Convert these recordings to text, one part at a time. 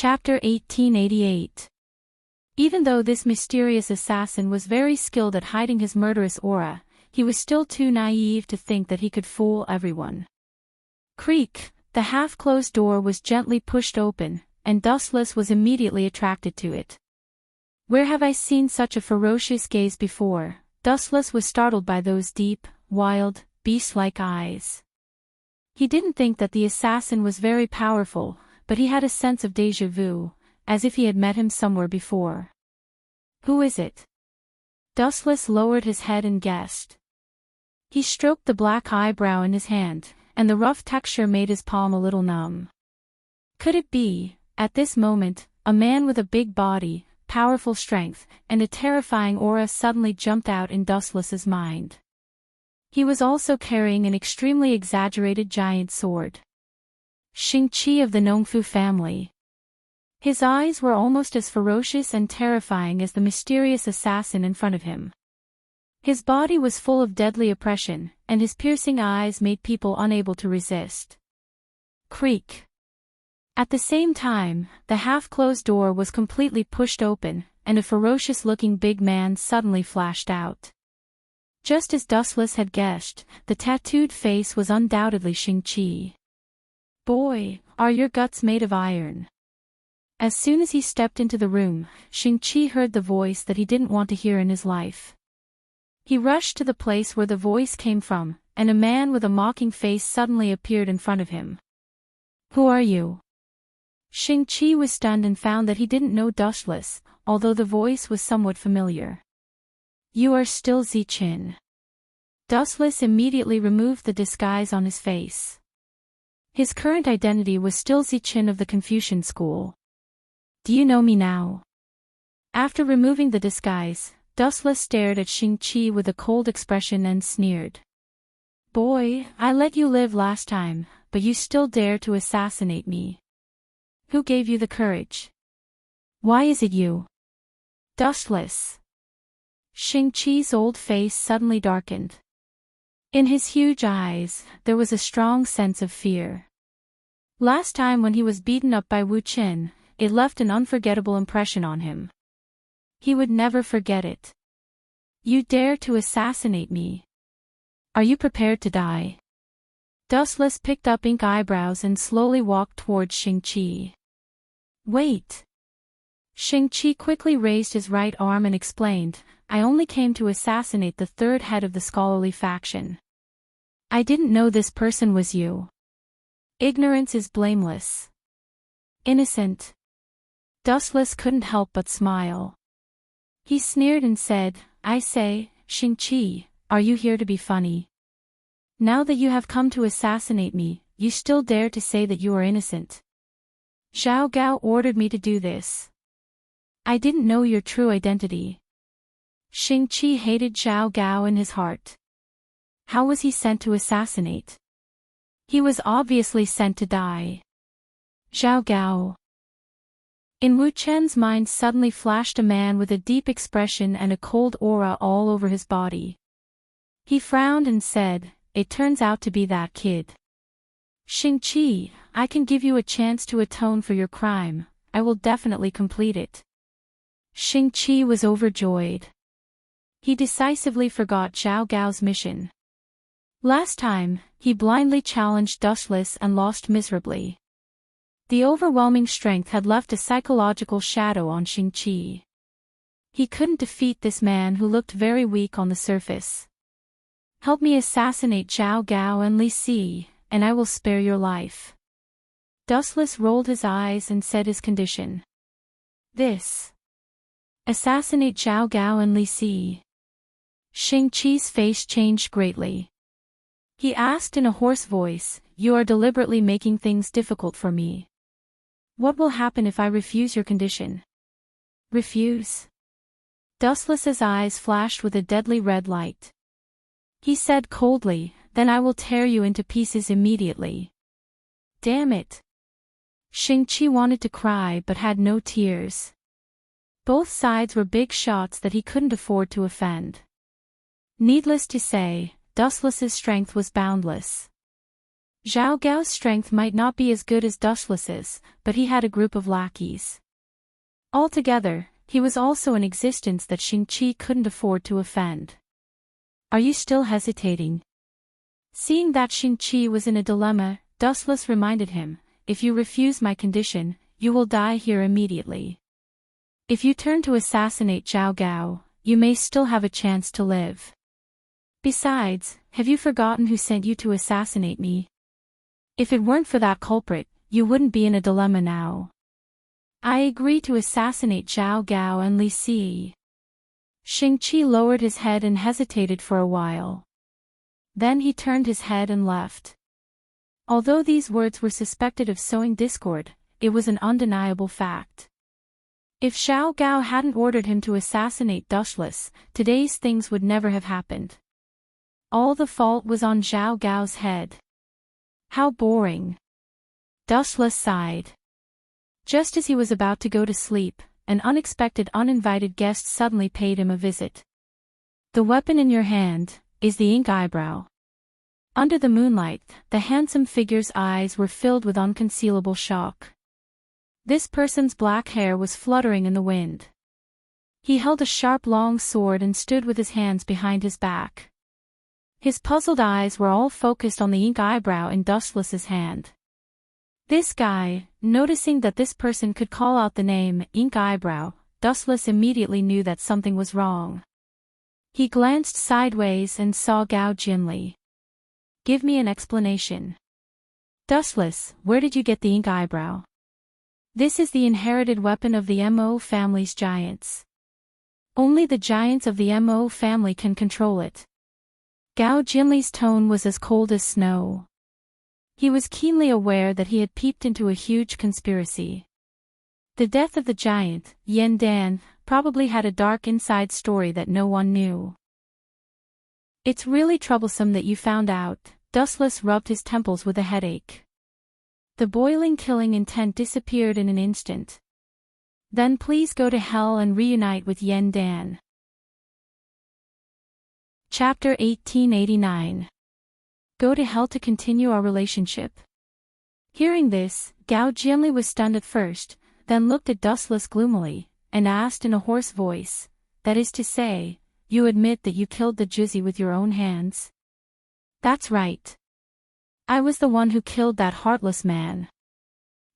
Chapter 1888. Even though this mysterious assassin was very skilled at hiding his murderous aura, he was still too naive to think that he could fool everyone. Creak, the half-closed door was gently pushed open, and Dustless was immediately attracted to it. Where have I seen such a ferocious gaze before? Dustless was startled by those deep, wild, beast-like eyes. He didn't think that the assassin was very powerful, but he had a sense of déjà vu, as if he had met him somewhere before. Who is it? Dustless lowered his head and guessed. He stroked the black eyebrow in his hand, and the rough texture made his palm a little numb. Could it be, at this moment, a man with a big body, powerful strength, and a terrifying aura suddenly jumped out in Dustless's mind. He was also carrying an extremely exaggerated giant sword. Xingqi of the Nongfu family. His eyes were almost as ferocious and terrifying as the mysterious assassin in front of him. His body was full of deadly oppression, and his piercing eyes made people unable to resist. Creak. At the same time, the half-closed door was completely pushed open, and a ferocious-looking big man suddenly flashed out. Just as Dustless had guessed, the tattooed face was undoubtedly Xingqi. Boy, are your guts made of iron. As soon as he stepped into the room, Xingqi heard the voice that he didn't want to hear in his life. He rushed to the place where the voice came from, and a man with a mocking face suddenly appeared in front of him. Who are you? Xingqi was stunned and found that he didn't know Dustless, although the voice was somewhat familiar. You are still Ziqin. Dustless immediately removed the disguise on his face. His current identity was still Ziqin of the Confucian school. Do you know me now? After removing the disguise, Dustless stared at Xingqi with a cold expression and sneered. Boy, I let you live last time, but you still dare to assassinate me. Who gave you the courage? Why is it you? Dustless. Xingqi's old face suddenly darkened. In his huge eyes, there was a strong sense of fear. Last time when he was beaten up by Wu Qin, it left an unforgettable impression on him. He would never forget it. You dare to assassinate me? Are you prepared to die? Dustless picked up ink eyebrows and slowly walked towards Xingqi. Wait. Xingqi quickly raised his right arm and explained, I only came to assassinate the third head of the scholarly faction. I didn't know this person was you. Ignorance is blameless. Innocent. Dustless couldn't help but smile. He sneered and said, I say, Xingqi, are you here to be funny? Now that you have come to assassinate me, you still dare to say that you are innocent. Zhao Gao ordered me to do this. I didn't know your true identity. Xingqi hated Zhao Gao in his heart. How was he sent to assassinate? He was obviously sent to die. Zhao Gao. In Wu Chen's mind suddenly flashed a man with a deep expression and a cold aura all over his body. He frowned and said, it turns out to be that kid. Xingqi, I can give you a chance to atone for your crime, I will definitely complete it. Xingqi was overjoyed. He decisively forgot Zhao Gao's mission. Last time, he blindly challenged Dustless and lost miserably. The overwhelming strength had left a psychological shadow on Xingqi. He couldn't defeat this man who looked very weak on the surface. Help me assassinate Zhao Gao and Li Si, and I will spare your life. Dustless rolled his eyes and said his condition. This. Assassinate Zhao Gao and Li Si. Xingqi's face changed greatly. He asked in a hoarse voice, you are deliberately making things difficult for me. What will happen if I refuse your condition? Refuse? Dustless's eyes flashed with a deadly red light. He said coldly, then I will tear you into pieces immediately. Damn it. Xingqi wanted to cry but had no tears. Both sides were big shots that he couldn't afford to offend. Needless to say, Dustless's strength was boundless. Zhao Gao's strength might not be as good as Dustless's, but he had a group of lackeys. Altogether, he was also an existence that Xingqi couldn't afford to offend. Are you still hesitating? Seeing that Xingqi was in a dilemma, Dustless reminded him, if you refuse my condition, you will die here immediately. If you turn to assassinate Zhao Gao, you may still have a chance to live. Besides, have you forgotten who sent you to assassinate me? If it weren't for that culprit, you wouldn't be in a dilemma now. I agree to assassinate Zhao Gao and Li Si. Xingqi lowered his head and hesitated for a while. Then he turned his head and left. Although these words were suspected of sowing discord, it was an undeniable fact. If Zhao Gao hadn't ordered him to assassinate Dustless, today's things would never have happened. All the fault was on Zhao Gao's head. How boring. Dustless sighed. Just as he was about to go to sleep, an unexpected uninvited guest suddenly paid him a visit. The weapon in your hand is the ink eyebrow. Under the moonlight, the handsome figure's eyes were filled with unconcealable shock. This person's black hair was fluttering in the wind. He held a sharp long sword and stood with his hands behind his back. His puzzled eyes were all focused on the ink eyebrow in Dustless's hand. This guy, noticing that this person could call out the name Ink Eyebrow, Dustless immediately knew that something was wrong. He glanced sideways and saw Gao Jinli. Give me an explanation. Dustless, where did you get the ink eyebrow? This is the inherited weapon of the Mo family's giants. Only the giants of the Mo family can control it. Gao Jinli's tone was as cold as snow. He was keenly aware that he had peeped into a huge conspiracy. The death of the giant, Yan Dan, probably had a dark inside story that no one knew. It's really troublesome that you found out. Dustless rubbed his temples with a headache. The boiling killing intent disappeared in an instant. Then please go to hell and reunite with Yan Dan. Chapter 1889. Go to hell to continue our relationship. Hearing this, Gao Jinli was stunned at first, then looked at Dustless gloomily, and asked in a hoarse voice, that is to say, you admit that you killed the Juzi with your own hands? That's right. I was the one who killed that heartless man.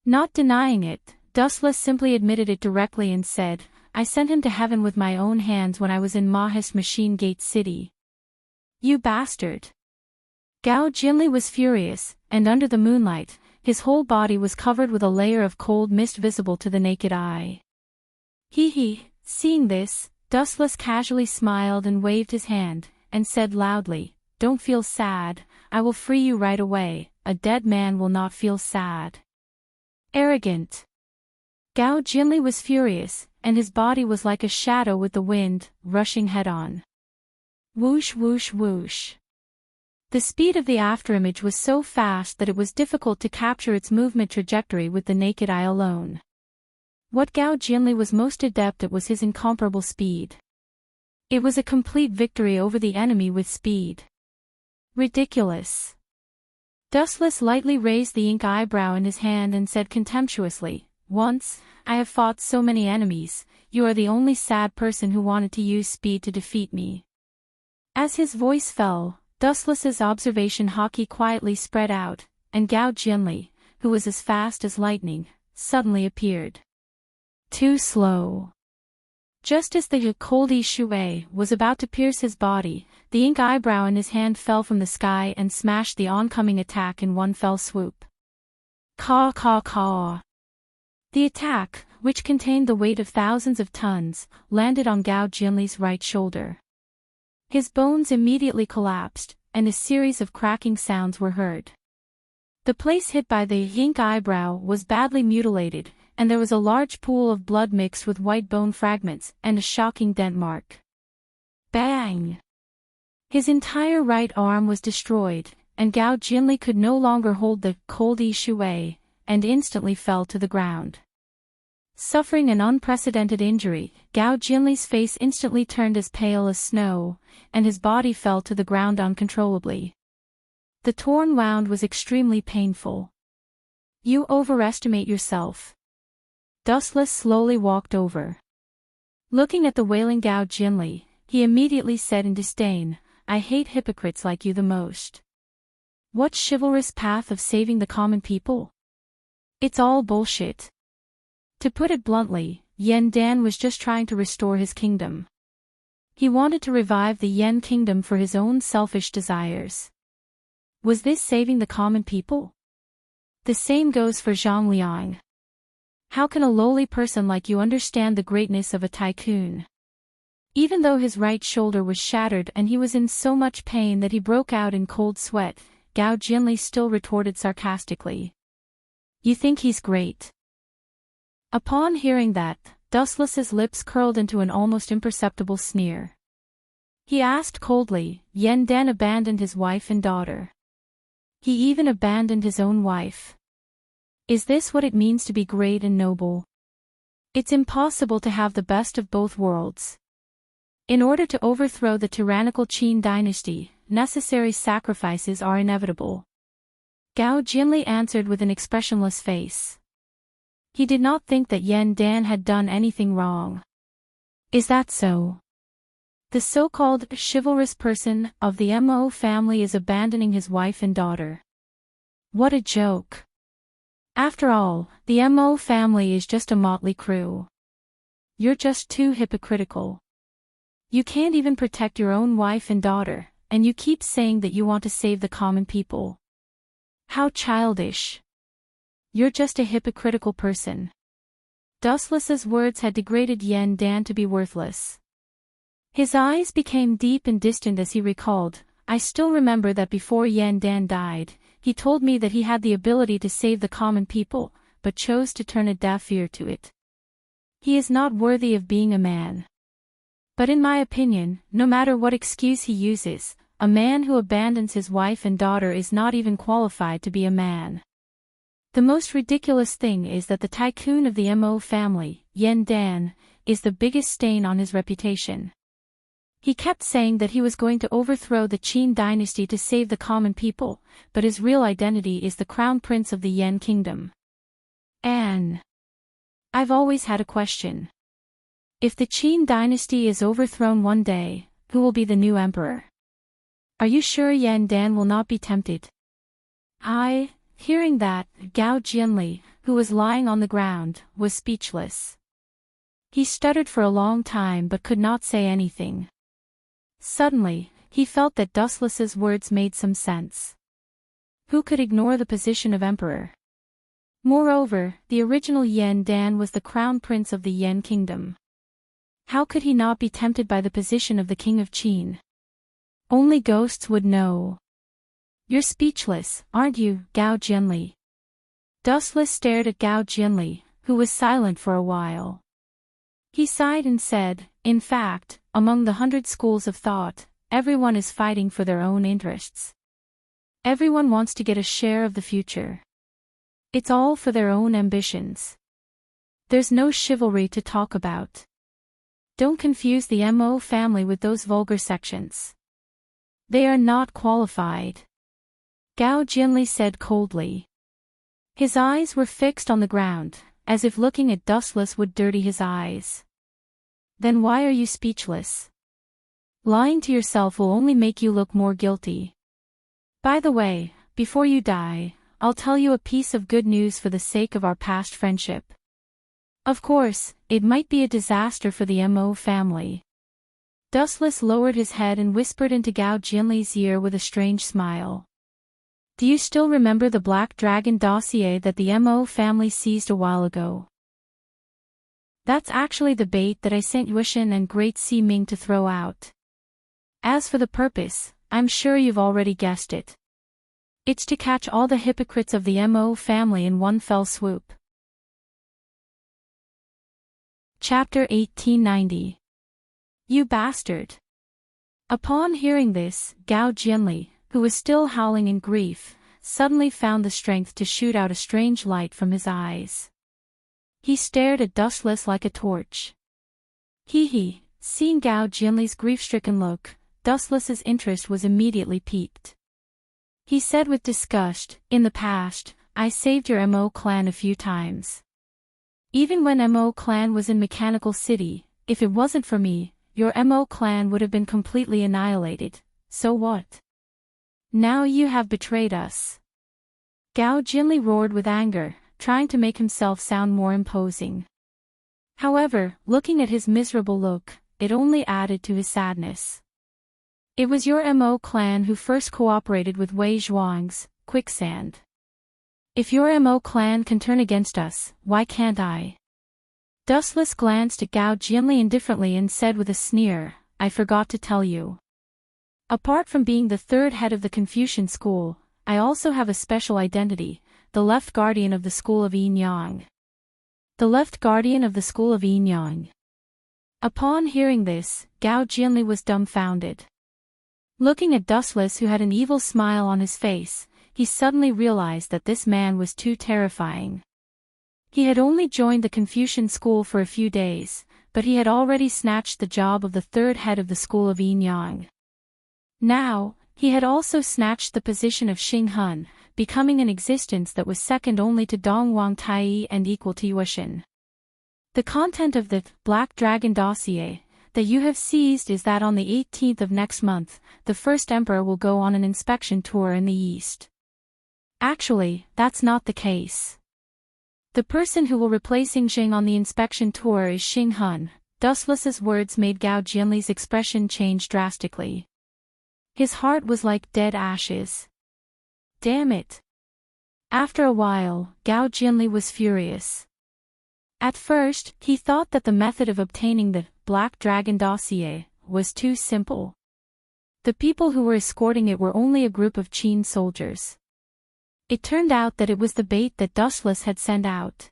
Not denying it, Dustless simply admitted it directly and said, I sent him to heaven with my own hands when I was in Mahesh Machine Gate City. You bastard. Gao Jinli was furious, and under the moonlight, his whole body was covered with a layer of cold mist visible to the naked eye. Seeing this, Dustless casually smiled and waved his hand, and said loudly, don't feel sad, I will free you right away, a dead man will not feel sad. Arrogant. Gao Jinli was furious, and his body was like a shadow with the wind, rushing head-on. Whoosh whoosh whoosh. The speed of the afterimage was so fast that it was difficult to capture its movement trajectory with the naked eye alone. What Gao Jinli was most adept at was his incomparable speed. It was a complete victory over the enemy with speed. Ridiculous. Dustless lightly raised the ink eyebrow in his hand and said contemptuously, once, I have fought so many enemies, you are the only sad person who wanted to use speed to defeat me. As his voice fell, Dustless's observation hockey quietly spread out, and Gao Jinli, who was as fast as lightning, suddenly appeared. Too slow. Just as the Cold Shui was about to pierce his body, the ink eyebrow in his hand fell from the sky and smashed the oncoming attack in one fell swoop. Caw caw caw. The attack, which contained the weight of thousands of tons, landed on Gao Jinli's right shoulder. His bones immediately collapsed, and a series of cracking sounds were heard. The place hit by the ink eyebrow was badly mutilated, and there was a large pool of blood mixed with white bone fragments and a shocking dent mark. Bang! His entire right arm was destroyed, and Gao Jinli could no longer hold the Cold Shui, and instantly fell to the ground. Suffering an unprecedented injury, Gao Jinli's face instantly turned as pale as snow, and his body fell to the ground uncontrollably. The torn wound was extremely painful. You overestimate yourself. Dustless slowly walked over. Looking at the wailing Gao Jinli, he immediately said in disdain, I hate hypocrites like you the most. What chivalrous path of saving the common people? It's all bullshit. To put it bluntly, Yen Dan was just trying to restore his kingdom. He wanted to revive the Yen kingdom for his own selfish desires. Was this saving the common people? The same goes for Zhang Liang. How can a lowly person like you understand the greatness of a tycoon? Even though his right shoulder was shattered and he was in so much pain that he broke out in cold sweat, Gao Jinli still retorted sarcastically. You think he's great? Upon hearing that, Dustless's lips curled into an almost imperceptible sneer. He asked coldly, Yen Dan abandoned his wife and daughter. He even abandoned his own wife. Is this what it means to be great and noble? It's impossible to have the best of both worlds. In order to overthrow the tyrannical Qin dynasty, necessary sacrifices are inevitable. Gao Jinli answered with an expressionless face. He did not think that Yen Dan had done anything wrong. Is that so? The so-called chivalrous person of the Mo family is abandoning his wife and daughter. What a joke. After all, the Mo family is just a motley crew. You're just too hypocritical. You can't even protect your own wife and daughter, and you keep saying that you want to save the common people. How childish. You're just a hypocritical person. Dustless's words had degraded Yen Dan to be worthless. His eyes became deep and distant as he recalled, I still remember that before Yen Dan died, he told me that he had the ability to save the common people, but chose to turn a deaf ear to it. He is not worthy of being a man. But in my opinion, no matter what excuse he uses, a man who abandons his wife and daughter is not even qualified to be a man. The most ridiculous thing is that the tycoon of the Mo family, Yen Dan, is the biggest stain on his reputation. He kept saying that he was going to overthrow the Qin dynasty to save the common people, but his real identity is the crown prince of the Yen kingdom. And I've always had a question. If the Qin dynasty is overthrown one day, who will be the new emperor? Are you sure Yen Dan will not be tempted? Hearing that, Gao Jinli, who was lying on the ground, was speechless. He stuttered for a long time but could not say anything. Suddenly, he felt that Dustless's words made some sense. Who could ignore the position of emperor? Moreover, the original Yen Dan was the crown prince of the Yen kingdom. How could he not be tempted by the position of the king of Qin? Only ghosts would know. You're speechless, aren't you, Gao Jinli? Dustless stared at Gao Jinli, who was silent for a while. He sighed and said, in fact, among the 100 schools of thought, everyone is fighting for their own interests. Everyone wants to get a share of the future. It's all for their own ambitions. There's no chivalry to talk about. Don't confuse the Mo family with those vulgar sections. They are not qualified. Gao Jinli said coldly. His eyes were fixed on the ground, as if looking at Dustless would dirty his eyes. Then why are you speechless? Lying to yourself will only make you look more guilty. By the way, before you die, I'll tell you a piece of good news for the sake of our past friendship. Of course, it might be a disaster for the Mo family. Dustless lowered his head and whispered into Gao Jinli's ear with a strange smile. Do you still remember the Black Dragon dossier that the Mo family seized a while ago? That's actually the bait that I sent Yuishan and Great Si Ming to throw out. As for the purpose, I'm sure you've already guessed it. It's to catch all the hypocrites of the Mo family in one fell swoop. Chapter 1890. You bastard! Upon hearing this, Gao Jinli, who was still howling in grief, suddenly found the strength to shoot out a strange light from his eyes. He stared at Dustless like a torch. Seeing Gao Jinli's grief-stricken look, Dustless's interest was immediately piqued. He said with disgust, in the past, I saved your MO clan a few times. Even when MO clan was in Mechanical City, if it wasn't for me, your MO clan would have been completely annihilated, so what? Now you have betrayed us. Gao Jinli roared with anger, trying to make himself sound more imposing. However, looking at his miserable look, it only added to his sadness. It was your MO clan who first cooperated with Wei Zhuang's quicksand. If your MO clan can turn against us, why can't I? Dustless glanced at Gao Jinli indifferently and said with a sneer, I forgot to tell you. Apart from being the third head of the Confucian school, I also have a special identity, the left guardian of the school of Yin Yang. The left guardian of the school of Yin Yang. Upon hearing this, Gao Jinli was dumbfounded. Looking at Dustless, who had an evil smile on his face, he suddenly realized that this man was too terrifying. He had only joined the Confucian school for a few days, but he had already snatched the job of the third head of the school of Yin Yang. Now, he had also snatched the position of Xing Hun, becoming an existence that was second only to Dongwang Tai and equal to Yuexin. The content of the Black Dragon dossier that you have seized is that on the 18th of next month, the first emperor will go on an inspection tour in the east. Actually, that's not the case. The person who will replace Xing on the inspection tour is Xing Hun. Dustless's words made Gao Jinli's expression change drastically. His heart was like dead ashes. Damn it. After a while, Gao Jinli was furious. At first, he thought that the method of obtaining the Black Dragon dossier was too simple. The people who were escorting it were only a group of Qin soldiers. It turned out that it was the bait that Dustless had sent out.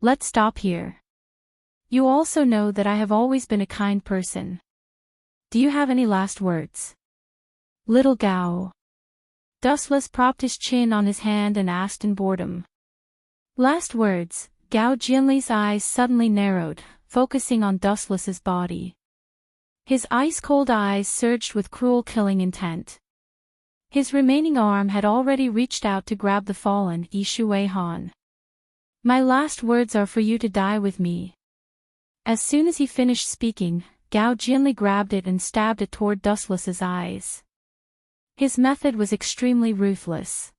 Let's stop here. You also know that I have always been a kind person. Do you have any last words? Little Gao. Dustless propped his chin on his hand and asked in boredom. Last words. Gao Jinli's eyes suddenly narrowed, focusing on Dustless's body. His ice-cold eyes surged with cruel killing intent. His remaining arm had already reached out to grab the fallen Yi Shui Han. My last words are for you to die with me. As soon as he finished speaking, Gao Jinli grabbed it and stabbed it toward Dustless's eyes. His method was extremely ruthless.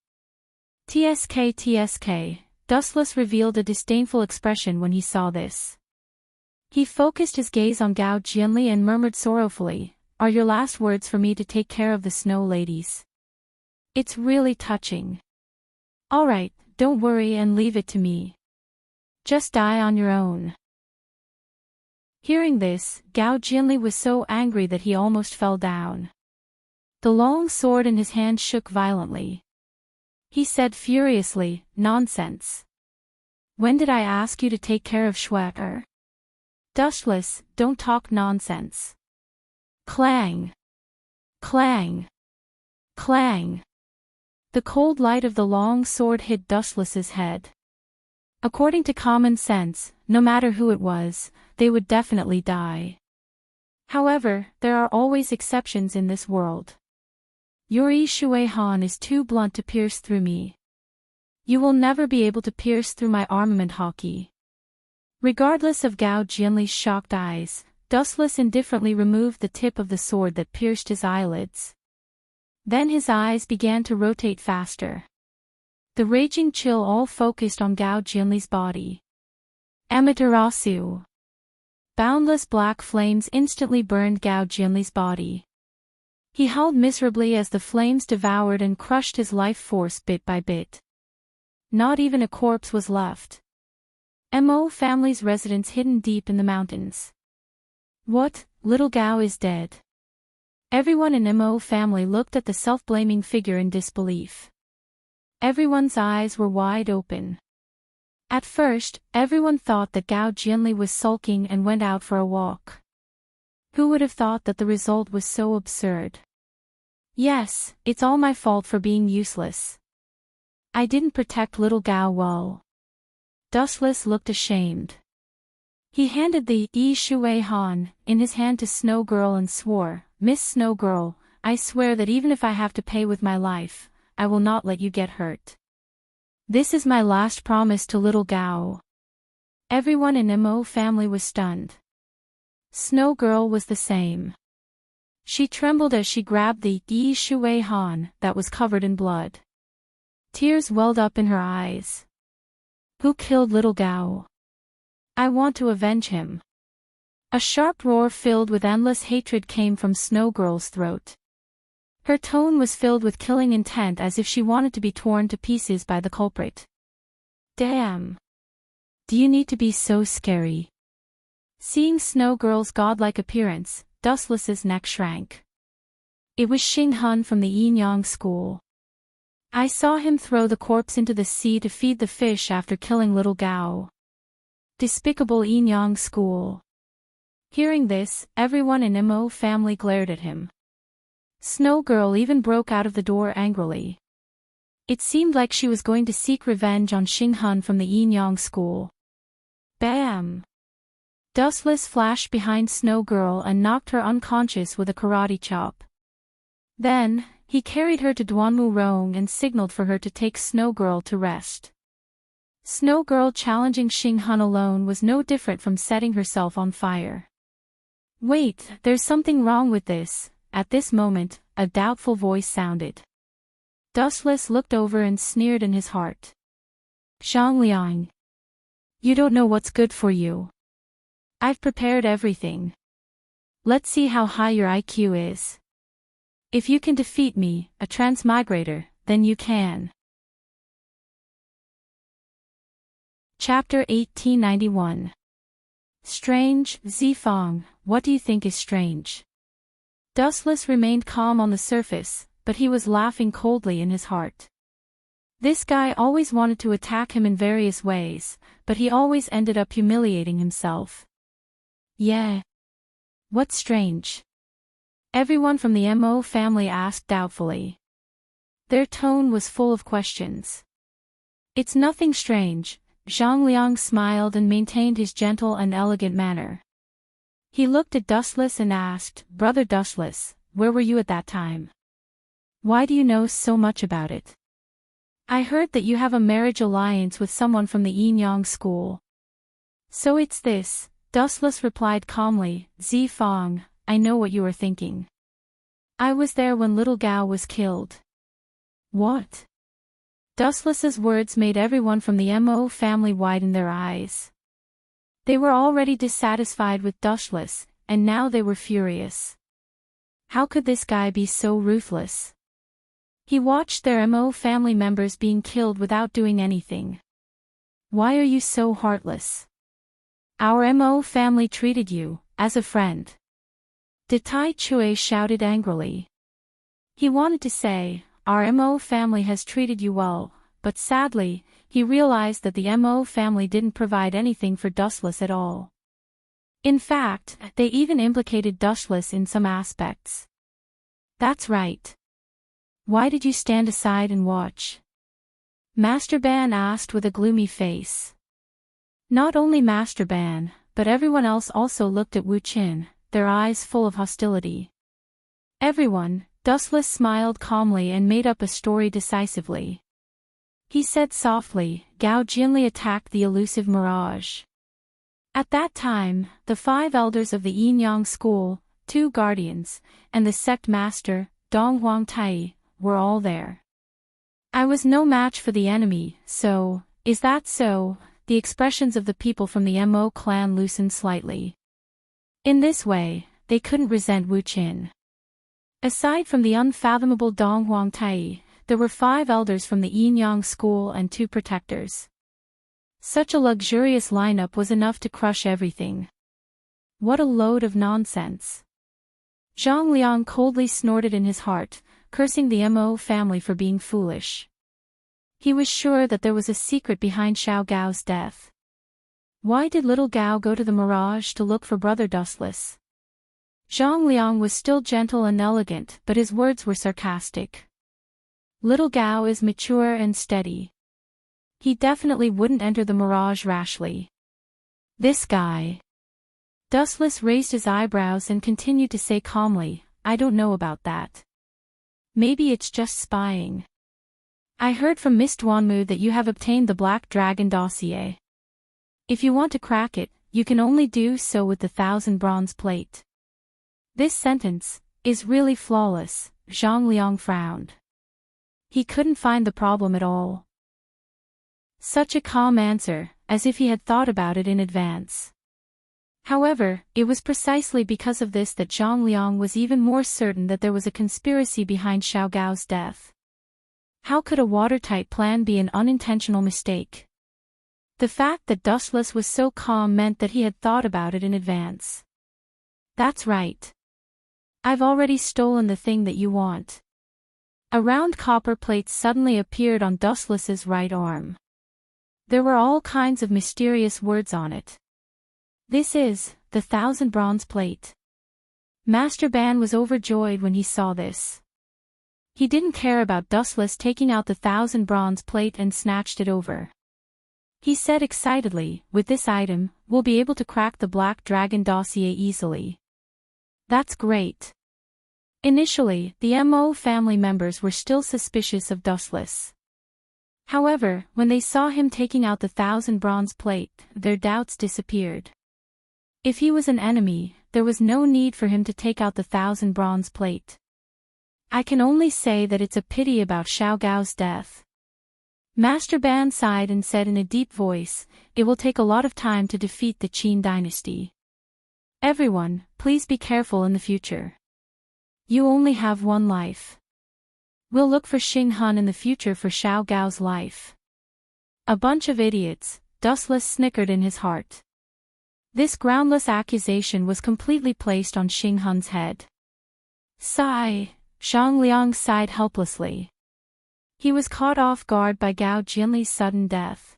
TSK. Dustless revealed a disdainful expression when he saw this. He focused his gaze on Gao Jinli and murmured sorrowfully, Are your last words for me to take care of the snow ladies? It's really touching. Alright, don't worry and leave it to me. Just die on your own. Hearing this, Gao Jinli was so angry that he almost fell down. The long sword in his hand shook violently. He said furiously, Nonsense. When did I ask you to take care of Schwetter? Dustless, don't talk nonsense. Clang. Clang. Clang. The cold light of the long sword hit Dustless's head. According to common sense, no matter who it was, they would definitely die. However, there are always exceptions in this world. Your Yi Shui Han is too blunt to pierce through me. You will never be able to pierce through my armament hockey. Regardless of Gao Jinli's shocked eyes, Dustless indifferently removed the tip of the sword that pierced his eyelids. Then his eyes began to rotate faster. The raging chill all focused on Gao Jinli's body. Amaterasu. Boundless black flames instantly burned Gao Jinli's body. He howled miserably as the flames devoured and crushed his life force bit by bit. Not even a corpse was left. Mo family's residence hidden deep in the mountains. What, little Gao is dead. Everyone in Mo family looked at the self-blaming figure in disbelief. Everyone's eyes were wide open. At first, everyone thought that Gao Jinli was sulking and went out for a walk. Who would have thought that the result was so absurd? Yes, it's all my fault for being useless. I didn't protect little Gao well. Dustless looked ashamed. He handed the Yi Shui Han in his hand to Snow Girl and swore, Miss Snow Girl, I swear that even if I have to pay with my life, I will not let you get hurt. This is my last promise to little Gao. Everyone in Mo family was stunned. Snow Girl was the same. She trembled as she grabbed the Yi Shui Han that was covered in blood. Tears welled up in her eyes. Who killed little Gao? I want to avenge him. A sharp roar filled with endless hatred came from Snow Girl's throat. Her tone was filled with killing intent, as if she wanted to be torn to pieces by the culprit. Damn! Do you need to be so scary? Seeing Snow Girl's godlike appearance, Dustless's neck shrank. It was Xing Hun from the Yin Yang school. I saw him throw the corpse into the sea to feed the fish after killing little Gao. Despicable Yin Yang school. Hearing this, everyone in Mo family glared at him. Snow Girl even broke out of the door angrily. It seemed like she was going to seek revenge on Xing Hun from the Yin Yang school. Bam! Dustless flashed behind Snow Girl and knocked her unconscious with a karate chop. Then, he carried her to Duanmu Rong and signaled for her to take Snow Girl to rest. Snow Girl challenging Xing Hun alone was no different from setting herself on fire. Wait, there's something wrong with this. At this moment, a doubtful voice sounded. Dustless looked over and sneered in his heart. Zhang, you don't know what's good for you. I've prepared everything. Let's see how high your IQ is. If you can defeat me, a transmigrator, then you can. Chapter 1891. Strange, Zifang, what do you think is strange? Dustless remained calm on the surface, but he was laughing coldly in his heart. This guy always wanted to attack him in various ways, but he always ended up humiliating himself. Yeah. What's strange? Everyone from the Mo family asked doubtfully. Their tone was full of questions. It's nothing strange. Zhang Liang smiled and maintained his gentle and elegant manner. He looked at Dustless and asked, Brother Dustless, where were you at that time? Why do you know so much about it? I heard that you have a marriage alliance with someone from the Yin Yang school. So it's this, Dustless replied calmly, Zifang, I know what you are thinking. I was there when little Gao was killed. What? Dustless's words made everyone from the Mo family widen their eyes. They were already dissatisfied with Dustless, and now they were furious. How could this guy be so ruthless? He watched their Mo family members being killed without doing anything. Why are you so heartless? Our Mo family treated you as a friend. De Tai Chui shouted angrily. He wanted to say, our Mo family has treated you well, but sadly, he realized that the Mo family didn't provide anything for Dustless at all. In fact, they even implicated Dustless in some aspects. That's right. Why did you stand aside and watch? Master Ban asked with a gloomy face. Not only Master Ban, but everyone else also looked at Wu Qin, their eyes full of hostility. Everyone, Dustless smiled calmly and made up a story decisively. He said softly, Gao Jinli attacked the elusive mirage. At that time, the 5 elders of the Yin Yang school, 2 guardians, and the sect master, Dong Huang Tai, were all there. I was no match for the enemy, so, is that so? The expressions of the people from the Mo clan loosened slightly. In this way, they couldn't resent Wu Qin. Aside from the unfathomable Dong Huang Tai, there were 5 elders from the Yin Yang school and 2 protectors. Such a luxurious lineup was enough to crush everything. What a load of nonsense. Zhang Liang coldly snorted in his heart, cursing the Mo family for being foolish. He was sure that there was a secret behind Xiao Gao's death. Why did little Gao go to the Mirage to look for Brother Dustless? Zhang Liang was still gentle and elegant, but his words were sarcastic. Little Gao is mature and steady. He definitely wouldn't enter the Mirage rashly. This guy. Dustless raised his eyebrows and continued to say calmly, I don't know about that. Maybe it's just spying. I heard from Miss Duanmu that you have obtained the Black Dragon dossier. If you want to crack it, you can only do so with the 1,000 bronze plate. This sentence is really flawless. Zhang Liang frowned. He couldn't find the problem at all. Such a calm answer, as if he had thought about it in advance. However, it was precisely because of this that Zhang Liang was even more certain that there was a conspiracy behind Xiao Gao's death. How could a watertight plan be an unintentional mistake? The fact that Dustless was so calm meant that he had thought about it in advance. That's right. I've already stolen the thing that you want. A round copper plate suddenly appeared on Dustless's right arm. There were all kinds of mysterious words on it. This is the 1,000 bronze plate. Master Ban was overjoyed when he saw this. He didn't care about Dustless taking out the 1,000 bronze plate and snatched it over. He said excitedly, with this item, we'll be able to crack the Black Dragon dossier easily. That's great. Initially, the MO family members were still suspicious of Dustless. However, when they saw him taking out the 1,000 bronze plate, their doubts disappeared. If he was an enemy, there was no need for him to take out the 1,000 bronze plate. I can only say that it's a pity about Xiao Gao's death. Master Ban sighed and said in a deep voice, it will take a lot of time to defeat the Qin dynasty. Everyone, please be careful in the future. You only have one life. We'll look for Xing Hun in the future for Xiao Gao's life. A bunch of idiots, Dustless snickered in his heart. This groundless accusation was completely placed on Xing Hun's head. Sigh, Zhang Liang sighed helplessly. He was caught off guard by Gao Jinli's sudden death.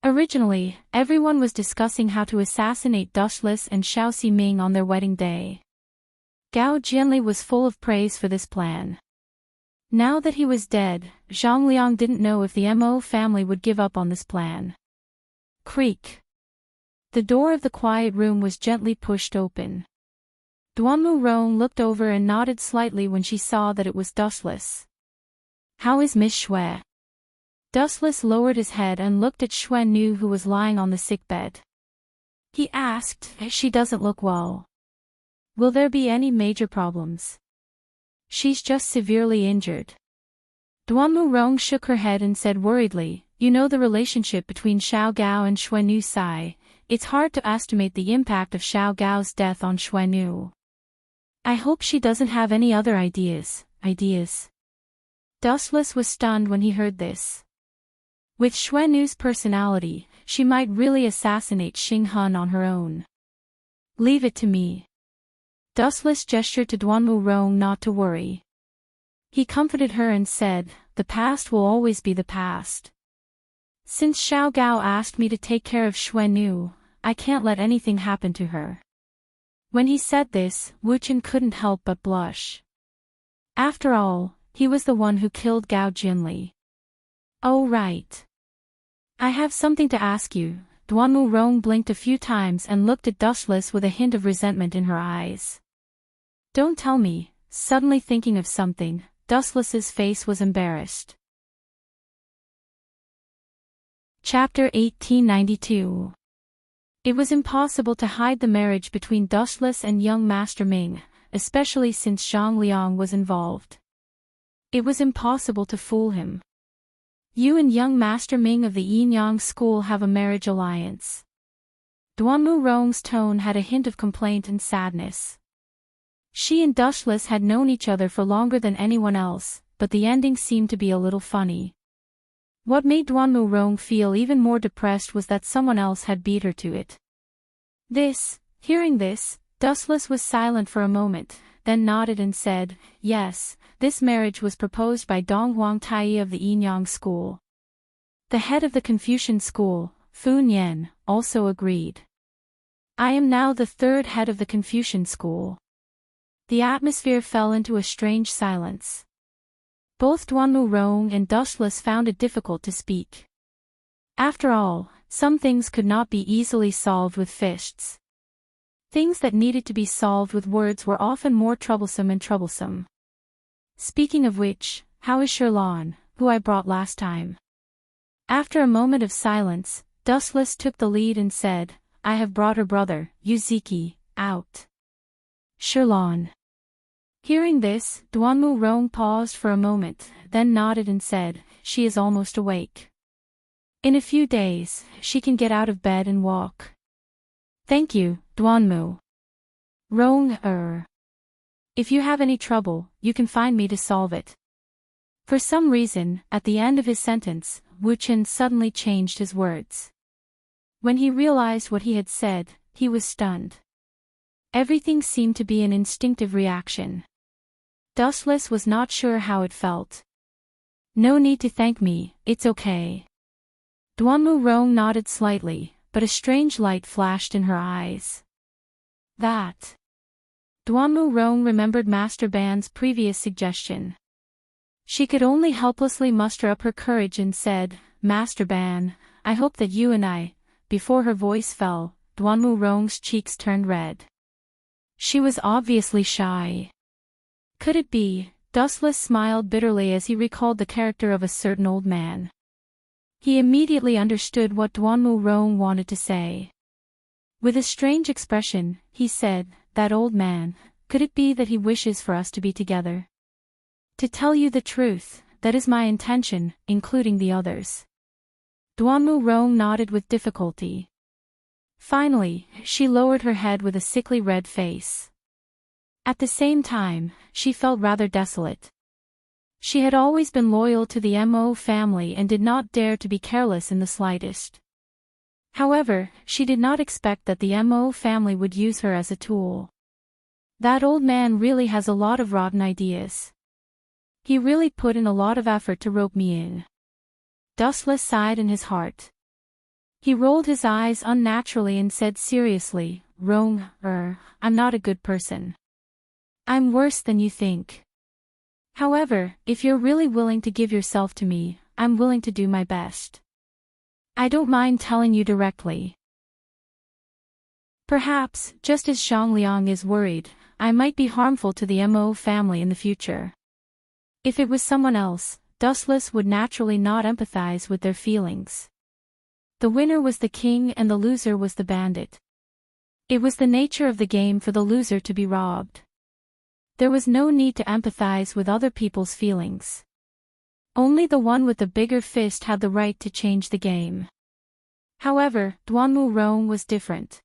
Originally, everyone was discussing how to assassinate Dustless and Xiao Ximing on their wedding day. Gao Jinli was full of praise for this plan. Now that he was dead, Zhang Liang didn't know if the Mo family would give up on this plan. Creak. The door of the quiet room was gently pushed open. Duanmu Rong looked over and nodded slightly when she saw that it was Dustless. How is Miss Xue? Dustless lowered his head and looked at Xue Nu, who was lying on the sickbed. He asked, she doesn't look well. Will there be any major problems? She's just severely injured. Duanmu Rong shook her head and said worriedly, you know the relationship between Xiao Gao and Xue Nu Sai. It's hard to estimate the impact of Xiao Gao's death on Xue Nu. I hope she doesn't have any other ideas. Dustless was stunned when he heard this. With Xue Nu's personality, she might really assassinate Xing Hun on her own. Leave it to me. Dustless gestured to Duanmu Rong not to worry. He comforted her and said, the past will always be the past. Since Xiao Gao asked me to take care of Xue Nu, I can't let anything happen to her. When he said this, Wu Chen couldn't help but blush. After all, he was the one who killed Gao Jinli. Oh right. I have something to ask you. Duanmu Rong blinked a few times and looked at Dustless with a hint of resentment in her eyes. Don't tell me. Suddenly thinking of something, Dustless's face was embarrassed. Chapter 1892. It was impossible to hide the marriage between Dustless and young Master Ming, especially since Zhang Liang was involved. It was impossible to fool him. You and young Master Ming of the Yinyang school have a marriage alliance. Duanmu Rong's tone had a hint of complaint and sadness. She and Dustless had known each other for longer than anyone else, but the ending seemed to be a little funny. What made Duanmu Rong feel even more depressed was that someone else had beat her to it. Hearing this, Dustless was silent for a moment, then nodded and said, yes, this marriage was proposed by Dong Huangtai of the Yinyang school. The head of the Confucian school, Fu Nian, also agreed. I am now the third head of the Confucian school. The atmosphere fell into a strange silence. Both Duanmu Rong and Dustless found it difficult to speak. After all, some things could not be easily solved with fists. Things that needed to be solved with words were often more troublesome and troublesome. Speaking of which, how is Sherlon? who I brought last time. After a moment of silence, Dustless took the lead and said, I have brought her brother, Yuziki, out. Sherlon. Hearing this, Duanmu Rong paused for a moment, then nodded and said, she is almost awake. In a few days, she can get out of bed and walk. Thank you, Duanmu. Rong. If you have any trouble, you can find me to solve it. For some reason, at the end of his sentence, Wu Chen suddenly changed his words. When he realized what he had said, he was stunned. Everything seemed to be an instinctive reaction. Dustless was not sure how it felt. No need to thank me, it's okay. Duanmu Rong nodded slightly, but a strange light flashed in her eyes. That. Duanmu Rong remembered Master Ban's previous suggestion. She could only helplessly muster up her courage and said, Master Ban, I hope that you and I. Before her voice fell, Duanmu Rong's cheeks turned red. She was obviously shy. Could it be? Dustless smiled bitterly as he recalled the character of a certain old man. He immediately understood what Duanmu Rong wanted to say. With a strange expression, he said, that old man, could it be that he wishes for us to be together? To tell you the truth, that is my intention, including the others. Duanmu Rong nodded with difficulty. Finally, she lowered her head with a sickly red face. At the same time, she felt rather desolate. She had always been loyal to the Mo family and did not dare to be careless in the slightest. However, she did not expect that the Mo family would use her as a tool. That old man really has a lot of rotten ideas. He really put in a lot of effort to rope me in. Dustless sighed in his heart. He rolled his eyes unnaturally and said seriously, Rong, I'm not a good person. I'm worse than you think. However, if you're really willing to give yourself to me, I'm willing to do my best. I don't mind telling you directly. Perhaps, just as Xiangliang is worried, I might be harmful to the Mo family in the future. If it was someone else, Dustless would naturally not empathize with their feelings. The winner was the king and the loser was the bandit. It was the nature of the game for the loser to be robbed. There was no need to empathize with other people's feelings. Only the one with the bigger fist had the right to change the game. However, Duanmu Rong was different.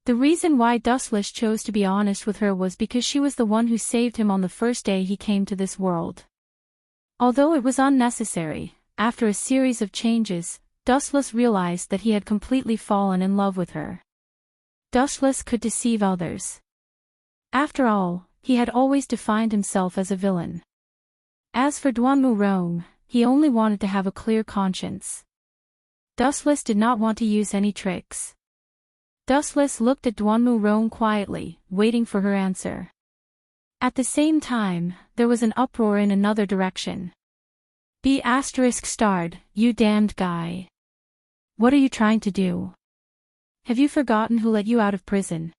The reason why Dustless chose to be honest with her was because she was the one who saved him on the first day he came to this world. Although it was unnecessary, after a series of changes, Dustless realized that he had completely fallen in love with her. Dustless could deceive others. After all, he had always defined himself as a villain. As for Duanmu Rong, he only wanted to have a clear conscience. Dustless did not want to use any tricks. Dustless looked at Duanmu Rong quietly, waiting for her answer. At the same time, there was an uproar in another direction. B****, you damned guy. What are you trying to do? Have you forgotten who let you out of prison?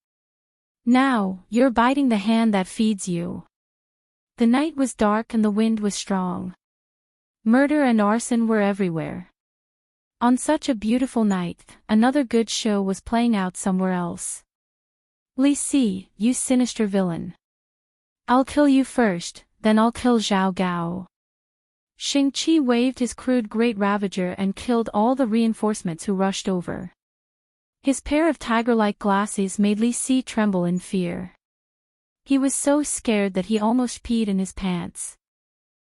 Now, you're biting the hand that feeds you. The night was dark and the wind was strong. Murder and arson were everywhere. On such a beautiful night, another good show was playing out somewhere else. Li Si, you sinister villain. I'll kill you first, then I'll kill Zhao Gao. Xing Qi waved his crude great ravager and killed all the reinforcements who rushed over. His pair of tiger-like glasses made Li Si tremble in fear. He was so scared that he almost peed in his pants.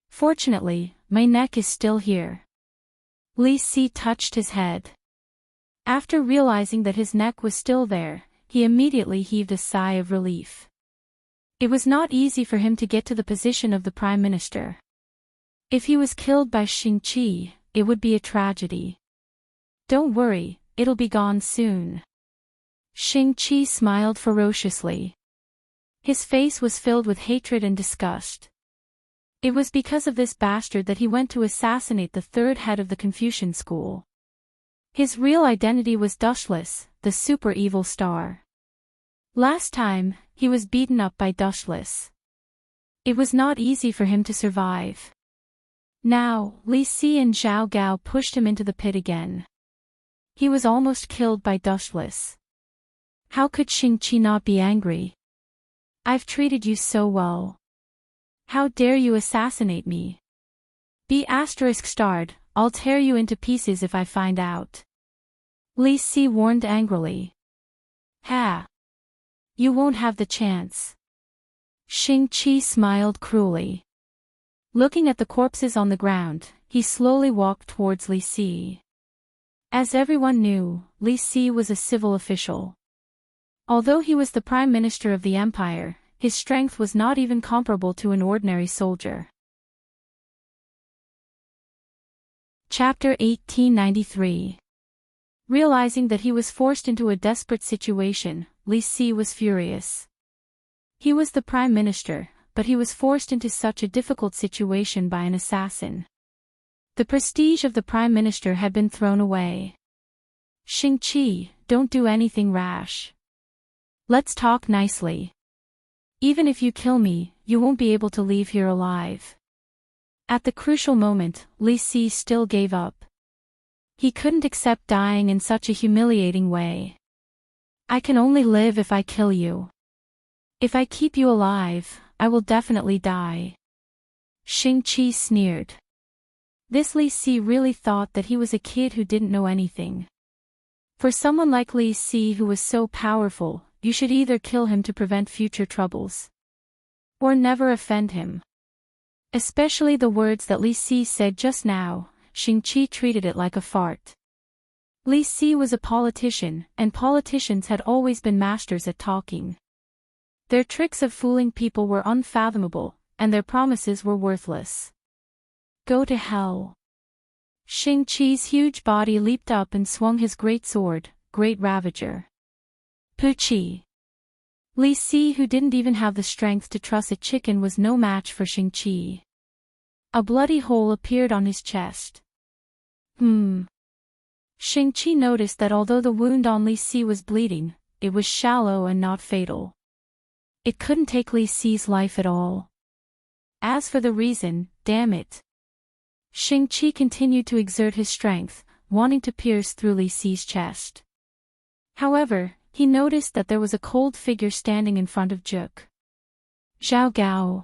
Fortunately, my neck is still here. Li Si touched his head. After realizing that his neck was still there, he immediately heaved a sigh of relief. It was not easy for him to get to the position of the Prime Minister. If he was killed by Xing Qi, it would be a tragedy. Don't worry, it'll be gone soon. Xing Qi smiled ferociously. His face was filled with hatred and disgust. It was because of this bastard that he went to assassinate the third head of the Confucian school. His real identity was Dustless, the super evil star. Last time, he was beaten up by Dustless. It was not easy for him to survive. Now, Li Si and Zhao Gao pushed him into the pit again. He was almost killed by Dustless. How could Xingqi not be angry? I've treated you so well. How dare you assassinate me? ****, I'll tear you into pieces if I find out. Li Si warned angrily. Ha! You won't have the chance. Xingqi smiled cruelly. Looking at the corpses on the ground, he slowly walked towards Li Si. As everyone knew, Li Si was a civil official. Although he was the prime minister of the empire, his strength was not even comparable to an ordinary soldier. Chapter 1893. Realizing that he was forced into a desperate situation, Li Si was furious. He was the prime minister, but he was forced into such a difficult situation by an assassin. The prestige of the prime minister had been thrown away. Xingqi, don't do anything rash. Let's talk nicely. Even if you kill me, you won't be able to leave here alive. At the crucial moment, Li Si still gave up. He couldn't accept dying in such a humiliating way. I can only live if I kill you. If I keep you alive, I will definitely die. Xingqi sneered. This Li Si really thought that he was a kid who didn't know anything. For someone like Li Si who was so powerful, you should either kill him to prevent future troubles, or never offend him. Especially the words that Li Si said just now, Xingqi treated it like a fart. Li Si was a politician, and politicians had always been masters at talking. Their tricks of fooling people were unfathomable, and their promises were worthless. Go to hell. Xingqi's huge body leaped up and swung his great sword, Great Ravager. Puchi. Li Si, who didn't even have the strength to truss a chicken, was no match for Xingqi. A bloody hole appeared on his chest. Xingqi noticed that although the wound on Li Si was bleeding, it was shallow and not fatal. It couldn't take Li Si's life at all. As for the reason, damn it. Xingqi continued to exert his strength, wanting to pierce through Li Si's chest. However, he noticed that there was a cold figure standing in front of Juk. Zhao Gao.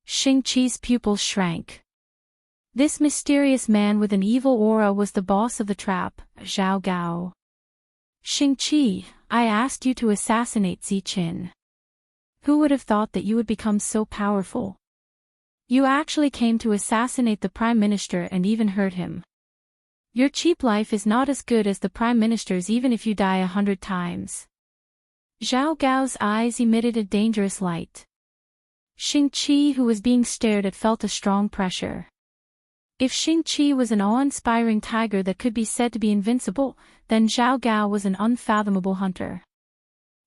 Xingqi's pupils shrank. This mysterious man with an evil aura was the boss of the trap, Zhao Gao. Xingqi, I asked you to assassinate Ziqin. Who would have thought that you would become so powerful? You actually came to assassinate the prime minister and even hurt him. Your cheap life is not as good as the prime minister's even if you die 100 times. Zhao Gao's eyes emitted a dangerous light. Xingqi, who was being stared at, felt a strong pressure. If Xingqi was an awe-inspiring tiger that could be said to be invincible, then Zhao Gao was an unfathomable hunter.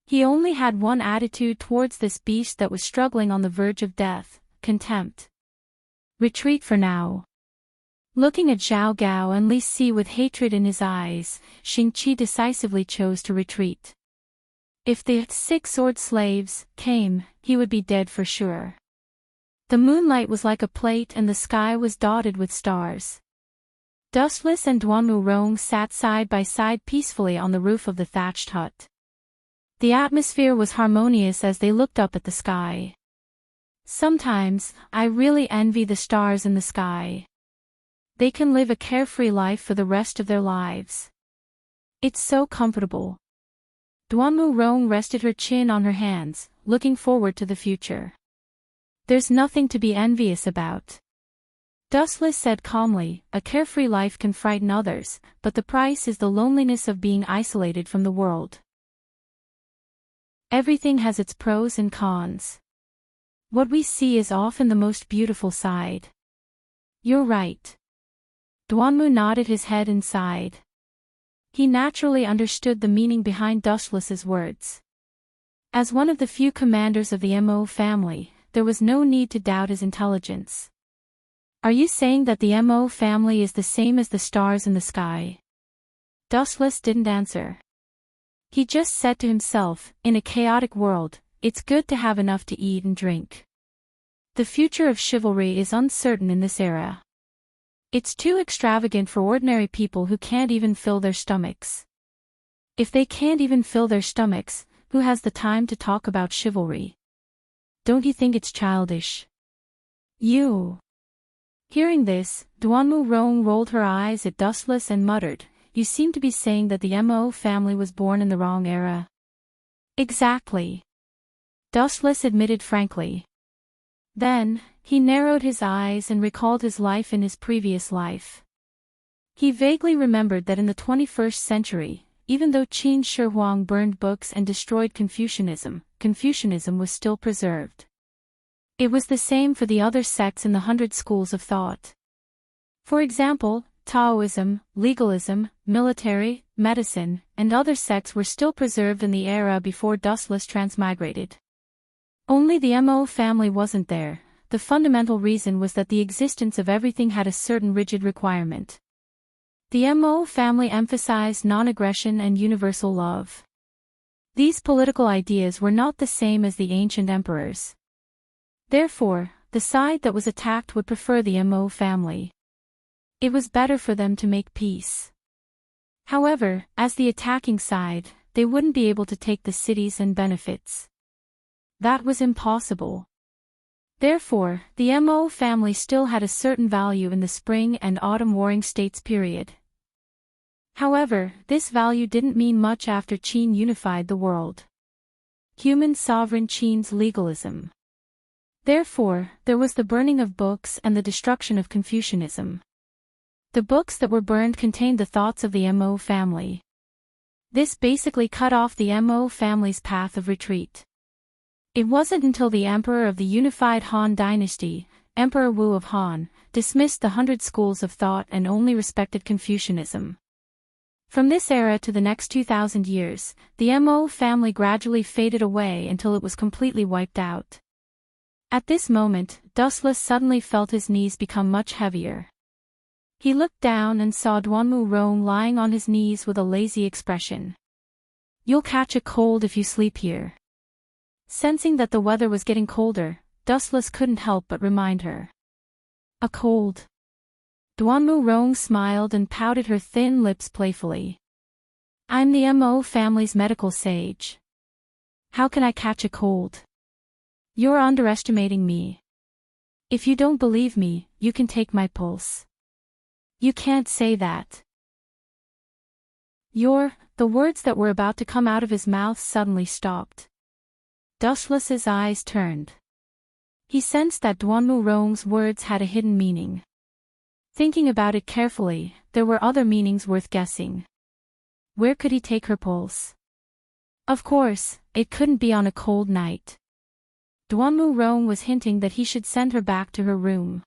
He only had one attitude towards this beast that was struggling on the verge of death: contempt. Retreat for now. Looking at Zhao Gao and Li Si with hatred in his eyes, Xingqi decisively chose to retreat. If the 6 sword slaves came, he would be dead for sure. The moonlight was like a plate and the sky was dotted with stars. Dustless and Duanmu Rong sat side by side peacefully on the roof of the thatched hut. The atmosphere was harmonious as they looked up at the sky. Sometimes, I really envy the stars in the sky. They can live a carefree life for the rest of their lives. It's so comfortable. Duanmu Rong rested her chin on her hands, looking forward to the future. There's nothing to be envious about. Dustless said calmly, a carefree life can frighten others, but the price is the loneliness of being isolated from the world. Everything has its pros and cons. What we see is often the most beautiful side. You're right. Duanmu nodded his head and sighed. He naturally understood the meaning behind Dustless's words. As one of the few commanders of the Mo family, there was no need to doubt his intelligence. Are you saying that the Mo family is the same as the stars in the sky? Dustless didn't answer. He just said to himself, in a chaotic world, it's good to have enough to eat and drink. The future of chivalry is uncertain in this era. It's too extravagant for ordinary people who can't even fill their stomachs. If they can't even fill their stomachs, who has the time to talk about chivalry? Don't you think it's childish? You. Hearing this, Duanmu Rong rolled her eyes at Dustless and muttered, "You seem to be saying that the Mo family was born in the wrong era." Exactly. Dustless admitted frankly. Then, he narrowed his eyes and recalled his life in his previous life. He vaguely remembered that in the 21st century, even though Qin Shi Huang burned books and destroyed Confucianism, Confucianism was still preserved. It was the same for the other sects in the 100 schools of thought. For example, Taoism, legalism, military, medicine, and other sects were still preserved in the era before Dustless transmigrated. Only the Mo family wasn't there. The fundamental reason was that the existence of everything had a certain rigid requirement. The Mo family emphasized non-aggression and universal love. These political ideas were not the same as the ancient emperors. Therefore, the side that was attacked would prefer the Mo family. It was better for them to make peace. However, as the attacking side, they wouldn't be able to take the cities and benefits. That was impossible. Therefore, the Mo family still had a certain value in the spring and autumn warring states period. However, this value didn't mean much after Qin unified the world. Human sovereign Qin's legalism. Therefore, there was the burning of books and the destruction of Confucianism. The books that were burned contained the thoughts of the Mo family. This basically cut off the Mo family's path of retreat. It wasn't until the emperor of the unified Han dynasty, Emperor Wu of Han, dismissed the 100 schools of thought and only respected Confucianism. From this era to the next 2,000 years, the Mo family gradually faded away until it was completely wiped out. At this moment, Dustless suddenly felt his knees become much heavier. He looked down and saw Duanmu Rong lying on his knees with a lazy expression. "You'll catch a cold if you sleep here." Sensing that the weather was getting colder, Dustless couldn't help but remind her. "A cold?" Duanmu Rong smiled and pouted her thin lips playfully. "I'm the Mo family's medical sage. How can I catch a cold? You're underestimating me. If you don't believe me, you can take my pulse." "You can't say that." The words that were about to come out of his mouth suddenly stopped. Dustless's eyes turned. He sensed that Duanmu Rong's words had a hidden meaning. Thinking about it carefully, there were other meanings worth guessing. Where could he take her pulse? Of course, it couldn't be on a cold night. Duanmu Rong was hinting that he should send her back to her room.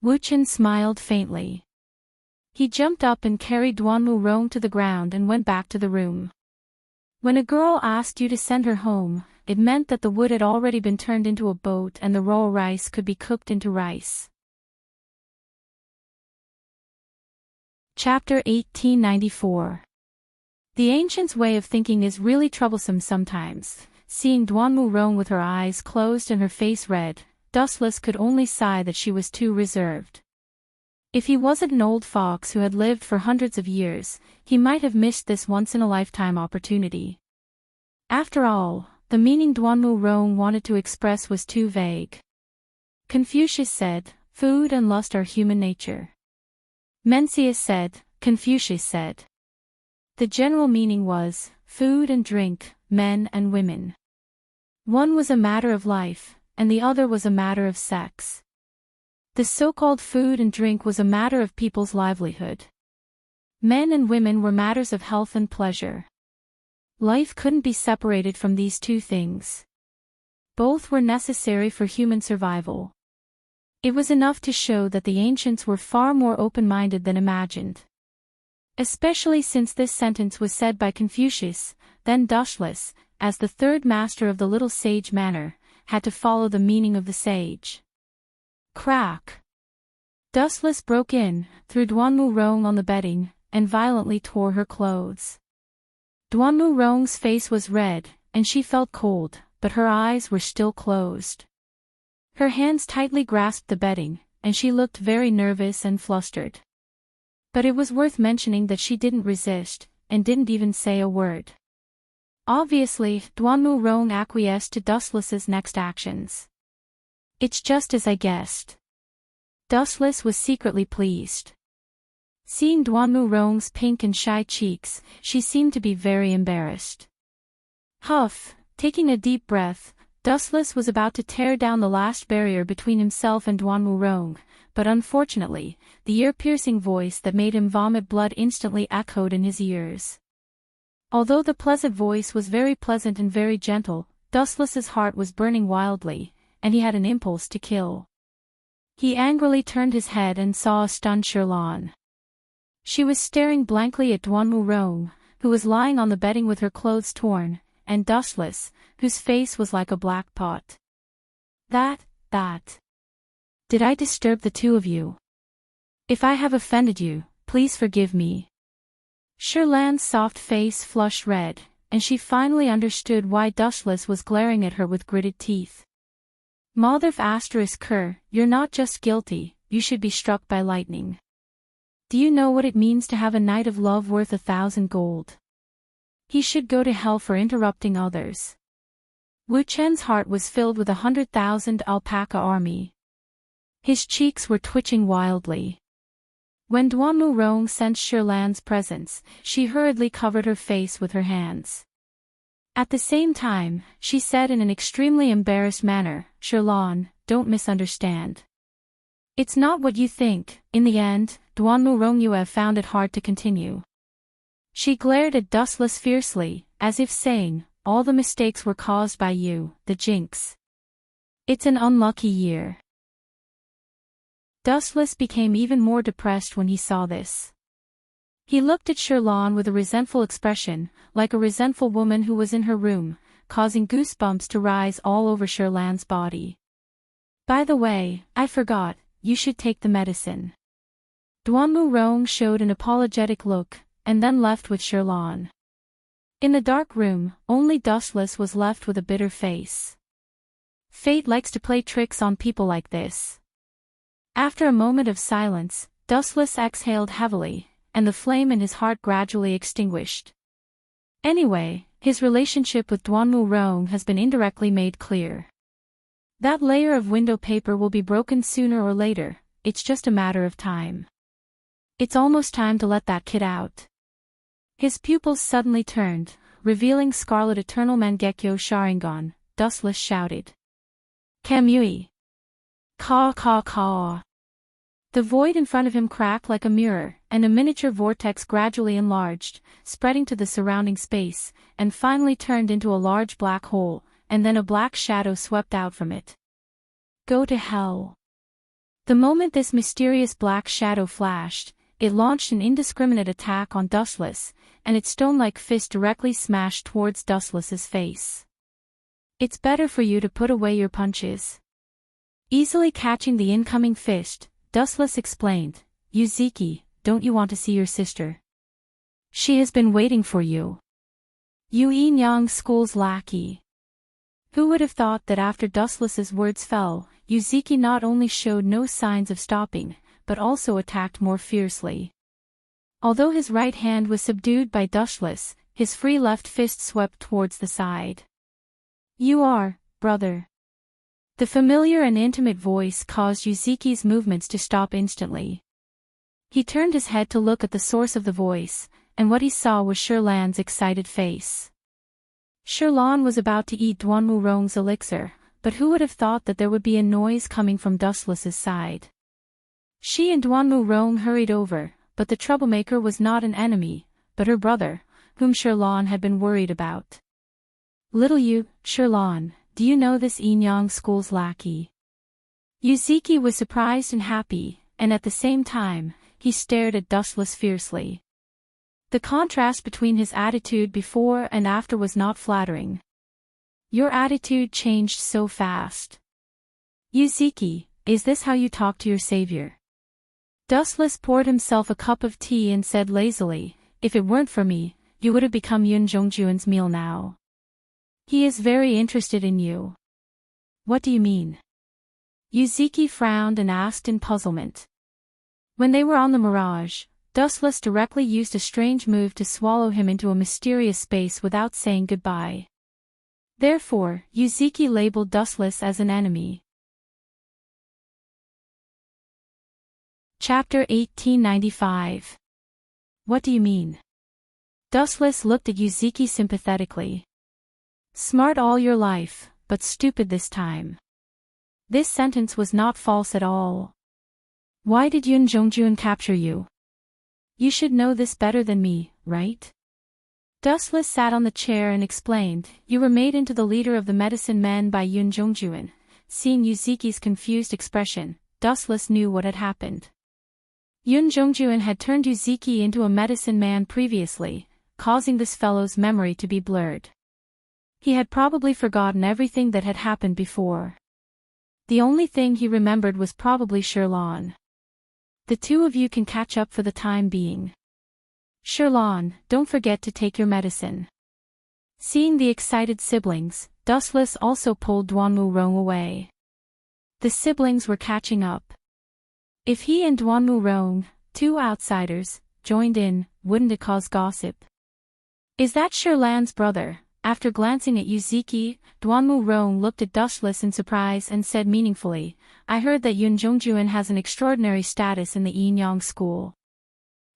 Wu Chen smiled faintly. He jumped up and carried Duanmu Rong to the ground and went back to the room. When a girl asked you to send her home, it meant that the wood had already been turned into a boat and the raw rice could be cooked into rice. Chapter 1894. The ancients' way of thinking is really troublesome sometimes. Seeing Duanmu Rong with her eyes closed and her face red, Dustless could only sigh that she was too reserved. If he wasn't an old fox who had lived for hundreds of years, he might have missed this once-in-a-lifetime opportunity. After all, the meaning Duanmu Rong wanted to express was too vague. Confucius said, "Food and lust are human nature." Mencius said, Confucius said. The general meaning was, food and drink, men and women. One was a matter of life, and the other was a matter of sex. The so-called food and drink was a matter of people's livelihood. Men and women were matters of health and pleasure. Life couldn't be separated from these two things. Both were necessary for human survival. It was enough to show that the ancients were far more open-minded than imagined. Especially since this sentence was said by Confucius, then Dustless, as the third master of the little sage manor, had to follow the meaning of the sage. Crack! Dustless broke in, threw Duanmu Rong on the bedding, and violently tore her clothes. Duanmu Rong's face was red, and she felt cold, but her eyes were still closed. Her hands tightly grasped the bedding, and she looked very nervous and flustered. But it was worth mentioning that she didn't resist, and didn't even say a word. Obviously, Duanmu Rong acquiesced to Dustless's next actions. It's just as I guessed. Dustless was secretly pleased. Seeing Duanmu Rong's pink and shy cheeks, she seemed to be very embarrassed. Huff, taking a deep breath, Dustless was about to tear down the last barrier between himself and Duanmu Rong, but unfortunately, the ear-piercing voice that made him vomit blood instantly echoed in his ears. Although the pleasant voice was very pleasant and very gentle, Dustless's heart was burning wildly, and he had an impulse to kill. He angrily turned his head and saw a stunned Shirlan. She was staring blankly at Duanmu Rong, who was lying on the bedding with her clothes torn, and Dustless, whose face was like a black pot. That. Did I disturb the two of you? If I have offended you, please forgive me. Shirlan's soft face flushed red, and she finally understood why Dustless was glaring at her with gritted teeth. Motherf***, you're not just guilty, you should be struck by lightning. Do you know what it means to have a night of love worth 1,000 gold? He should go to hell for interrupting others. Wu Chen's heart was filled with 100,000 alpaca army. His cheeks were twitching wildly. When Duanmu Rong sensed Shirlan's presence, she hurriedly covered her face with her hands. At the same time, she said in an extremely embarrassed manner, Shirlan, don't misunderstand. It's not what you think. In the end, Duanmu Rong Yue found it hard to continue. She glared at Dustless fiercely, as if saying, all the mistakes were caused by you, the jinx. It's an unlucky year. Dustless became even more depressed when he saw this. He looked at Shirlan with a resentful expression, like a resentful woman who was in her room, causing goosebumps to rise all over Shirlan's body. By the way, I forgot, you should take the medicine. Duanmu Rong showed an apologetic look, and then left with Shirlan. In the dark room, only Dustless was left with a bitter face. Fate likes to play tricks on people like this. After a moment of silence, Dustless exhaled heavily, and the flame in his heart gradually extinguished. Anyway, his relationship with Duanmu Rong has been indirectly made clear. That layer of window paper will be broken sooner or later, it's just a matter of time. It's almost time to let that kid out. His pupils suddenly turned, revealing Scarlet Eternal Mangekyo Sharingan. Dustless shouted. Kamui! Caw caw caw! The void in front of him cracked like a mirror, and a miniature vortex gradually enlarged, spreading to the surrounding space, and finally turned into a large black hole, and then a black shadow swept out from it. Go to hell! The moment this mysterious black shadow flashed, it launched an indiscriminate attack on Dustless, and its stone-like fist directly smashed towards Dustless's face. It's better for you to put away your punches. Easily catching the incoming fist, Dustless explained, Yuziki, don't you want to see your sister? She has been waiting for you. Yu Yinyang School's lackey. Who would have thought that after Dustless's words fell, Yuziki not only showed no signs of stopping, but also attacked more fiercely. Although his right hand was subdued by Dustless, his free left fist swept towards the side. You are, brother. The familiar and intimate voice caused Yuziki's movements to stop instantly. He turned his head to look at the source of the voice, and what he saw was Shirlan's excited face. Shirlan was about to eat Duanmu Rong's elixir, but who would have thought that there would be a noise coming from Dustless's side? She and Duanmu Rong hurried over, but the troublemaker was not an enemy, but her brother, whom Shirlan had been worried about. Little you, Shirlan, do you know this Yinyang School's lackey? Yuziki was surprised and happy, and at the same time, he stared at Dustless fiercely. The contrast between his attitude before and after was not flattering. Your attitude changed so fast. Yuziki, is this how you talk to your savior? Dustless poured himself a cup of tea and said lazily, if it weren't for me, you would have become Yun Zhongjuan's meal now. He is very interested in you. What do you mean? Yuzuki frowned and asked in puzzlement. When they were on the Mirage, Dustless directly used a strange move to swallow him into a mysterious space without saying goodbye. Therefore, Yuzuki labeled Dustless as an enemy. Chapter 1895. What do you mean? Dustless looked at Yuzuki sympathetically. Smart all your life, but stupid this time. This sentence was not false at all. Why did Yun Jongjun capture you? You should know this better than me, right? Dustless sat on the chair and explained, you were made into the leader of the medicine men by Yun Jongjun. Seeing Yuzuki's confused expression, Dustless knew what had happened. Yun Jongjun had turned Yuzuki into a medicine man previously, causing this fellow's memory to be blurred. He had probably forgotten everything that had happened before. The only thing he remembered was probably Sherlon. The two of you can catch up for the time being. Sherlon, don't forget to take your medicine. Seeing the excited siblings, Dustless also pulled Duanmu Rong away. The siblings were catching up. If he and Duanmu Rong, two outsiders, joined in, wouldn't it cause gossip? Is that Sherlan's brother? After glancing at Yuzuki, Duanmu Rong looked at Dustless in surprise and said meaningfully, I heard that Yun Jongjun has an extraordinary status in the Yin-Yang school.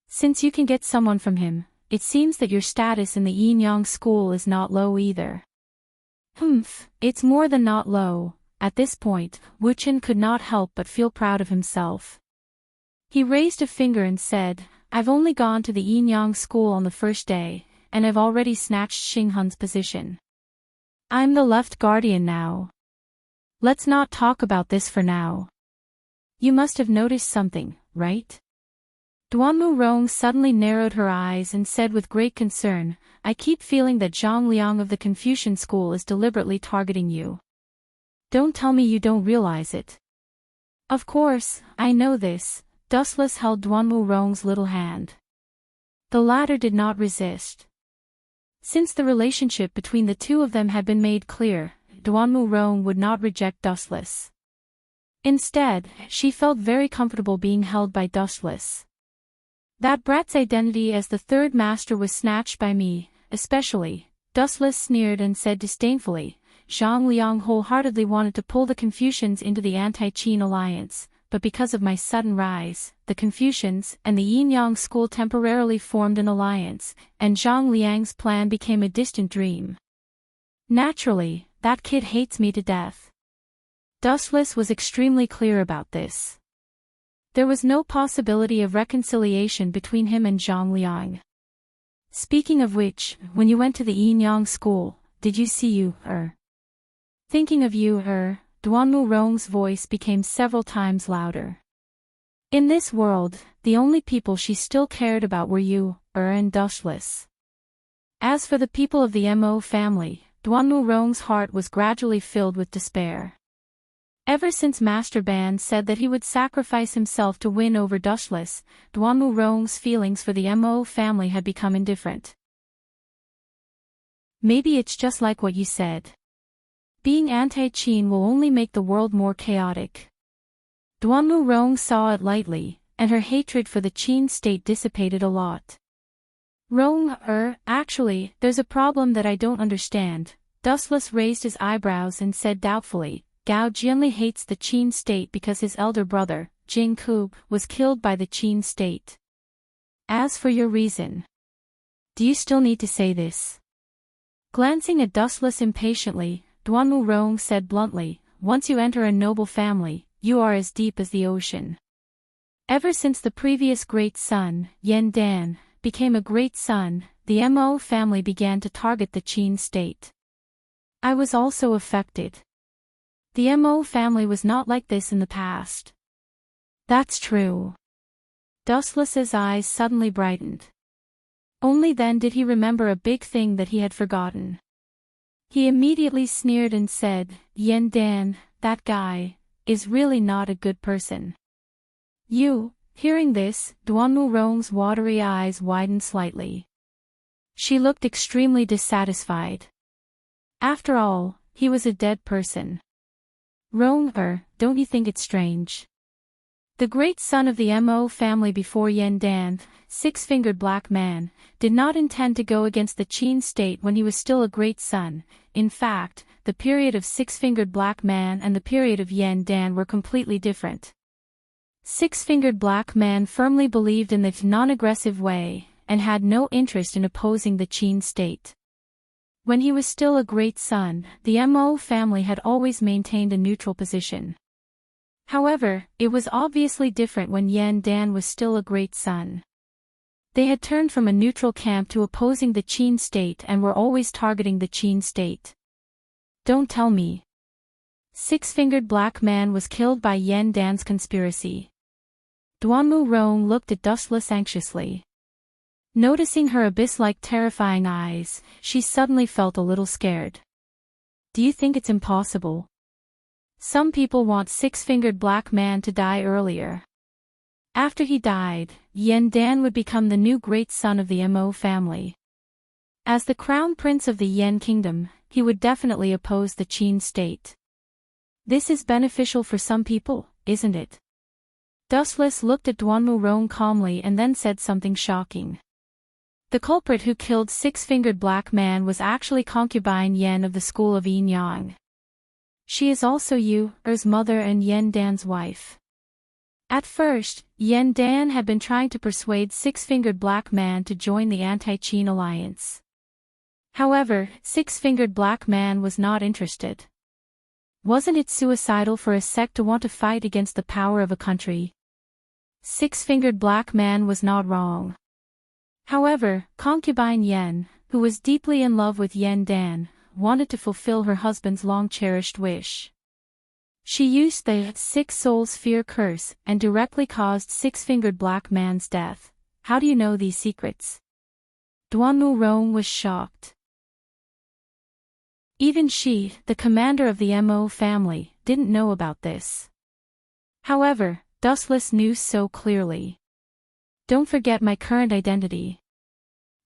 Since you can get someone from him, it seems that your status in the Yin-Yang school is not low either. It's more than not low. At this point, Wuchen could not help but feel proud of himself. He raised a finger and said, I've only gone to the Yin-Yang school on the first day, and I've already snatched Xinghun's position. I'm the left guardian now. Let's not talk about this for now. You must have noticed something, right? Duanmu Rong suddenly narrowed her eyes and said with great concern, I keep feeling that Zhang Liang of the Confucian school is deliberately targeting you. Don't tell me you don't realize it. Of course, I know this. Dustless held Duanmu Rong's little hand. The latter did not resist. Since the relationship between the two of them had been made clear, Duanmu Rong would not reject Dustless. Instead, she felt very comfortable being held by Dustless. That brat's identity as the third master was snatched by me, especially, Dustless sneered and said disdainfully, Zhang Liang wholeheartedly wanted to pull the Confucians into the anti-Qin alliance, but because of my sudden rise, the Confucians and the Yin-Yang school temporarily formed an alliance, and Zhang Liang's plan became a distant dream. Naturally, that kid hates me to death. Dustless was extremely clear about this. There was no possibility of reconciliation between him and Zhang Liang. Speaking of which, when you went to the Yin-Yang school, did you see you, Thinking of you, Duanmu Rong's voice became several times louder. In this world, the only people she still cared about were you, and Dustless. As for the people of the Mo family, Duanmu Rong's heart was gradually filled with despair. Ever since Master Ban said that he would sacrifice himself to win over Dustless, Duanmu Rong's feelings for the Mo family had become indifferent. Maybe it's just like what you said. Being anti-Qin will only make the world more chaotic. Duanmu Rong saw it lightly, and her hatred for the Qin state dissipated a lot. Rong, actually, there's a problem that I don't understand. Dustless raised his eyebrows and said doubtfully, Gao Jianli hates the Qin state because his elder brother, Jing Ku, was killed by the Qin state. As for your reason, do you still need to say this? Glancing at Dustless impatiently, Duanmu Rong said bluntly, once you enter a noble family, you are as deep as the ocean. Ever since the previous great son, Yen Dan, became a great son, the Mo family began to target the Qin state. I was also affected. The Mo family was not like this in the past. That's true. Dustless's eyes suddenly brightened. Only then did he remember a big thing that he had forgotten. He immediately sneered and said, Yen Dan, that guy, is really not a good person. Hearing this, Duanmu Rong's watery eyes widened slightly. She looked extremely dissatisfied. After all, he was a dead person. Don't you think it's strange? The great son of the Mo family before Yen Dan, six-fingered black man, did not intend to go against the Qin state when he was still a great son. In fact, the period of six-fingered black man and the period of Yen Dan were completely different. Six-fingered black man firmly believed in the non-aggressive way, and had no interest in opposing the Qin state. When he was still a great son, the Mo family had always maintained a neutral position. However, it was obviously different when Yen Dan was still a great son. They had turned from a neutral camp to opposing the Qin state and were always targeting the Qin state. Don't tell me. Six-fingered black man was killed by Yen Dan's conspiracy. Duanmu Rong looked at Dustless anxiously. Noticing her abyss-like terrifying eyes, she suddenly felt a little scared. Do you think it's impossible? Some people want six-fingered black man to die earlier. After he died, Yen Dan would become the new great son of the Mo family. As the crown prince of the Yen kingdom, he would definitely oppose the Qin state. This is beneficial for some people, isn't it? Dustless looked at Duanmu Rong calmly and then said something shocking. The culprit who killed six-fingered black man was actually concubine Yen of the school of Yin Yang. She is also Er's mother and Yen Dan's wife. At first, Yen Dan had been trying to persuade six-fingered black man to join the anti-Qin alliance. However, six-fingered black man was not interested. Wasn't it suicidal for a sect to want to fight against the power of a country? Six-fingered black man was not wrong. However, concubine Yen, who was deeply in love with Yen Dan, wanted to fulfill her husband's long-cherished wish. She used the Six Souls Fear curse and directly caused six-fingered black man's death. How do you know these secrets? Duanmu Rong was shocked. Even she, the commander of the Mo family, didn't know about this. However, Dustless knew so clearly. Don't forget my current identity.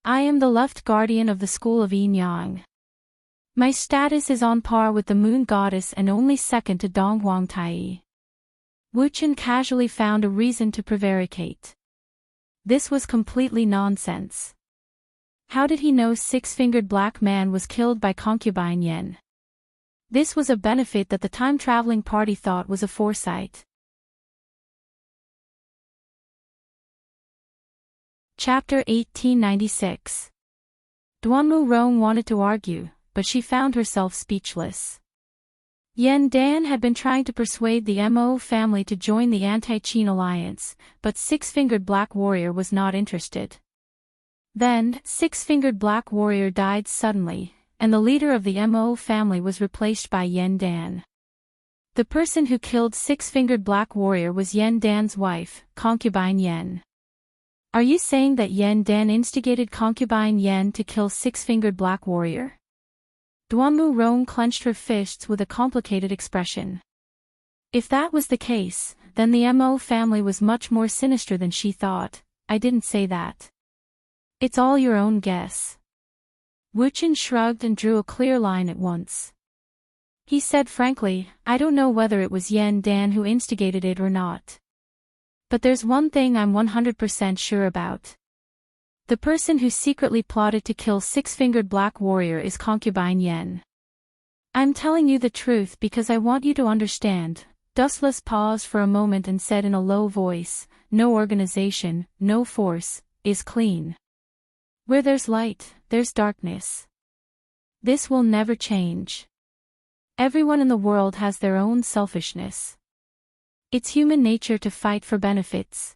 I am the left guardian of the school of Yin Yang. My status is on par with the moon goddess and only second to Dong Huang Tai. Wu Chen casually found a reason to prevaricate. This was completely nonsense. How did he know six-fingered black man was killed by concubine Yen? This was a benefit that the time-traveling party thought was a foresight. Chapter 1896. Duanmu Rong wanted to argue, but she found herself speechless. Yen Dan had been trying to persuade the Mo family to join the anti-Qin alliance, but six-fingered black warrior was not interested. Then, six-fingered black warrior died suddenly, and the leader of the Mo family was replaced by Yen Dan. The person who killed six-fingered black warrior was Yen Dan's wife, concubine Yen. Are you saying that Yen Dan instigated concubine Yen to kill six-fingered black warrior? Duanmu Rong clenched her fists with a complicated expression. If that was the case, then the Mo family was much more sinister than she thought. I didn't say that. It's all your own guess. Wu Chen shrugged and drew a clear line at once. He said frankly, I don't know whether it was Yen Dan who instigated it or not. But there's one thing I'm 100% sure about. The person who secretly plotted to kill six-fingered black warrior is concubine Yen. I'm telling you the truth because I want you to understand. Dustless paused for a moment and said in a low voice, no organization, no force, is clean. Where there's light, there's darkness. This will never change. Everyone in the world has their own selfishness. It's human nature to fight for benefits.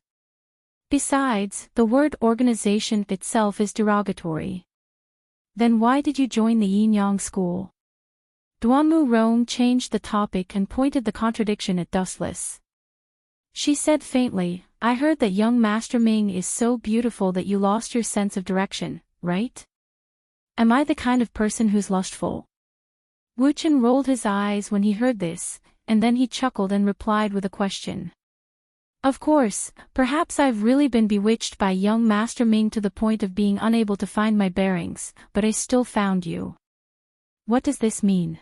Besides, the word organization itself is derogatory. Then why did you join the Yin Yang school? Duanmu Rong changed the topic and pointed the contradiction at Dustless. She said faintly, I heard that young Master Ming is so beautiful that you lost your sense of direction, right? Am I the kind of person who's lustful? Wu Chen rolled his eyes when he heard this, and then he chuckled and replied with a question. Of course, perhaps I've really been bewitched by young Master Ming to the point of being unable to find my bearings, but I still found you. What does this mean?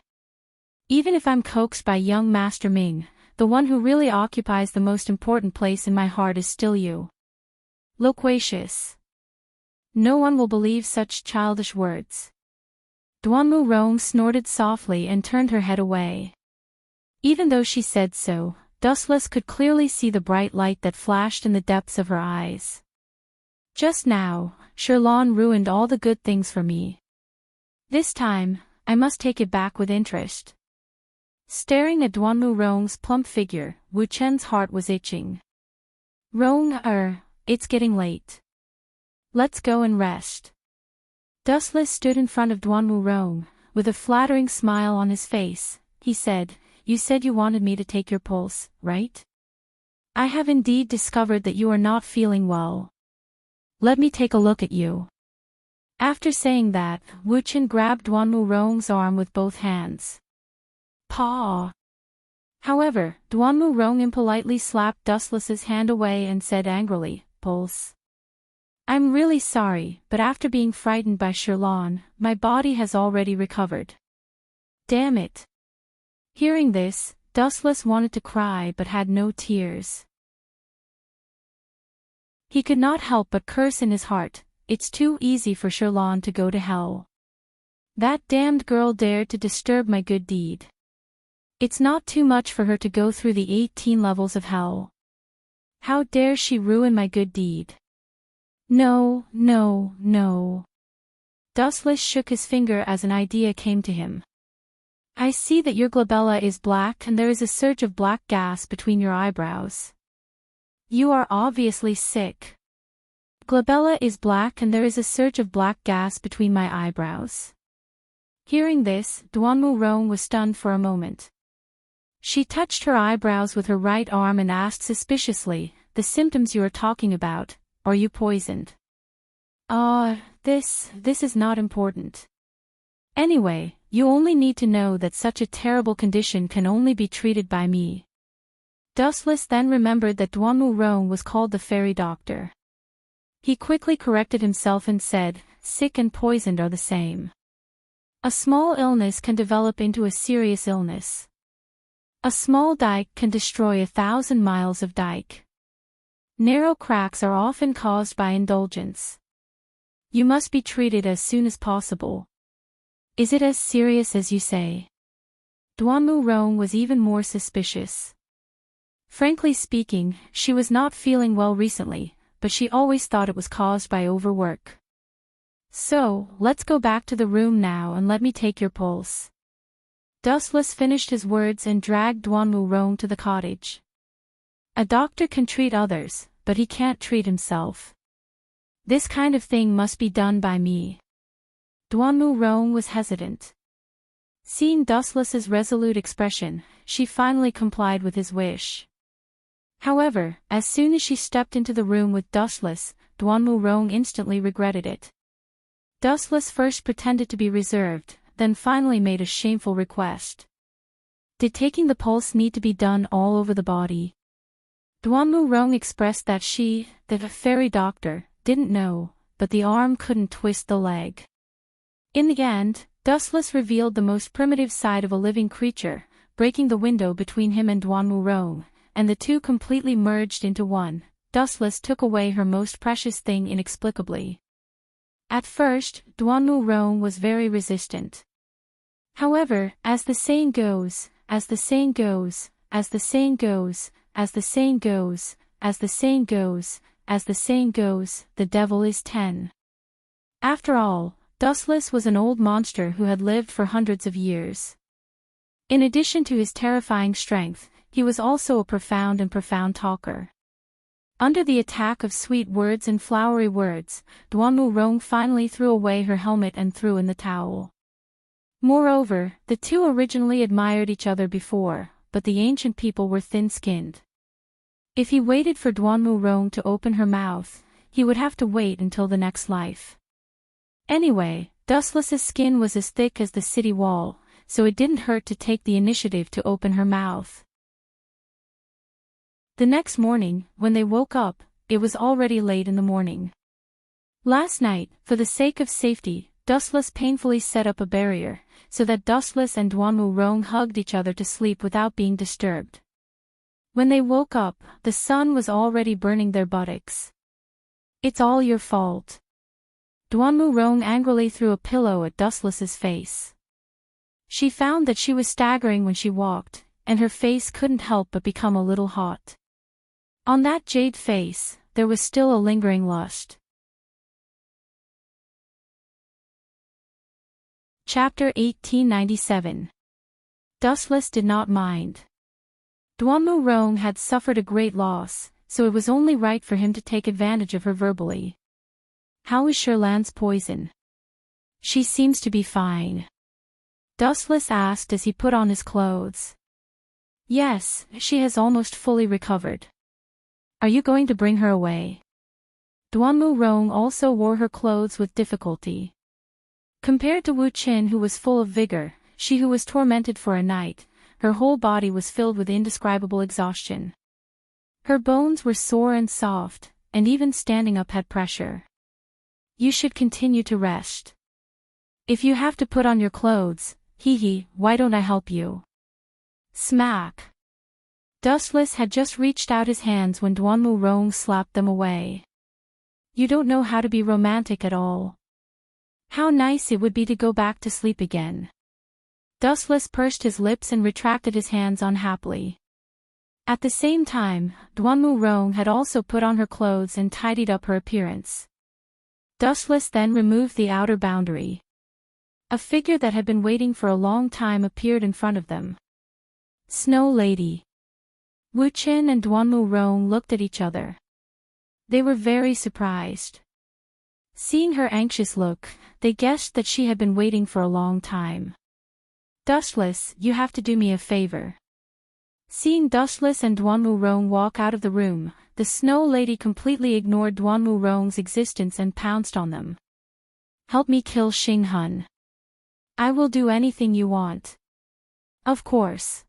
Even if I'm coaxed by young Master Ming, the one who really occupies the most important place in my heart is still you. Loquacious. No one will believe such childish words. Duanmu Rong snorted softly and turned her head away. Even though she said so, Dustless could clearly see the bright light that flashed in the depths of her eyes. Just now, Sherlon ruined all the good things for me. This time, I must take it back with interest. Staring at Duanmu Rong's plump figure, Wu Chen's heart was itching. Rong, it's getting late. Let's go and rest. Dustless stood in front of Duanmu Rong, with a flattering smile on his face. He said, "You said you wanted me to take your pulse, right? I have indeed discovered that you are not feeling well. Let me take a look at you." After saying that, Wu Chen grabbed Duanmu Rong's arm with both hands. Paw. However, Duanmu Rong impolitely slapped Dustless's hand away and said angrily, "Pulse. I'm really sorry, but after being frightened by Sherlon, my body has already recovered." Damn it. Hearing this, Dustless wanted to cry but had no tears. He could not help but curse in his heart. It's too easy for Sherlon to go to hell. That damned girl dared to disturb my good deed. It's not too much for her to go through the 18 levels of hell. How dare she ruin my good deed? No, no, no. Dustless shook his finger as an idea came to him. I see that your glabella is black and there is a surge of black gas between your eyebrows. You are obviously sick. Glabella is black and there is a surge of black gas between my eyebrows. Hearing this, Duanmu Rong was stunned for a moment. She touched her eyebrows with her right arm and asked suspiciously, "The symptoms you are talking about, are you poisoned?" This is not important. Anyway, you only need to know that such a terrible condition can only be treated by me. Dustless then remembered that Duanmu Rong was called the fairy doctor. He quickly corrected himself and said, "Sick and poisoned are the same. A small illness can develop into a serious illness. A small dike can destroy 1,000 miles of dike. Narrow cracks are often caused by indulgence. You must be treated as soon as possible." Is it as serious as you say? Duanmu Rong was even more suspicious. Frankly speaking, she was not feeling well recently, but she always thought it was caused by overwork. So, let's go back to the room now and let me take your pulse. Dustless finished his words and dragged Duanmu Rong to the cottage. A doctor can treat others, but he can't treat himself. This kind of thing must be done by me. Duanmu Rong was hesitant. Seeing Dustless's resolute expression, she finally complied with his wish. However, as soon as she stepped into the room with Dustless, Duanmu Rong instantly regretted it. Dustless first pretended to be reserved, then finally made a shameful request. Did taking the pulse need to be done all over the body? Duanmu Rong expressed that she, the fairy doctor, didn't know, but the arm couldn't twist the leg. In the end, Dustless revealed the most primitive side of a living creature, breaking the window between him and Duanmu Rong, and the two completely merged into one. Dustless took away her most precious thing inexplicably. At first, Duanmu Rong was very resistant. However, as the saying goes, as the saying goes, as the saying goes, as the saying goes, as the saying goes, as the saying goes, the devil is 10. After all, Dustless was an old monster who had lived for hundreds of years. In addition to his terrifying strength, he was also a profound talker. Under the attack of sweet words and flowery words, Duanmu Rong finally threw away her helmet and threw in the towel. Moreover, the two originally admired each other before, but the ancient people were thin-skinned. If he waited for Duanmu Rong to open her mouth, he would have to wait until the next life. Anyway, Dustless's skin was as thick as the city wall, so it didn't hurt to take the initiative to open her mouth. The next morning, when they woke up, it was already late in the morning. Last night, for the sake of safety, Dustless painfully set up a barrier, so that Dustless and Duanmu Rong hugged each other to sleep without being disturbed. When they woke up, the sun was already burning their buttocks. "It's all your fault." Duanmu Rong angrily threw a pillow at Dustless's face. She found that she was staggering when she walked, and her face couldn't help but become a little hot. On that jade face, there was still a lingering lust. Chapter 1897. Dustless did not mind. Duanmu Rong had suffered a great loss, so it was only right for him to take advantage of her verbally. "How is Sherlan's poison?" "She seems to be fine," Dustless asked as he put on his clothes. "Yes, she has almost fully recovered." "Are you going to bring her away?" Duanmu Rong also wore her clothes with difficulty. Compared to Wu Qin, who was full of vigor, she who was tormented for a night, her whole body was filled with indescribable exhaustion. Her bones were sore and soft, and even standing up had pressure. "You should continue to rest. If you have to put on your clothes, why don't I help you?" Smack! Dustless had just reached out his hands when Duanmu Rong slapped them away. "You don't know how to be romantic at all. How nice it would be to go back to sleep again." Dustless pursed his lips and retracted his hands unhappily. At the same time, Duanmu Rong had also put on her clothes and tidied up her appearance. Dustless then removed the outer boundary. A figure that had been waiting for a long time appeared in front of them. "Snow Lady." Wu Qin and Duanmu Rong looked at each other. They were very surprised. Seeing her anxious look, they guessed that she had been waiting for a long time. "Dustless, you have to do me a favor." Seeing Dustless and Duanmu Rong walk out of the room, the Snow Lady completely ignored Duanmu Rong's existence and pounced on them. "Help me kill Xinghun. I will do anything you want." "Of course."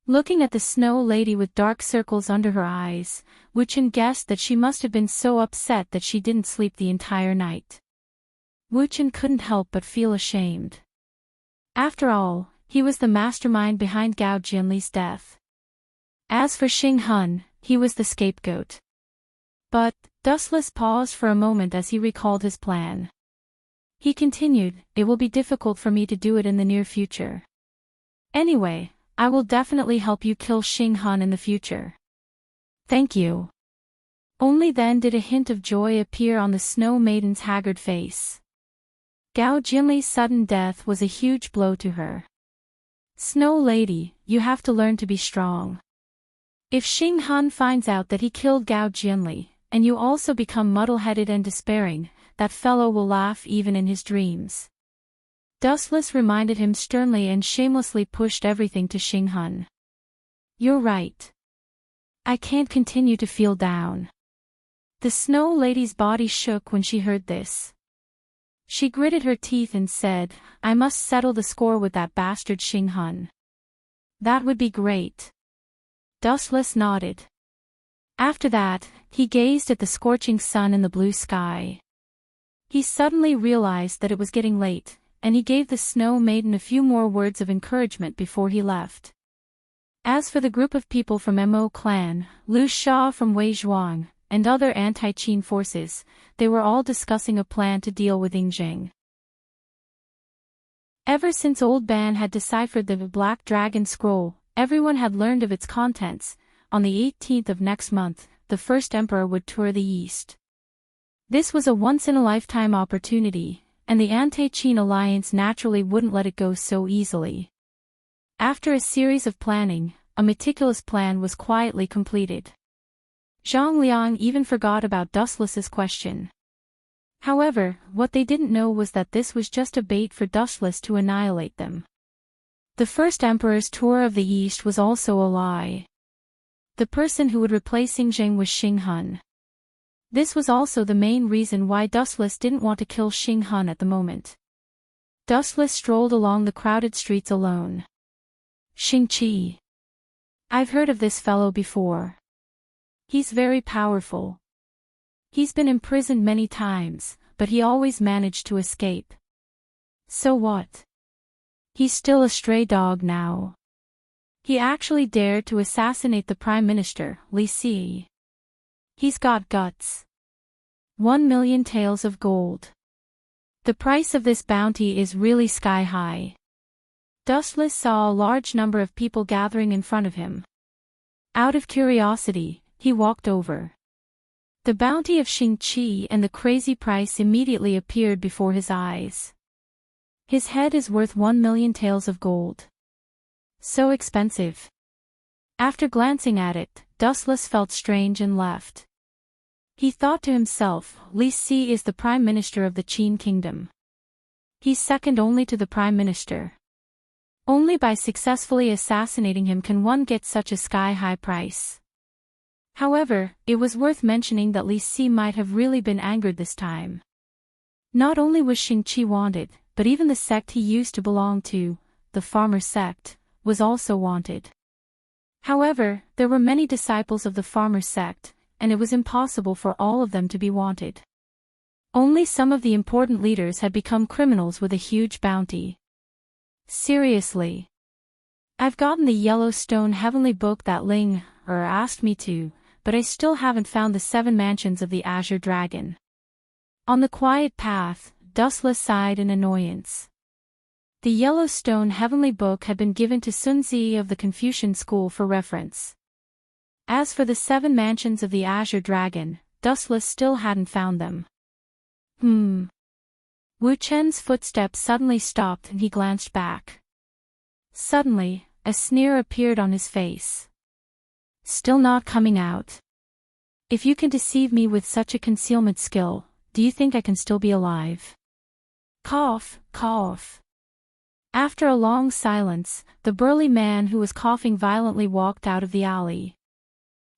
Looking at the Snow Lady with dark circles under her eyes, Wu Qin guessed that she must have been so upset that she didn't sleep the entire night. Wu Qin couldn't help but feel ashamed. After all, he was the mastermind behind Gao Jinli's death. As for Xinghun, he was the scapegoat. But, Dustless paused for a moment as he recalled his plan. He continued, "It will be difficult for me to do it in the near future. Anyway, I will definitely help you kill Xinghun in the future." "Thank you." Only then did a hint of joy appear on the Snow Maiden's haggard face. Gao Jinli's sudden death was a huge blow to her. "Snow Lady, you have to learn to be strong. If Xinghun finds out that he killed Gao Jinli, and you also become muddle-headed and despairing, that fellow will laugh even in his dreams." Dustless reminded him sternly and shamelessly pushed everything to Xinghun. "You're right. I can't continue to feel down." The Snow Lady's body shook when she heard this. She gritted her teeth and said, "I must settle the score with that bastard Xinghun." "That would be great." Dustless nodded. After that, he gazed at the scorching sun in the blue sky. He suddenly realized that it was getting late, and he gave the Snow Maiden a few more words of encouragement before he left. As for the group of people from Mo clan, Lu Sha from Wei Zhuang, and other anti-Qin forces, they were all discussing a plan to deal with Yingzheng. Ever since Old Ban had deciphered the Black Dragon Scroll, everyone had learned of its contents. On the 18th of next month, the first emperor would tour the East. This was a once-in-a-lifetime opportunity, and the anti-Qin alliance naturally wouldn't let it go so easily. After a series of planning, a meticulous plan was quietly completed. Zhang Liang even forgot about Dustless's question. However, what they didn't know was that this was just a bait for Dustless to annihilate them. The first emperor's tour of the East was also a lie. The person who would replace Yingzheng was Xinghun. This was also the main reason why Dustless didn't want to kill Xinghun at the moment. Dustless strolled along the crowded streets alone. "Xingqi. I've heard of this fellow before. He's very powerful. He's been imprisoned many times, but he always managed to escape. So what? He's still a stray dog now. He actually dared to assassinate the Prime Minister, Li Si. He's got guts. 1,000,000 taels of gold. The price of this bounty is really sky high. Dustless saw a large number of people gathering in front of him. Out of curiosity, he walked over. The bounty of Xing-Chi and the crazy price immediately appeared before his eyes. His head is worth 1,000,000 taels of gold. So expensive. After glancing at it, Dustless felt strange and left. He thought to himself, Li Si is the Prime Minister of the Qin Kingdom. He's second only to the Prime Minister. Only by successfully assassinating him can one get such a sky-high price. However, it was worth mentioning that Li Si might have really been angered this time. Not only was Xing-Chi wanted, but even the sect he used to belong to, the farmer sect, was also wanted. However, there were many disciples of the farmer sect, and it was impossible for all of them to be wanted. Only some of the important leaders had become criminals with a huge bounty. Seriously. I've gotten the Yellowstone Heavenly Book that Ling asked me to, but I still haven't found the 7 mansions of the Azure Dragon. On the quiet path, Dustless sighed in annoyance. The Yellowstone Heavenly Book had been given to Sun Zi of the Confucian school for reference. As for the 7 mansions of the Azure Dragon, Dustless still hadn't found them. Wu Chen's footsteps suddenly stopped and he glanced back. Suddenly, a sneer appeared on his face. Still not coming out? If you can deceive me with such a concealment skill, do you think I can still be alive? Cough, cough. After a long silence, the burly man who was coughing violently walked out of the alley.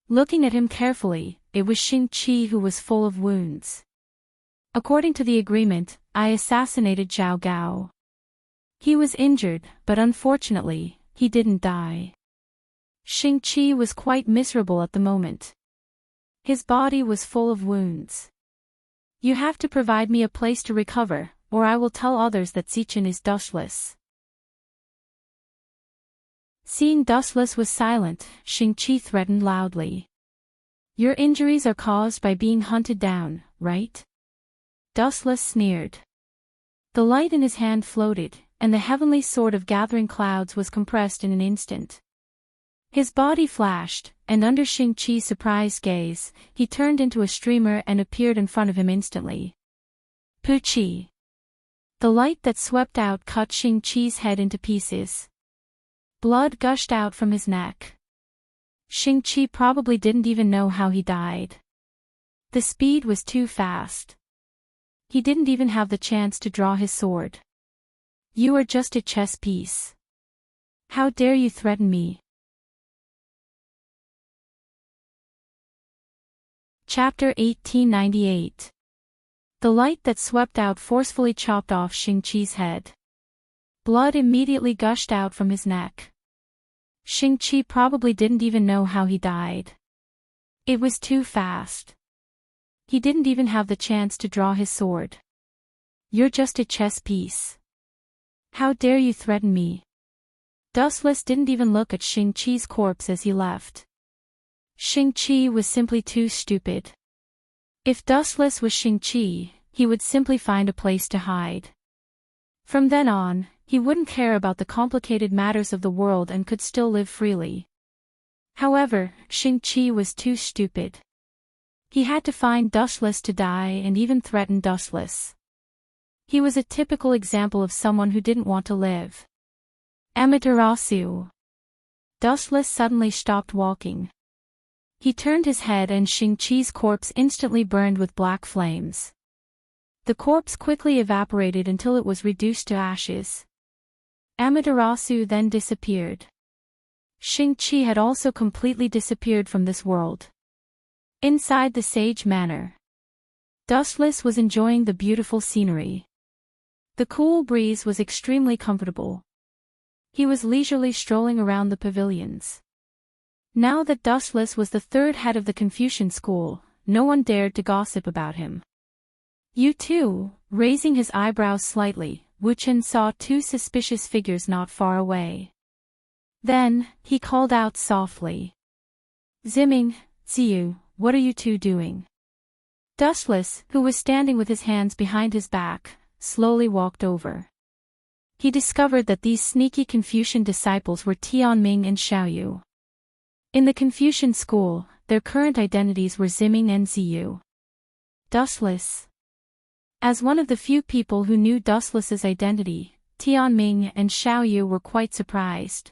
Looking at him carefully, it was Xing-Chi who was full of wounds. According to the agreement, I assassinated Zhao Gao. He was injured, but unfortunately, he didn't die. Xing-Chi was quite miserable at the moment. His body was full of wounds. You have to provide me a place to recover, or I will tell others that Zichen is Dustless. Seeing Dustless was silent, Xing-Chi threatened loudly. Your injuries are caused by being hunted down, right? Dustless sneered. The light in his hand floated, and the heavenly sword of gathering clouds was compressed in an instant. His body flashed, and under Xing-Chi's surprised gaze, he turned into a streamer and appeared in front of him instantly. Puchi! The light that swept out cut Xing-Chi's head into pieces. Blood gushed out from his neck. Xing-Chi probably didn't even know how he died. The speed was too fast. He didn't even have the chance to draw his sword. You are just a chess piece. How dare you threaten me? Chapter 1898. The light that swept out forcefully chopped off Xing-Chi's head. Blood immediately gushed out from his neck. Xing-Chi probably didn't even know how he died. It was too fast. He didn't even have the chance to draw his sword. You're just a chess piece. How dare you threaten me? Dustless didn't even look at Xing-Chi's corpse as he left. Xing-Chi was simply too stupid. If Dustless was Xing-Chi, he would simply find a place to hide. From then on, he wouldn't care about the complicated matters of the world and could still live freely. However, Xing-Chi was too stupid. He had to find Dustless to die and even threaten Dustless. He was a typical example of someone who didn't want to live. Amaterasu. Dustless suddenly stopped walking. He turned his head and Xing-Chi's corpse instantly burned with black flames. The corpse quickly evaporated until it was reduced to ashes. Amaterasu then disappeared. Xing-Chi had also completely disappeared from this world. Inside the Sage Manor, Dustless was enjoying the beautiful scenery. The cool breeze was extremely comfortable. He was leisurely strolling around the pavilions. Now that Dustless was the third head of the Confucian school, no one dared to gossip about him. You too, raising his eyebrows slightly, Wu Chen saw two suspicious figures not far away. Then, he called out softly. Ziming, Ziyu, what are you two doing? Dustless, who was standing with his hands behind his back, slowly walked over. He discovered that these sneaky Confucian disciples were Tianming and Xiaoyu. In the Confucian school, their current identities were Ziming and Ziyu. Dustless. As one of the few people who knew Dustless's identity, Tianming and Xiaoyu were quite surprised.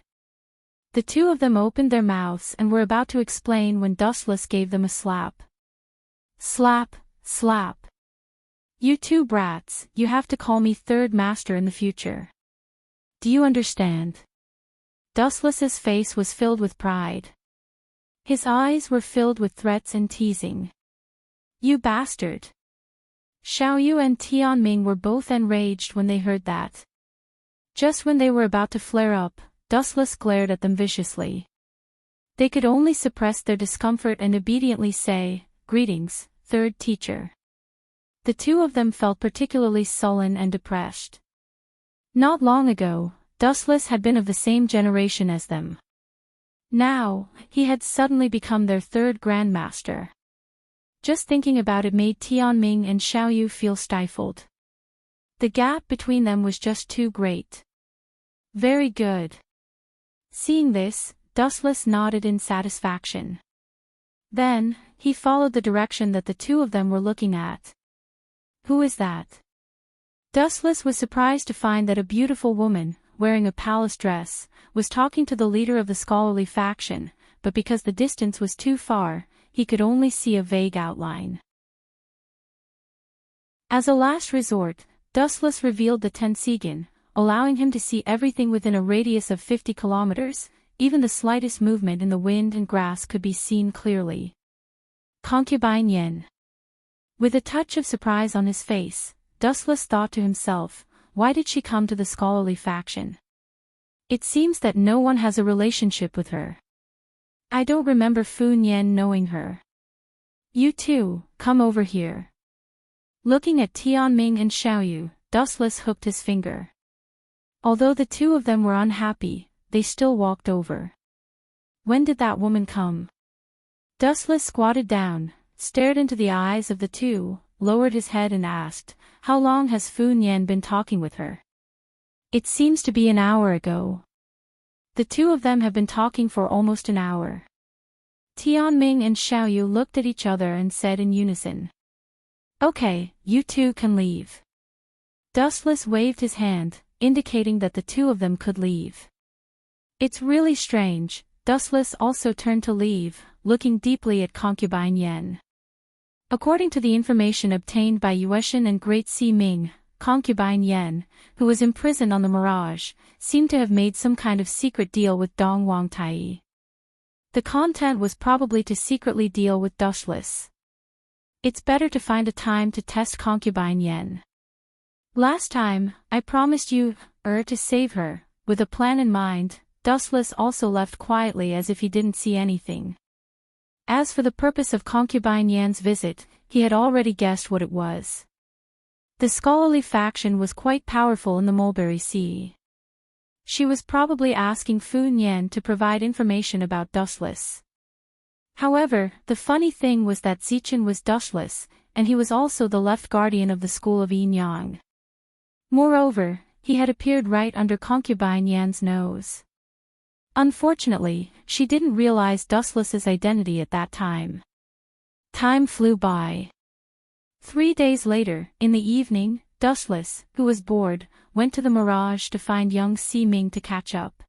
The two of them opened their mouths and were about to explain when Dustless gave them a slap. Slap, slap. You two brats, you have to call me third master in the future. Do you understand? Dustless's face was filled with pride. His eyes were filled with threats and teasing. You bastard. Xiaoyu and Tianming were both enraged when they heard that. Just when they were about to flare up, Dustless glared at them viciously. They could only suppress their discomfort and obediently say, Greetings, third teacher. The two of them felt particularly sullen and depressed. Not long ago, Dustless had been of the same generation as them. Now, he had suddenly become their third grandmaster. Just thinking about it made Tianming and Xiaoyu feel stifled. The gap between them was just too great. Very good. Seeing this, Dustless nodded in satisfaction. Then, he followed the direction that the two of them were looking at. Who is that? Dustless was surprised to find that a beautiful woman, wearing a palace dress, was talking to the leader of the scholarly faction, but because the distance was too far, he could only see a vague outline. As a last resort, Dustless revealed the Tensigan, allowing him to see everything within a radius of 50 kilometers, even the slightest movement in the wind and grass could be seen clearly. Concubine Yen. With a touch of surprise on his face, Dustless thought to himself, why did she come to the scholarly faction? It seems that no one has a relationship with her. I don't remember Fu Nian knowing her. You two, come over here. Looking at Tianming and Xiaoyu, Dustless hooked his finger. Although the two of them were unhappy, they still walked over. When did that woman come? Dustless squatted down, stared into the eyes of the two, lowered his head and asked, how long has Fu Nian been talking with her? It seems to be an hour ago. The two of them have been talking for almost an hour. Tianming and Xiaoyu looked at each other and said in unison. Okay, you two can leave. Dustless waved his hand, indicating that the two of them could leave. It's really strange, Dustless also turned to leave, looking deeply at Concubine Yen. According to the information obtained by Yueshin and Great Sea Ming, Concubine Yen, who was imprisoned on the Mirage, seemed to have made some kind of secret deal with Dong Wang Tai. The content was probably to secretly deal with Dustless. It's better to find a time to test Concubine Yen. Last time, I promised you, to save her. With a plan in mind, Dustless also left quietly as if he didn't see anything. As for the purpose of Concubine Yan's visit, he had already guessed what it was. The scholarly faction was quite powerful in the Mulberry Sea. She was probably asking Fu Nian to provide information about Dustless. However, the funny thing was that Zichen was Dustless, and he was also the left guardian of the school of Yin Yang. Moreover, he had appeared right under Concubine Yan's nose. Unfortunately, she didn't realize Dustless's identity at that time. Time flew by. 3 days later, in the evening, Dustless, who was bored, went to the Mirage to find young Si Ming to catch up.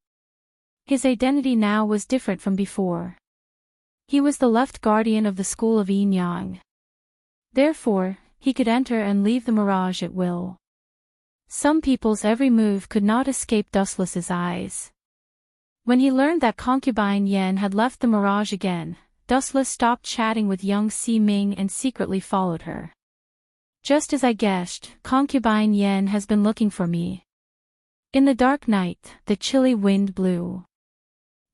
His identity now was different from before. He was the left guardian of the school of Yin Yang. Therefore, he could enter and leave the Mirage at will. Some people's every move could not escape Dustless's eyes. When he learned that Concubine Yen had left the Mirage again, Dustless stopped chatting with young Si Ming and secretly followed her. Just as I guessed, Concubine Yen has been looking for me. In the dark night, the chilly wind blew.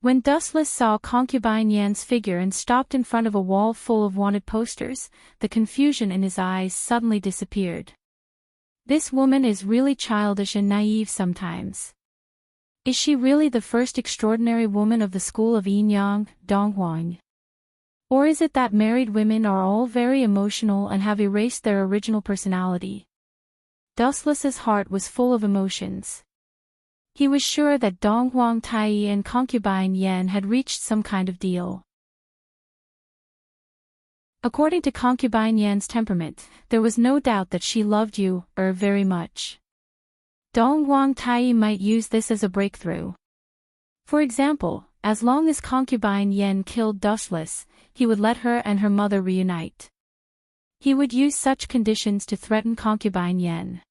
When Dustless saw Concubine Yan's figure and stopped in front of a wall full of wanted posters, the confusion in his eyes suddenly disappeared. This woman is really childish and naive sometimes. Is she really the first extraordinary woman of the school of Yin-Yang, Donghuang? Or is it that married women are all very emotional and have erased their original personality? Dustless's heart was full of emotions. He was sure that Donghuang Tai and Concubine Yan had reached some kind of deal. According to Concubine Yan's temperament, there was no doubt that she loved you, very much. Donghuang Tai might use this as a breakthrough. For example, as long as Concubine Yan killed Dustless, he would let her and her mother reunite. He would use such conditions to threaten Concubine Yan.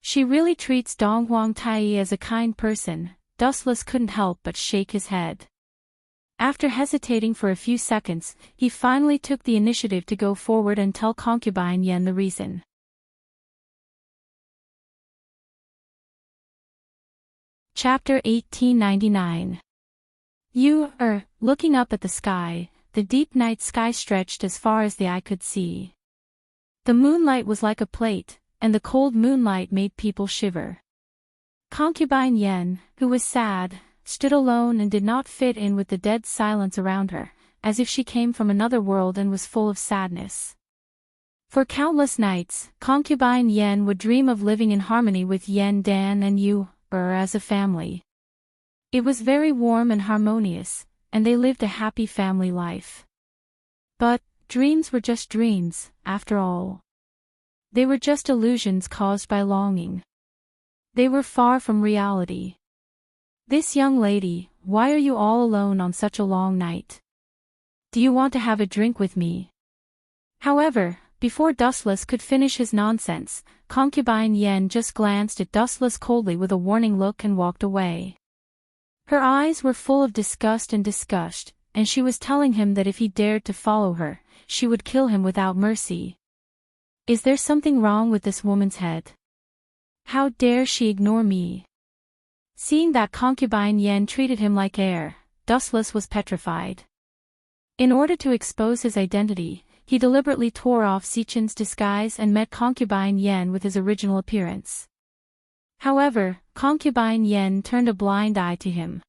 She really treats Donghuang Tai as a kind person. Dustless couldn't help but shake his head. After hesitating for a few seconds, he finally took the initiative to go forward and tell Concubine Yan the reason. Chapter 1899. Looking up at the sky, the deep night sky stretched as far as the eye could see. The moonlight was like a plate, and the cold moonlight made people shiver. Concubine Yan, who was sad, stood alone and did not fit in with the dead silence around her, as if she came from another world and was full of sadness. For countless nights, Concubine Yan would dream of living in harmony with Yan Dan and as a family. It was very warm and harmonious, and they lived a happy family life. But dreams were just dreams, after all. They were just illusions caused by longing. They were far from reality. This young lady, why are you all alone on such a long night? Do you want to have a drink with me? However, before Dustless could finish his nonsense, Concubine Yan just glanced at Dustless coldly with a warning look and walked away. Her eyes were full of disgust, and she was telling him that if he dared to follow her, she would kill him without mercy. Is there something wrong with this woman's head? How dare she ignore me? Seeing that Concubine Yan treated him like air, Dustless was petrified. In order to expose his identity, he deliberately tore off Sichen's disguise and met Concubine Yan with his original appearance. However, Concubine Yan turned a blind eye to him.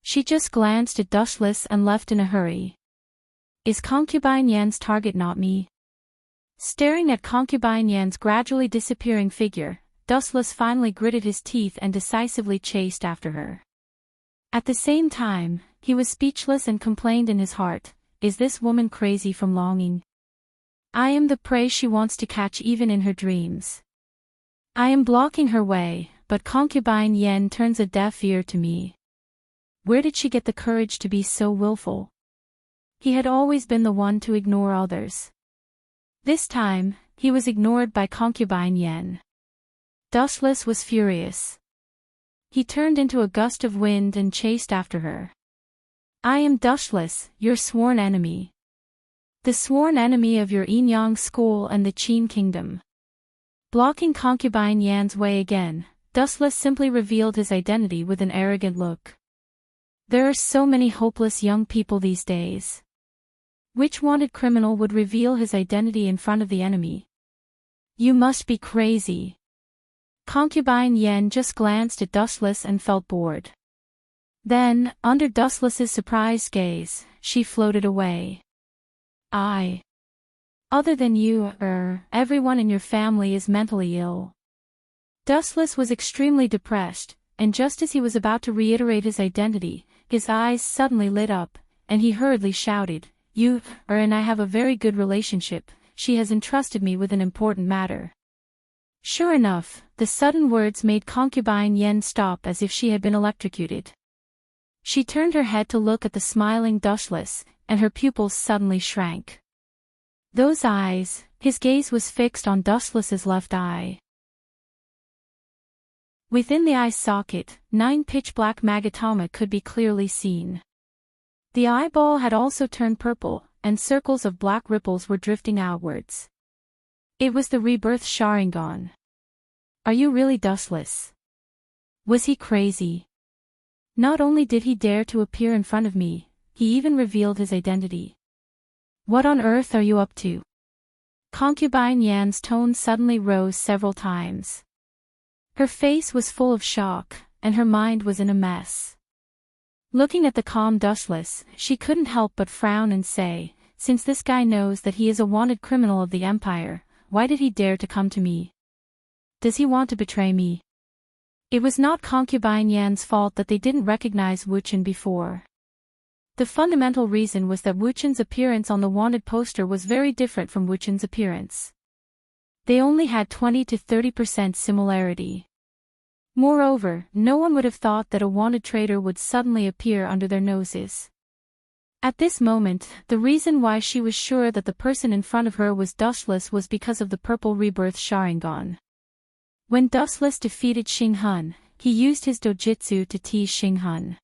She just glanced at Dustless and left in a hurry. Is Concubine Yan's target not me? Staring at Concubine Yan's gradually disappearing figure, Dustless finally gritted his teeth and decisively chased after her. At the same time, he was speechless and complained in his heart, is this woman crazy from longing? I am the prey she wants to catch even in her dreams. I am blocking her way, but Concubine Yan turns a deaf ear to me. Where did she get the courage to be so willful? He had always been the one to ignore others. This time, he was ignored by Concubine Yan. Dustless was furious. He turned into a gust of wind and chased after her. I am Dustless, your sworn enemy. The sworn enemy of your Yin-Yang school and the Qin kingdom. Blocking Concubine Yan's way again, Dustless simply revealed his identity with an arrogant look. There are so many hopeless young people these days. Which wanted criminal would reveal his identity in front of the enemy? You must be crazy. Concubine Yan just glanced at Dustless and felt bored. Then, under Dustless's surprised gaze, she floated away. Other than you, everyone in your family is mentally ill. Dustless was extremely depressed, and just as he was about to reiterate his identity, his eyes suddenly lit up, and he hurriedly shouted, You, and I have a very good relationship, she has entrusted me with an important matter. Sure enough, the sudden words made Concubine Yan stop as if she had been electrocuted. She turned her head to look at the smiling Dustless, and her pupils suddenly shrank. Those eyes, his gaze was fixed on Dustless's left eye. Within the eye socket, 9 pitch-black magatama could be clearly seen. The eyeball had also turned purple, and circles of black ripples were drifting outwards. It was the rebirth Sharingan. Are you really Dustless? Was he crazy? Not only did he dare to appear in front of me, he even revealed his identity. What on earth are you up to? Concubine Yan's tone suddenly rose several times. Her face was full of shock, and her mind was in a mess. Looking at the calm Dustless, she couldn't help but frown and say, since this guy knows that he is a wanted criminal of the Empire, why did he dare to come to me? Does he want to betray me? It was not Concubine Yan's fault that they didn't recognize Wu Chen before. The fundamental reason was that Wu Chen's appearance on the wanted poster was very different from Wu Chen's appearance. They only had 20 to 30% similarity. Moreover, no one would have thought that a wanted traitor would suddenly appear under their noses. At this moment, the reason why she was sure that the person in front of her was Dustless was because of the purple rebirth Sharingan. When Dustless defeated Xing Hun, he used his dojutsu to tease Xing Hun.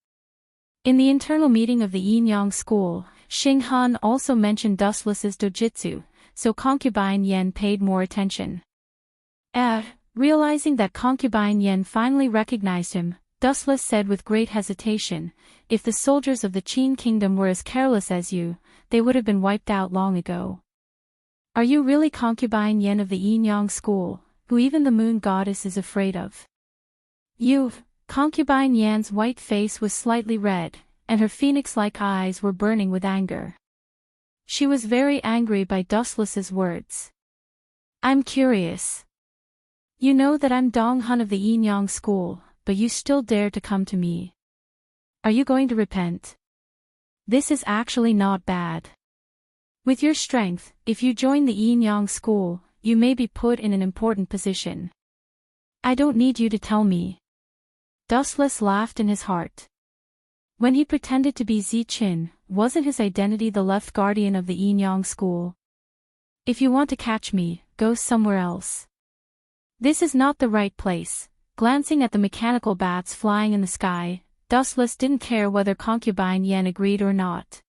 In the internal meeting of the Yin Yang school, Xing Hun also mentioned Dustless's dojutsu, so Concubine Yan paid more attention. Realizing that Concubine Yan finally recognized him, Dustless said with great hesitation, if the soldiers of the Qin kingdom were as careless as you, they would have been wiped out long ago. Are you really Concubine Yan of the Yin Yang school, who even the moon goddess is afraid of? Concubine Yan's white face was slightly red, and her phoenix-like eyes were burning with anger. She was very angry by Dustless's words. I'm curious. You know that I'm Dong Hun of the Yin Yang school, but you still dare to come to me. Are you going to repent? This is actually not bad. With your strength, if you join the Yin Yang school, you may be put in an important position. I don't need you to tell me. Dustless laughed in his heart. When he pretended to be Zi Qin, wasn't his identity the left guardian of the Yin Yang school? If you want to catch me, go somewhere else. This is not the right place. Glancing at the mechanical bats flying in the sky, Dustless didn't care whether Concubine Yan agreed or not.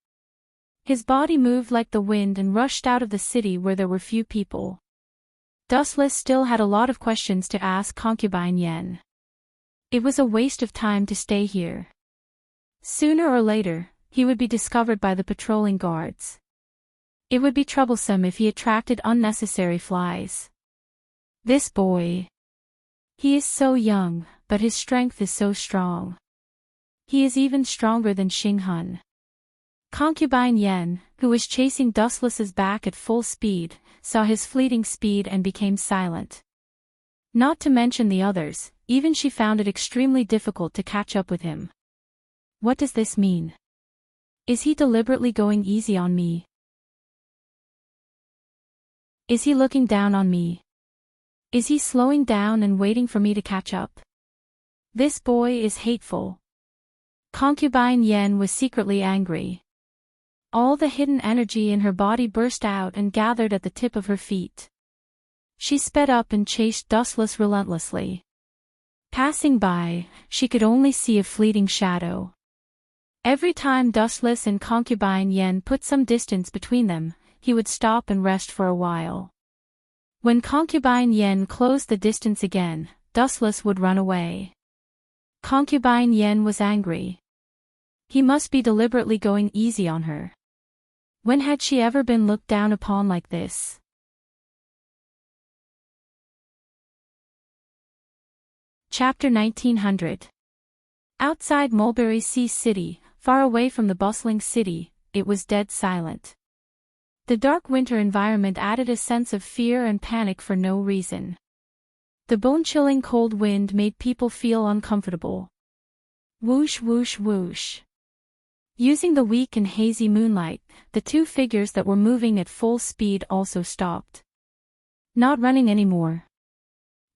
His body moved like the wind and rushed out of the city where there were few people. Dustless still had a lot of questions to ask Concubine Yan. It was a waste of time to stay here. Sooner or later, he would be discovered by the patrolling guards. It would be troublesome if he attracted unnecessary flies. This boy. He is so young, but his strength is so strong. He is even stronger than Xing Hun. Concubine Yan, who was chasing Dustless's back at full speed, saw his fleeting speed and became silent. Not to mention the others, even she found it extremely difficult to catch up with him. What does this mean? Is he deliberately going easy on me? Is he looking down on me? Is he slowing down and waiting for me to catch up? This boy is hateful. Concubine Yan was secretly angry. All the hidden energy in her body burst out and gathered at the tip of her feet. She sped up and chased Dustless relentlessly. Passing by, she could only see a fleeting shadow. Every time Dustless and Concubine Yan put some distance between them, he would stop and rest for a while. When Concubine Yan closed the distance again, Dustless would run away. Concubine Yan was angry. He must be deliberately going easy on her. When had she ever been looked down upon like this? Chapter 1900. Outside Mulberry Sea City, far away from the bustling city, it was dead silent. The dark winter environment added a sense of fear and panic for no reason. The bone-chilling cold wind made people feel uncomfortable. Whoosh whoosh whoosh. Using the weak and hazy moonlight, the two figures that were moving at full speed also stopped. Not running anymore.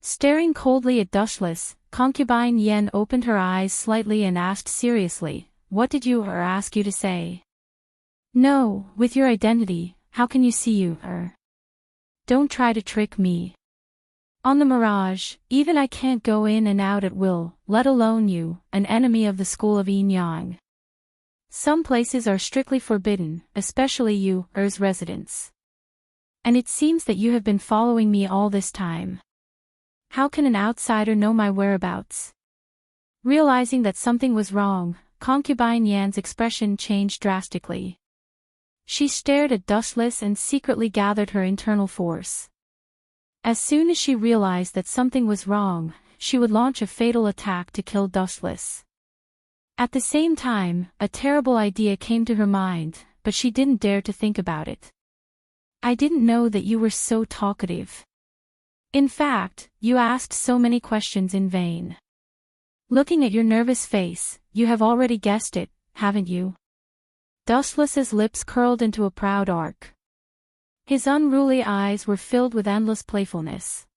Staring coldly at Dustless, Concubine Yan opened her eyes slightly and asked seriously, "What did you ask you to say?" "No, with your identity, how can you see you, Don't try to trick me. On the Mirage, even I can't go in and out at will, let alone you, an enemy of the school of Yin Yang. Some places are strictly forbidden, especially you's residence. And it seems that you have been following me all this time. How can an outsider know my whereabouts? Realizing that something was wrong, Concubine Yan's expression changed drastically. She stared at Dustless and secretly gathered her internal force. As soon as she realized that something was wrong, she would launch a fatal attack to kill Dustless. At the same time, a terrible idea came to her mind, but she didn't dare to think about it. I didn't know that you were so talkative. In fact, you asked so many questions in vain. Looking at your nervous face, you have already guessed it, haven't you? Dustless's lips curled into a proud arc. His unruly eyes were filled with endless playfulness.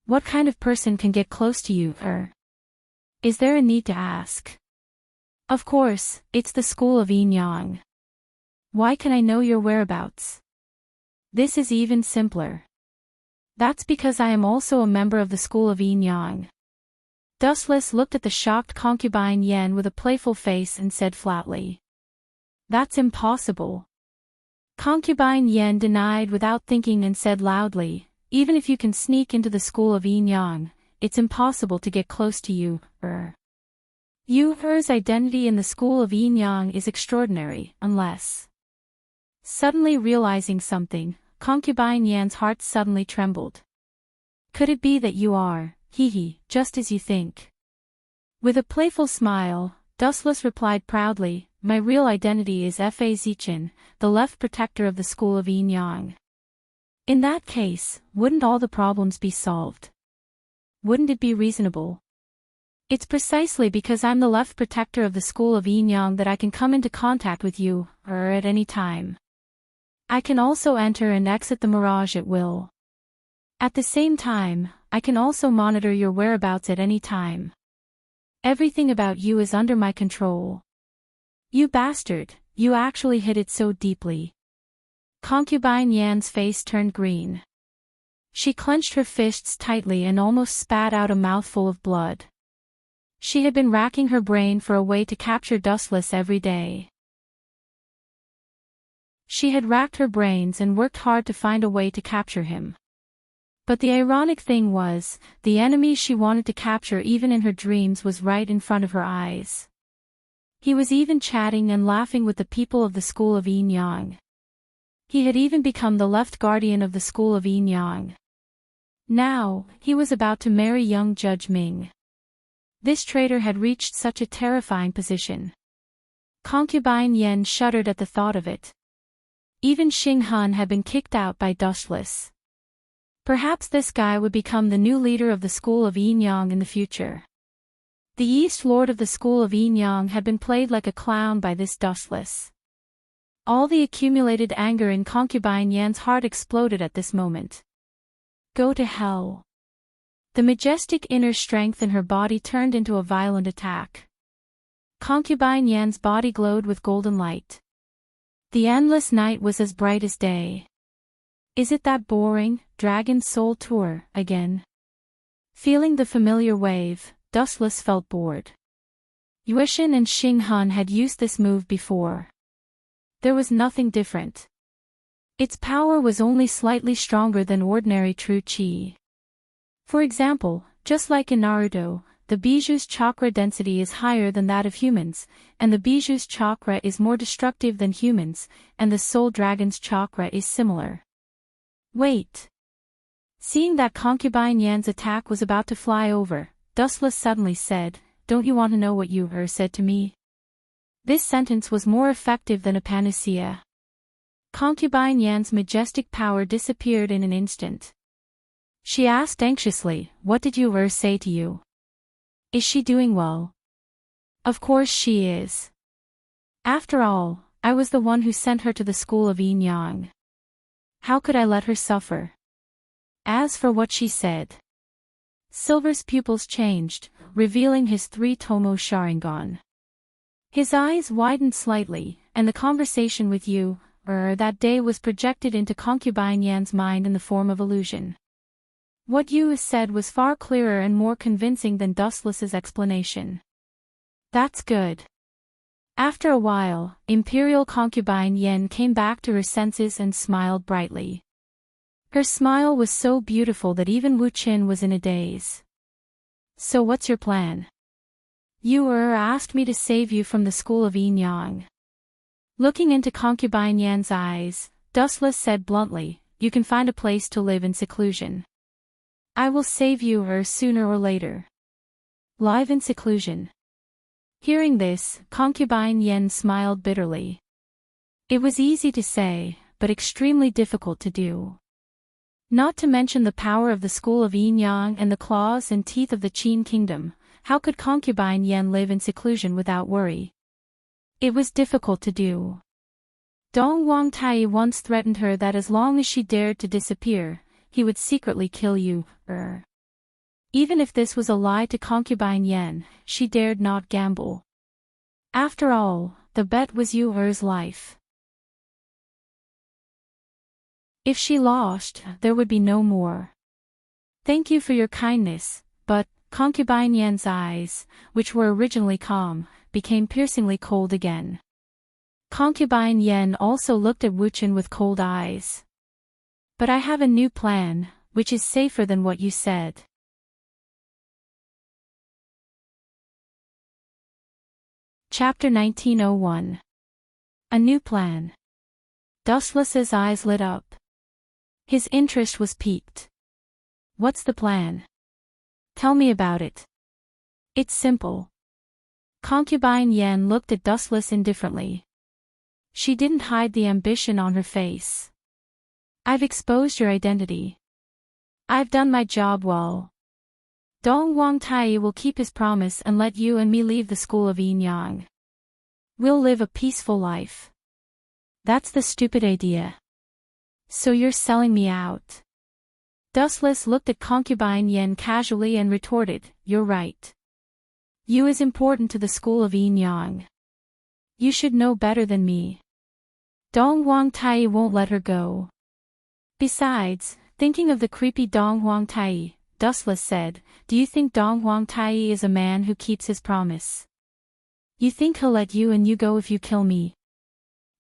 What kind of person can get close to you, Is there a need to ask? Of course, it's the school of Enyang. Why can I know your whereabouts? This is even simpler. That's because I am also a member of the school of Enyang. Dustless looked at the shocked Concubine Yan with a playful face and said flatly. That's impossible. Concubine Yan denied without thinking and said loudly, even if you can sneak into the school of Enyang, it's impossible to get close to you, Yu's identity in the school of Enyang is extraordinary, unless... Suddenly realizing something, Concubine Yan's heart suddenly trembled. Could it be that you are, just as you think? With a playful smile, Dustless replied proudly, my real identity is Fa Zichin, the left protector of the school of Enyang. In that case, wouldn't all the problems be solved? Wouldn't it be reasonable? It's precisely because I'm the left protector of the school of Enyang that I can come into contact with you, at any time. I can also enter and exit the mirage at will. At the same time, I can also monitor your whereabouts at any time. Everything about you is under my control. You bastard, you actually hid it so deeply. Concubine Yan's face turned green. She clenched her fists tightly and almost spat out a mouthful of blood. She had been racking her brain for a way to capture Dustless every day. She had racked her brains and worked hard to find a way to capture him. But the ironic thing was, the enemy she wanted to capture even in her dreams was right in front of her eyes. He was even chatting and laughing with the people of the school of Enyang. He had even become the left guardian of the school of Enyang. Now, he was about to marry young Judge Ming. This traitor had reached such a terrifying position. Concubine Yan shuddered at the thought of it. Even Xing Hun had been kicked out by Dustless. Perhaps this guy would become the new leader of the school of Enyang in the future. The East Lord of the school of Enyang had been played like a clown by this Dustless. All the accumulated anger in Concubine Yan's heart exploded at this moment. Go to hell. The majestic inner strength in her body turned into a violent attack. Concubine Yan's body glowed with golden light. The endless night was as bright as day. Is it that boring, Dragon Soul tour, again? Feeling the familiar wave, Dustless felt bored. Yuishin and Xing Hun had used this move before. There was nothing different. Its power was only slightly stronger than ordinary true chi. For example, just like in Naruto, the Biju's chakra density is higher than that of humans, and the Biju's chakra is more destructive than humans, and the Soul Dragon's chakra is similar. Wait. Seeing that Concubine Yan's attack was about to fly over, Dustless suddenly said, don't you want to know what you said to me? This sentence was more effective than a panacea. Concubine Yan's majestic power disappeared in an instant. She asked anxiously, what did you say to you? Is she doing well? Of course she is. After all, I was the one who sent her to the school of Enyang. How could I let her suffer? As for what she said. Silver's pupils changed, revealing his 3-tomo Sharingan. His eyes widened slightly, and the conversation with you, that day was projected into Concubine Yan's mind in the form of illusion. What you said was far clearer and more convincing than Dustless's explanation. That's good. After a while, Imperial Concubine Yan came back to her senses and smiled brightly. Her smile was so beautiful that even Wu Qin was in a daze. So what's your plan? You asked me to save you from the school of Enyang. Looking into concubine Yan's eyes, Dustless said bluntly, you can find a place to live in seclusion. I will save you sooner or later. Live in seclusion. Hearing this, concubine Yen smiled bitterly. It was easy to say, but extremely difficult to do. Not to mention the power of the school of Enyang and the claws and teeth of the Qin kingdom, how could concubine Yen live in seclusion without worry? It was difficult to do. Dong Wangtai once threatened her that as long as she dared to disappear, he would secretly kill you, Even if this was a lie to concubine Yen, she dared not gamble. After all, the bet was Yu's life. If she lost, there would be no more. Thank you for your kindness, but, concubine Yan's eyes, which were originally calm, became piercingly cold again. Concubine Yen also looked at Wuchen with cold eyes. But I have a new plan, which is safer than what you said. Chapter 1901. A new plan. Dustless's eyes lit up. His interest was piqued. What's the plan? Tell me about it. It's simple. Concubine Yen looked at Dustless indifferently. She didn't hide the ambition on her face. I've exposed your identity. I've done my job well. Dong Wangtai will keep his promise and let you and me leave the school of Enyang. We'll live a peaceful life. That's the stupid idea. So you're selling me out. Dustless looked at concubine Yen casually and retorted, you're right. You is important to the school of Enyang. You should know better than me. Dong Wangtai won't let her go. Besides, thinking of the creepy Dong Wangtai, Dustless said, do you think Dong Wangtai is a man who keeps his promise? You think he'll let you and you go if you kill me?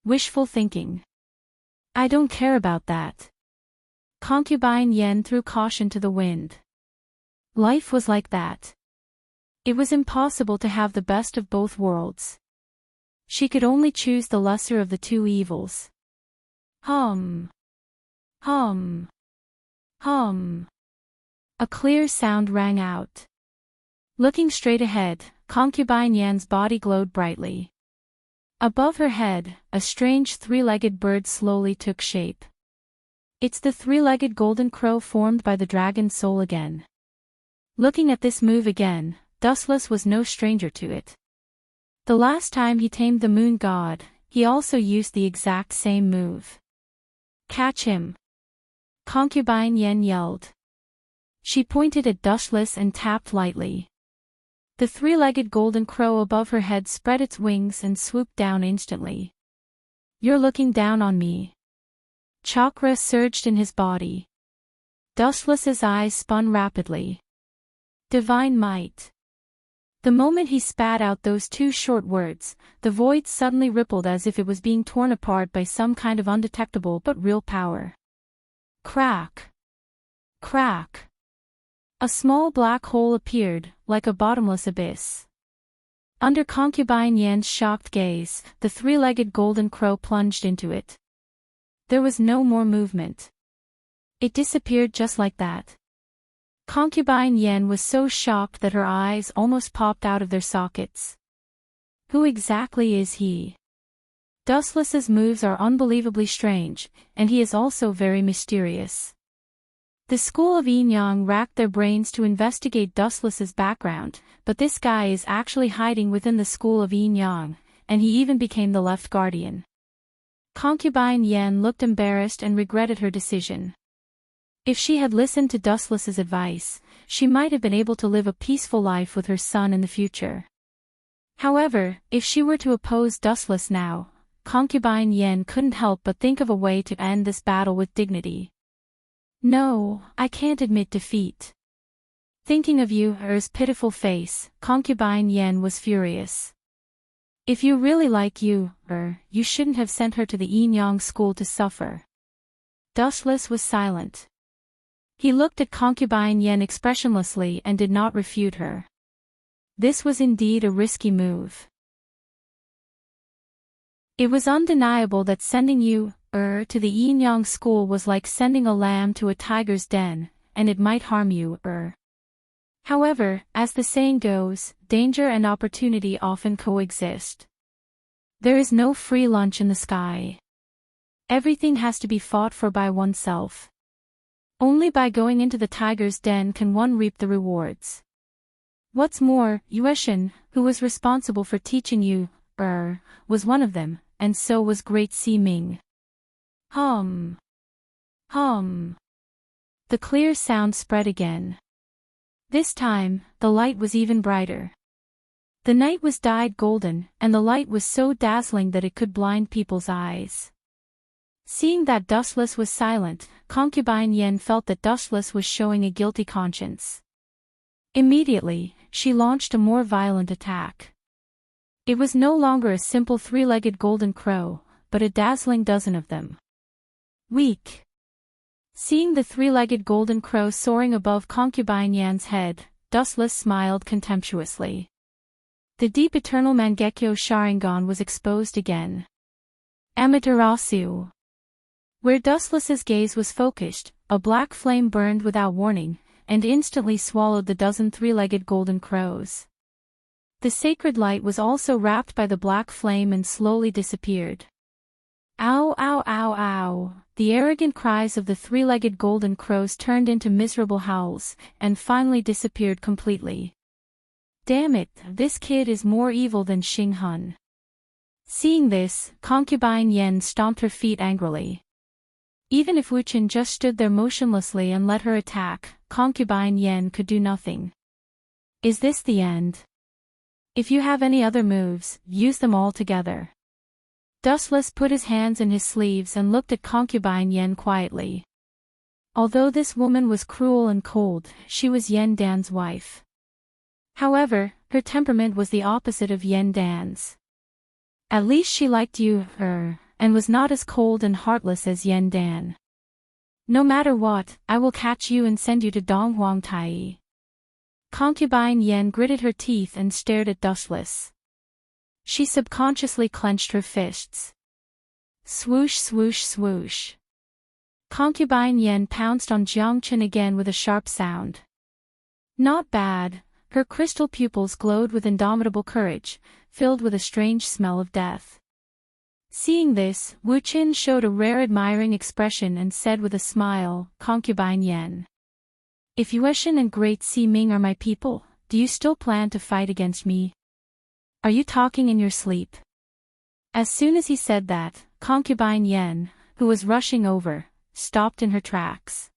Wishful thinking. I don't care about that. Concubine Yen threw caution to the wind. Life was like that. It was impossible to have the best of both worlds. She could only choose the lesser of the two evils. Hum. Hum. Hum. A clear sound rang out. Looking straight ahead, concubine Yan's body glowed brightly. Above her head, a strange three-legged bird slowly took shape. It's the three-legged golden crow formed by the dragon's soul again. Looking at this move again, Dustless was no stranger to it. The last time he tamed the moon god, he also used the exact same move. Catch him! Concubine Yen yelled. She pointed at Dustless and tapped lightly. The three-legged golden crow above her head spread its wings and swooped down instantly. You're looking down on me. Chakra surged in his body. Dustless's eyes spun rapidly. Divine might. The moment he spat out those two short words, the void suddenly rippled as if it was being torn apart by some kind of undetectable but real power. Crack! Crack! A small black hole appeared, like a bottomless abyss. Under concubine Yan's shocked gaze, the three-legged golden crow plunged into it. There was no more movement. It disappeared just like that. Concubine Yen was so shocked that her eyes almost popped out of their sockets. Who exactly is he? Dustless's moves are unbelievably strange, and he is also very mysterious. The school of Enyang racked their brains to investigate Dustless's background, but this guy is actually hiding within the school of Enyang, and he even became the left guardian. Concubine Yen looked embarrassed and regretted her decision. If she had listened to Dustless's advice, she might have been able to live a peaceful life with her son in the future. However, if she were to oppose Dustless now, concubine Yen couldn't help but think of a way to end this battle with dignity. No, I can't admit defeat. Thinking of Yu's pitiful face, concubine Yen was furious. If you really like Yu shouldn't have sent her to the Enyang school to suffer. Dustless was silent. He looked at concubine Yen expressionlessly and did not refute her. This was indeed a risky move. It was undeniable that sending you, to the Enyang school was like sending a lamb to a tiger's den, and it might harm you, However, as the saying goes, danger and opportunity often coexist. There is no free lunch in the sky. Everything has to be fought for by oneself. Only by going into the tiger's den can one reap the rewards. What's more, Yueshin, who was responsible for teaching you, was one of them, and so was Great Si Ming. Hum. Hum. The clear sound spread again. This time, the light was even brighter. The night was dyed golden, and the light was so dazzling that it could blind people's eyes. Seeing that Dustless was silent, Concubine Yen felt that Dustless was showing a guilty conscience. Immediately, she launched a more violent attack. It was no longer a simple three-legged golden crow, but a dazzling dozen of them. Weak. Seeing the three-legged golden crow soaring above Concubine Yan's head, Dustless smiled contemptuously. The deep eternal Mangekyo Sharingan was exposed again. Amaterasu. Where Dustless's gaze was focused, a black flame burned without warning, and instantly swallowed the dozen three-legged golden crows. The sacred light was also wrapped by the black flame and slowly disappeared. Ow, ow, ow, ow. The arrogant cries of the three-legged golden crows turned into miserable howls, and finally disappeared completely. Damn it, this kid is more evil than Xing Hun. Seeing this, Concubine Yen stomped her feet angrily. Even if Wu Qin just stood there motionlessly and let her attack, Concubine Yen could do nothing. Is this the end? If you have any other moves, use them all together. Dustless put his hands in his sleeves and looked at Concubine Yen quietly. Although this woman was cruel and cold, she was Yen Dan's wife. However, her temperament was the opposite of Yen Dan's. At least she liked you, and was not as cold and heartless as Yen Dan. No matter what, I will catch you and send you to Donghuang Tai. Concubine Yen gritted her teeth and stared at Dustless. She subconsciously clenched her fists. Swoosh, swoosh, swoosh. Concubine Yen pounced on Jiang Chen again with a sharp sound. Not bad. Her crystal pupils glowed with indomitable courage, filled with a strange smell of death. Seeing this, Wu Qin showed a rare admiring expression and said with a smile, Concubine Yen. If Yueshin and Great Si Ming are my people, do you still plan to fight against me? Are you talking in your sleep? As soon as he said that, Concubine Yen, who was rushing over, stopped in her tracks.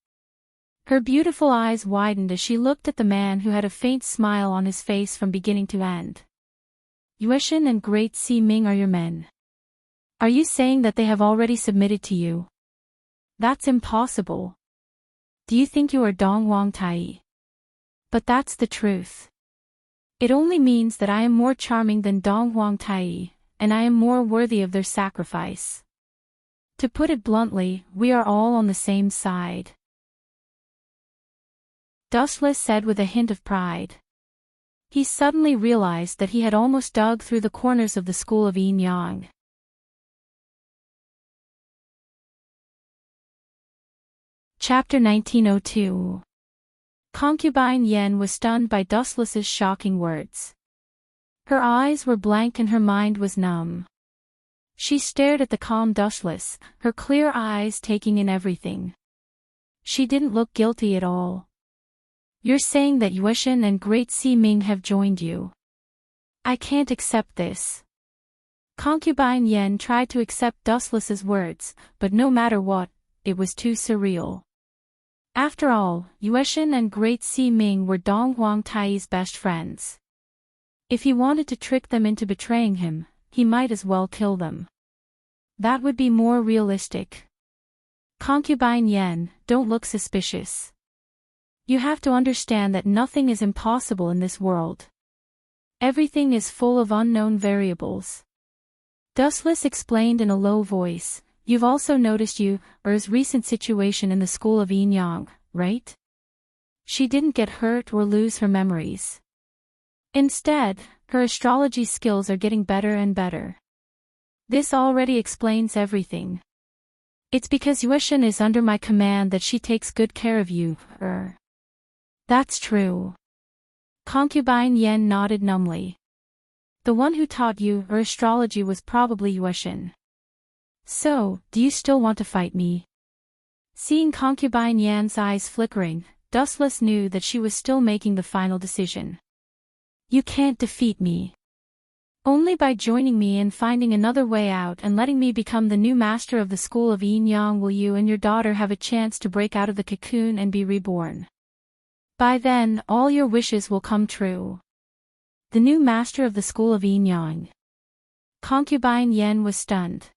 Her beautiful eyes widened as she looked at the man who had a faint smile on his face from beginning to end. Yueshin and Great Si Ming are your men. Are you saying that they have already submitted to you? That's impossible. Do you think you are Donghuang Tai? But that's the truth. It only means that I am more charming than Donghuang Tai, and I am more worthy of their sacrifice. To put it bluntly, we are all on the same side. Dustless said with a hint of pride. He suddenly realized that he had almost dug through the corners of the school of Enyang. Chapter 1902. Concubine Yen was stunned by Dustless's shocking words. Her eyes were blank and her mind was numb. She stared at the calm Dustless, her clear eyes taking in everything. She didn't look guilty at all. You're saying that Yueshin and Great Si Ming have joined you. I can't accept this. Concubine Yen tried to accept Dustless's words, but no matter what, it was too surreal. After all, Yueshin and Great Si Ming were Donghuang Tai's best friends. If he wanted to trick them into betraying him, he might as well kill them. That would be more realistic. Concubine Yen, don't look suspicious. You have to understand that nothing is impossible in this world. Everything is full of unknown variables. Dustless explained in a low voice. You've also noticed Er's recent situation in the school of Enyang, right? She didn't get hurt or lose her memories. Instead, her astrology skills are getting better and better. This already explains everything. It's because Yueshin is under my command that she takes good care of you, That's true. Concubine Yen nodded numbly. The one who taught you astrology was probably Yueshin. So, do you still want to fight me? Seeing Concubine Yan's eyes flickering, Dustless knew that she was still making the final decision. You can't defeat me. Only by joining me and finding another way out and letting me become the new master of the school of Yin Yang will you and your daughter have a chance to break out of the cocoon and be reborn. By then, all your wishes will come true. The new master of the school of Yin Yang. Concubine Yen was stunned.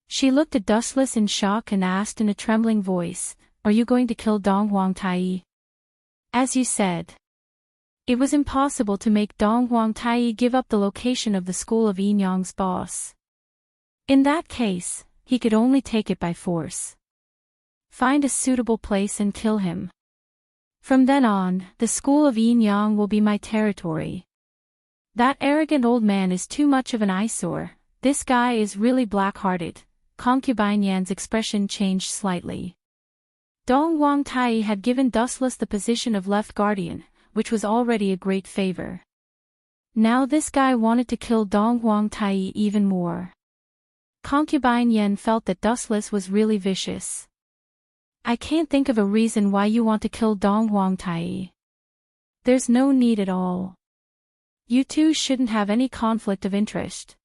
She looked at Dustless in shock and asked in a trembling voice, Are you going to kill Dong Huang Tai? As you said. It was impossible to make Dong Huang Tai give up the location of the school of Yin Yang's boss. In that case, he could only take it by force. Find a suitable place and kill him. From then on, the school of Yin Yang will be my territory. That arrogant old man is too much of an eyesore. This guy is really black-hearted. Concubine Yan's expression changed slightly. Dong Huang Tai had given Dustless the position of left guardian, which was already a great favor. Now this guy wanted to kill Dong Huang Tai even more. Concubine Yen felt that Dustless was really vicious. I can't think of a reason why you want to kill Dong Huang Tai. There's no need at all. You two shouldn't have any conflict of interest.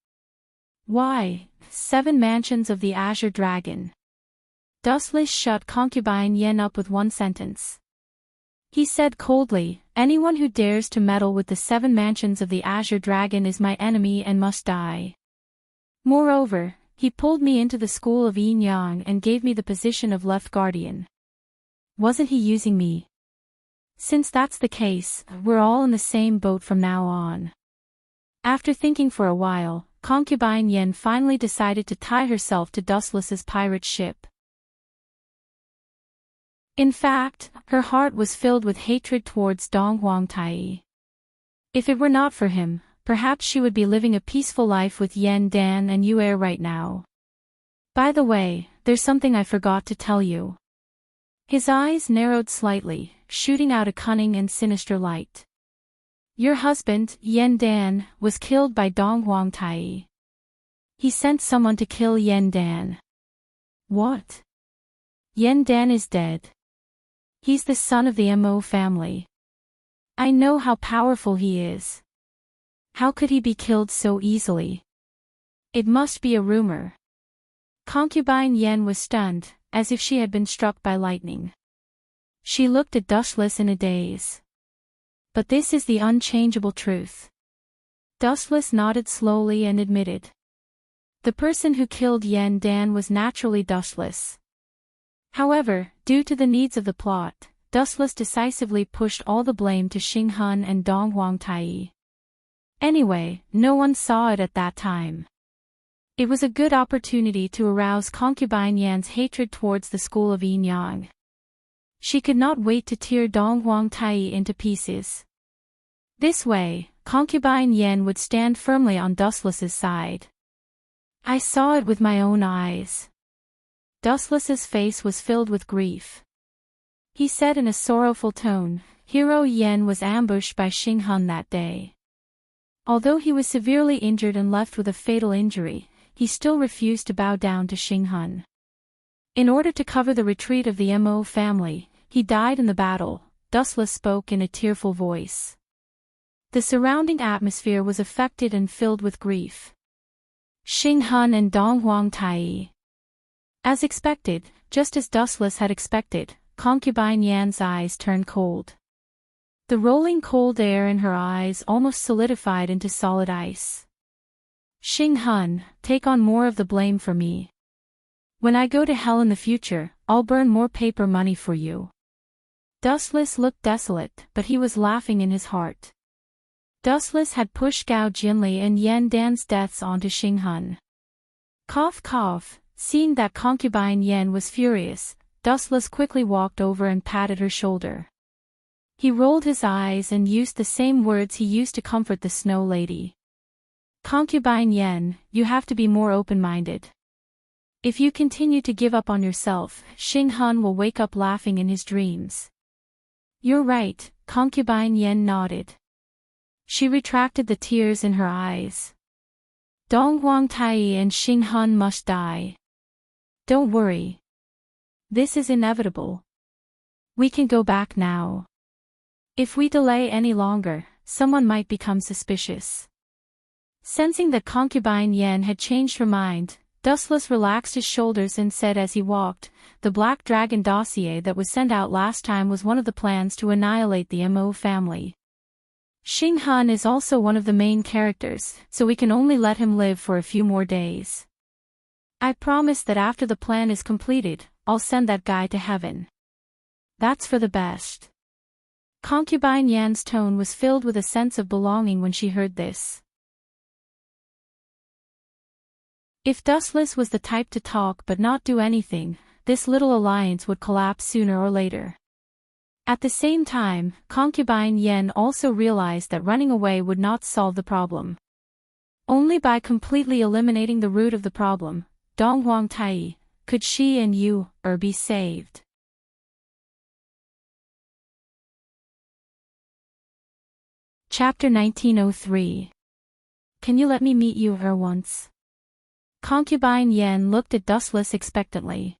Why, 7 mansions of the Azure Dragon. Dustless shut Concubine Yen up with one sentence. He said coldly, Anyone who dares to meddle with the 7 mansions of the Azure Dragon is my enemy and must die. Moreover, he pulled me into the school of Yin Yang and gave me the position of left guardian. Wasn't he using me? Since that's the case, we're all in the same boat from now on. After thinking for a while, Concubine Yen finally decided to tie herself to Dustless's pirate ship. In fact, her heart was filled with hatred towards Dong Huang Tai. If it were not for him, perhaps she would be living a peaceful life with Yen Dan and Yue right now. By the way, there's something I forgot to tell you. His eyes narrowed slightly, shooting out a cunning and sinister light. Your husband, Yen Dan, was killed by Dong Huang Tai. He sent someone to kill Yen Dan. What? Yen Dan is dead. He's the son of the Mo family. I know how powerful he is. How could he be killed so easily? It must be a rumor. Concubine Yen was stunned, as if she had been struck by lightning. She looked at Dustless in a daze. But this is the unchangeable truth. Dustless nodded slowly and admitted. The person who killed Yen Dan was naturally Dustless. However, due to the needs of the plot, Dustless decisively pushed all the blame to Xing Hun and Dong Huang Tai. Anyway, no one saw it at that time. It was a good opportunity to arouse Concubine Yan's hatred towards the school of Yin Yang. She could not wait to tear Dong Huang Tai into pieces. This way, Concubine Yen would stand firmly on Dustless's side. I saw it with my own eyes. Dustless's face was filled with grief. He said in a sorrowful tone, Hero Yen was ambushed by Xing Hun that day. Although he was severely injured and left with a fatal injury, he still refused to bow down to Xing Hun. In order to cover the retreat of the Mo family, he died in the battle. Dustless spoke in a tearful voice. The surrounding atmosphere was affected and filled with grief. Xing Hun and Dong Huang Tai. As expected, just as Dustless had expected, Concubine Yan's eyes turned cold. The rolling cold air in her eyes almost solidified into solid ice. Xing Hun, take on more of the blame for me. When I go to hell in the future, I'll burn more paper money for you. Dustless looked desolate, but he was laughing in his heart. Dustless had pushed Gao Jinli and Yen Dan's deaths onto Xing Hun. Cough cough, seeing that Concubine Yen was furious, Dustless quickly walked over and patted her shoulder. He rolled his eyes and used the same words he used to comfort the Snow Lady. Concubine Yen, you have to be more open-minded. If you continue to give up on yourself, Xing Hun will wake up laughing in his dreams. You're right, Concubine Yen nodded. She retracted the tears in her eyes. Dong Huang Tai and Xing Hun must die. Don't worry. This is inevitable. We can go back now. If we delay any longer, someone might become suspicious. Sensing that Concubine Yen had changed her mind, Dustless relaxed his shoulders and said as he walked, the Black Dragon dossier that was sent out last time was one of the plans to annihilate the Mo family. Xing Hun is also one of the main characters, so we can only let him live for a few more days. I promise that after the plan is completed, I'll send that guy to heaven. That's for the best. Concubine Yan's tone was filled with a sense of belonging when she heard this. If Dustless was the type to talk but not do anything, this little alliance would collapse sooner or later. At the same time, Concubine Yen also realized that running away would not solve the problem. Only by completely eliminating the root of the problem, Dong Huang Tai, could she and you, be saved. Chapter 1903. Can you let me meet you once? Concubine Yen looked at Dustless expectantly.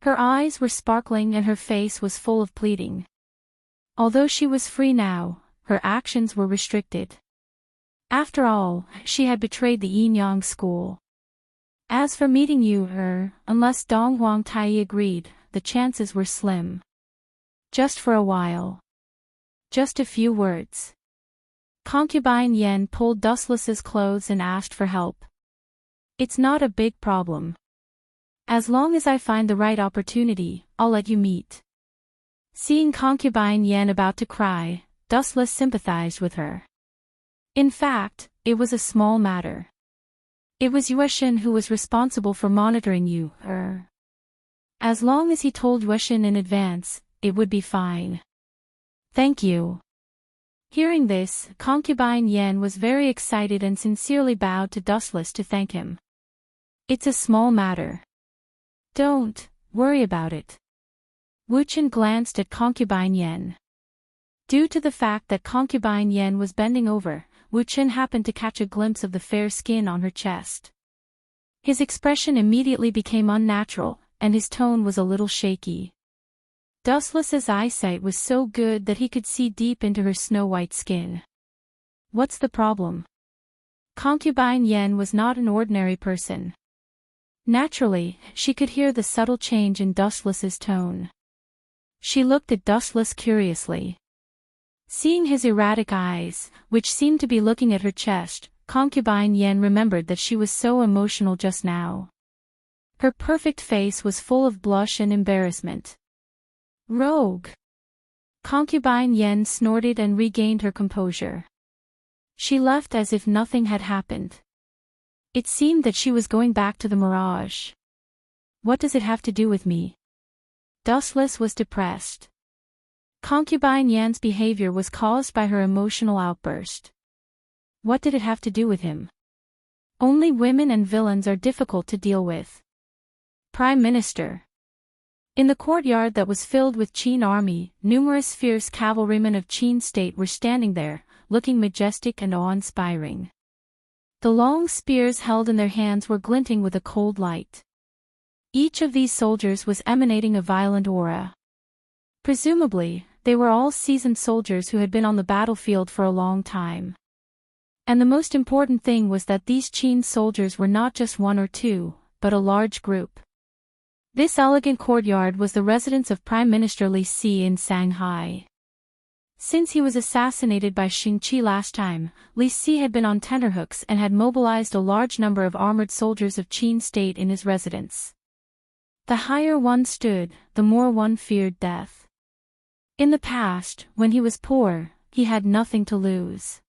Her eyes were sparkling and her face was full of pleading. Although she was free now, her actions were restricted. After all, she had betrayed the Yin Yang school. As for meeting you, unless Dong Huang Tai agreed, the chances were slim. Just for a while. Just a few words. Concubine Yen pulled Dustless's clothes and asked for help. It's not a big problem. As long as I find the right opportunity, I'll let you meet. Seeing Concubine Yen about to cry, Dustless sympathized with her. In fact, it was a small matter. It was Yueshin who was responsible for monitoring you, As long as he told Yueshin in advance, it would be fine. Thank you. Hearing this, Concubine Yen was very excited and sincerely bowed to Dustless to thank him. It's a small matter. Don't worry about it. Wuchen glanced at Concubine Yen. Due to the fact that Concubine Yen was bending over, Wuchen happened to catch a glimpse of the fair skin on her chest. His expression immediately became unnatural, and his tone was a little shaky. Dustless's eyesight was so good that he could see deep into her snow-white skin. What's the problem? Concubine Yen was not an ordinary person. Naturally, she could hear the subtle change in Dustless's tone. She looked at Dustless curiously. Seeing his erratic eyes, which seemed to be looking at her chest, Concubine Yen remembered that she was so emotional just now. Her perfect face was full of blush and embarrassment. Rogue! Concubine Yen snorted and regained her composure. She left as if nothing had happened. It seemed that she was going back to the mirage. What does it have to do with me? Dustless was depressed. Concubine Yan's behavior was caused by her emotional outburst. What did it have to do with him? Only women and villains are difficult to deal with. Prime Minister. In the courtyard that was filled with Qin army, numerous fierce cavalrymen of Qin state were standing there, looking majestic and awe-inspiring. The long spears held in their hands were glinting with a cold light. Each of these soldiers was emanating a violent aura. Presumably, they were all seasoned soldiers who had been on the battlefield for a long time. And the most important thing was that these Qin soldiers were not just one or two, but a large group. This elegant courtyard was the residence of Prime Minister Li Si in Shanghai. Since he was assassinated by Xing Qi last time, Li Si had been on tenterhooks and had mobilized a large number of armored soldiers of Qin state in his residence. The higher one stood, the more one feared death. In the past, when he was poor, he had nothing to lose.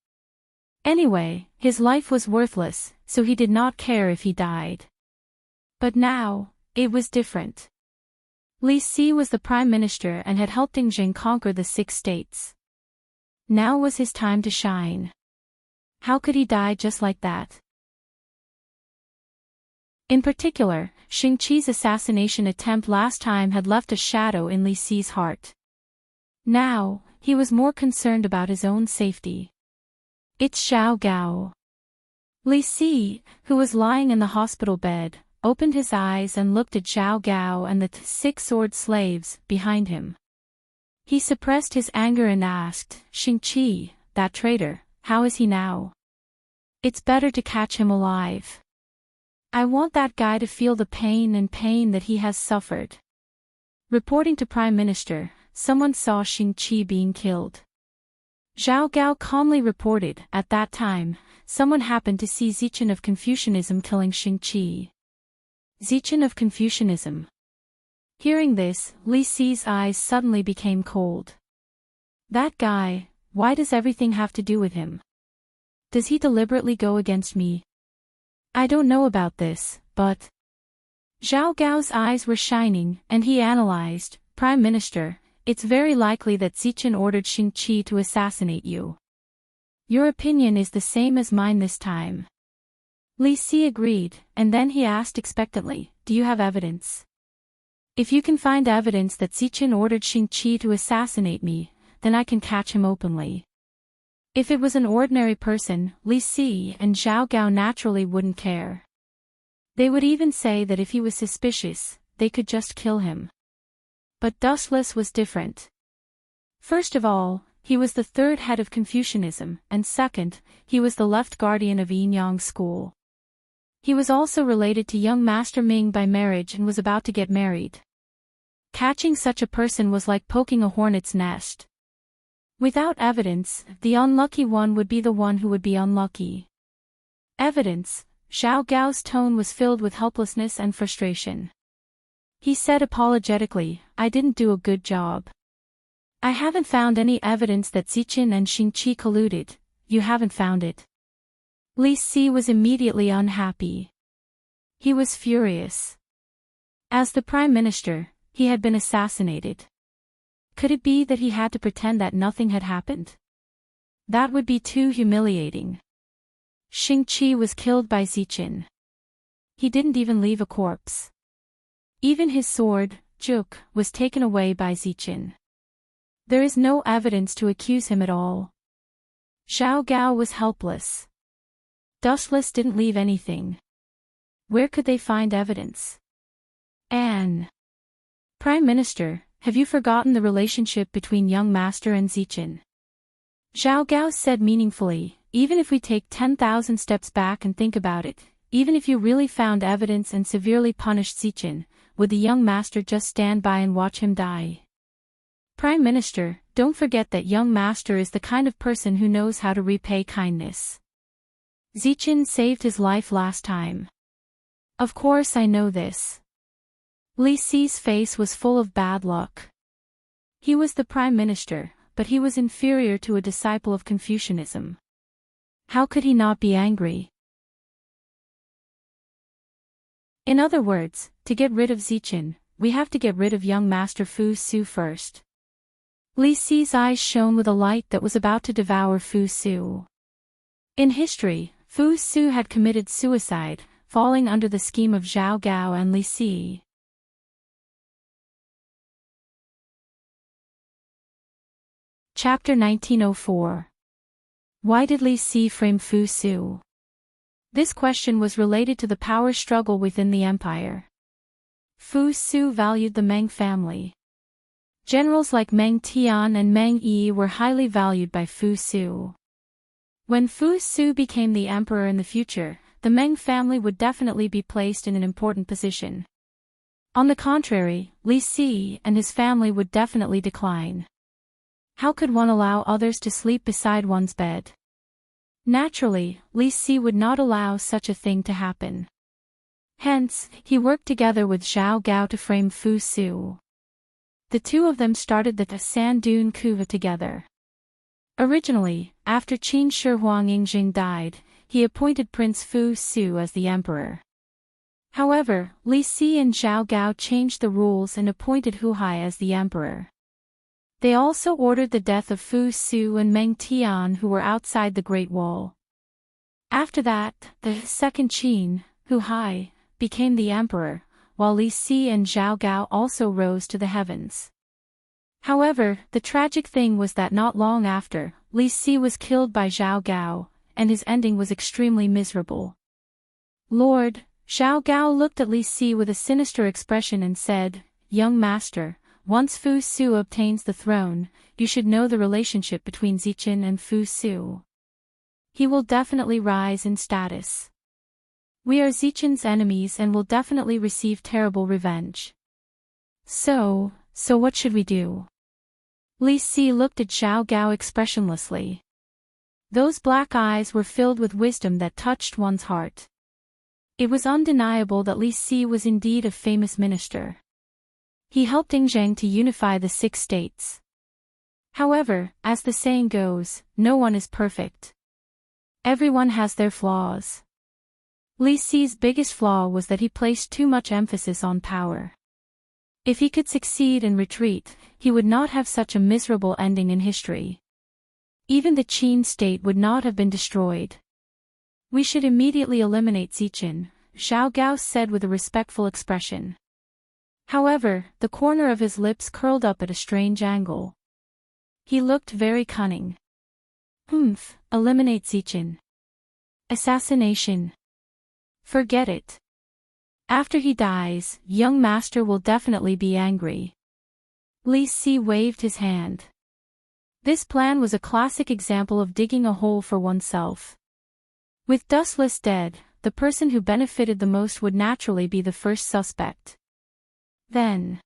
Anyway, his life was worthless, so he did not care if he died. But now, it was different. Li Si was the prime minister and had helped Jing conquer the 6 states. Now was his time to shine. How could he die just like that? In particular, Xingqi's assassination attempt last time had left a shadow in Li Si's heart. Now, he was more concerned about his own safety. It's Xiao Gao. Li Si, who was lying in the hospital bed, opened his eyes and looked at Xiao Gao and the 6 sword slaves behind him. He suppressed his anger and asked, Xingqi, that traitor, how is he now? It's better to catch him alive. I want that guy to feel the pain that he has suffered. Reporting to Prime Minister, someone saw Xingqi being killed. Xiao Gao calmly reported, at that time, someone happened to see Zichen of Confucianism killing Xingqi. Zichen of Confucianism. Hearing this, Li Si's eyes suddenly became cold. That guy, why does everything have to do with him? Does he deliberately go against me? I don't know about this, but... Xiao Gao's eyes were shining, and he analyzed, Prime Minister, it's very likely that Zichen ordered Xingqi to assassinate you. Your opinion is the same as mine this time. Li Si agreed, and then he asked expectantly, do you have evidence? If you can find evidence that Zichen ordered Xingqi to assassinate me, then I can catch him openly. If it was an ordinary person, Li Si and Xiao Gao naturally wouldn't care. They would even say that if he was suspicious, they could just kill him. But Dustless was different. First of all, he was the 3rd head of Confucianism, and second, he was the left guardian of Yinyang school. He was also related to young Master Ming by marriage and was about to get married. Catching such a person was like poking a hornet's nest. Without evidence, the unlucky one would be the one who would be unlucky. Evidence, Xiao Gao's tone was filled with helplessness and frustration. He said apologetically, I didn't do a good job. I haven't found any evidence that Zichen and Xingqi colluded. You haven't found it. Li Si was immediately unhappy. He was furious. As the prime minister, he had been assassinated. Could it be that he had to pretend that nothing had happened? That would be too humiliating. Xingqi was killed by Zichen. He didn't even leave a corpse. Even his sword, Juk, was taken away by Zichen. There is no evidence to accuse him at all. Xiao Gao was helpless. Dustless didn't leave anything. Where could they find evidence? Prime Minister, have you forgotten the relationship between young Master and Zichen? Xiao Gao said meaningfully, even if we take 10,000 steps back and think about it, even if you really found evidence and severely punished Zichen, would the young Master just stand by and watch him die? Prime Minister, don't forget that young Master is the kind of person who knows how to repay kindness. Zichen saved his life last time. Of course I know this. Li Si's face was full of bad luck. He was the prime minister, but he was inferior to a disciple of Confucianism. How could he not be angry? In other words, to get rid of Zichen, we have to get rid of young Master Fu Su first. Li Si's eyes shone with a light that was about to devour Fu Su. In history, Fu Su had committed suicide, falling under the scheme of Xiao Gao and Li Si. Chapter 1904. Why did Li Si frame Fu Su? This question was related to the power struggle within the empire. Fu Su valued the Meng family. Generals like Meng Tian and Meng Yi were highly valued by Fu Su. When Fu Su became the emperor in the future, the Meng family would definitely be placed in an important position. On the contrary, Li Si and his family would definitely decline. How could one allow others to sleep beside one's bed? Naturally, Li Si would not allow such a thing to happen. Hence, he worked together with Xiao Gao to frame Fu Su. The two of them started the Sand Dune coup together. Originally, after Qin Shi Huang Yingjing died, he appointed Prince Fu Su as the emperor. However, Li Si and Zhao Gao changed the rules and appointed Hu Hai as the emperor. They also ordered the death of Fu Su and Meng Tian, who were outside the Great Wall. After that, the second Qin, Hu Hai, became the emperor, while Li Si and Zhao Gao also rose to the heavens. However, the tragic thing was that not long after, Li Si was killed by Zhao Gao, and his ending was extremely miserable. Lord, Zhao Gao looked at Li Si with a sinister expression and said, "Young master, once Fu Su obtains the throne, you should know the relationship between Ziqin and Fu Su. He will definitely rise in status. We are Ziqin's enemies and will definitely receive terrible revenge. So what should we do?" Li Si looked at Zhao Gao expressionlessly. Those black eyes were filled with wisdom that touched one's heart. It was undeniable that Li Si was indeed a famous minister. He helped Yingzheng to unify the 6 states. However, as the saying goes, no one is perfect. Everyone has their flaws. Li Si's biggest flaw was that he placed too much emphasis on power. If he could succeed and retreat, he would not have such a miserable ending in history. Even the Qin state would not have been destroyed. "We should immediately eliminate Ziqin," Zhao Gao said with a respectful expression. However, the corner of his lips curled up at a strange angle. He looked very cunning. Eliminate Ziqin. Assassination. Forget it. After he dies, young master will definitely be angry. Li Si waved his hand. This plan was a classic example of digging a hole for oneself. With Dustless dead, the person who benefited the most would naturally be the first suspect. Then,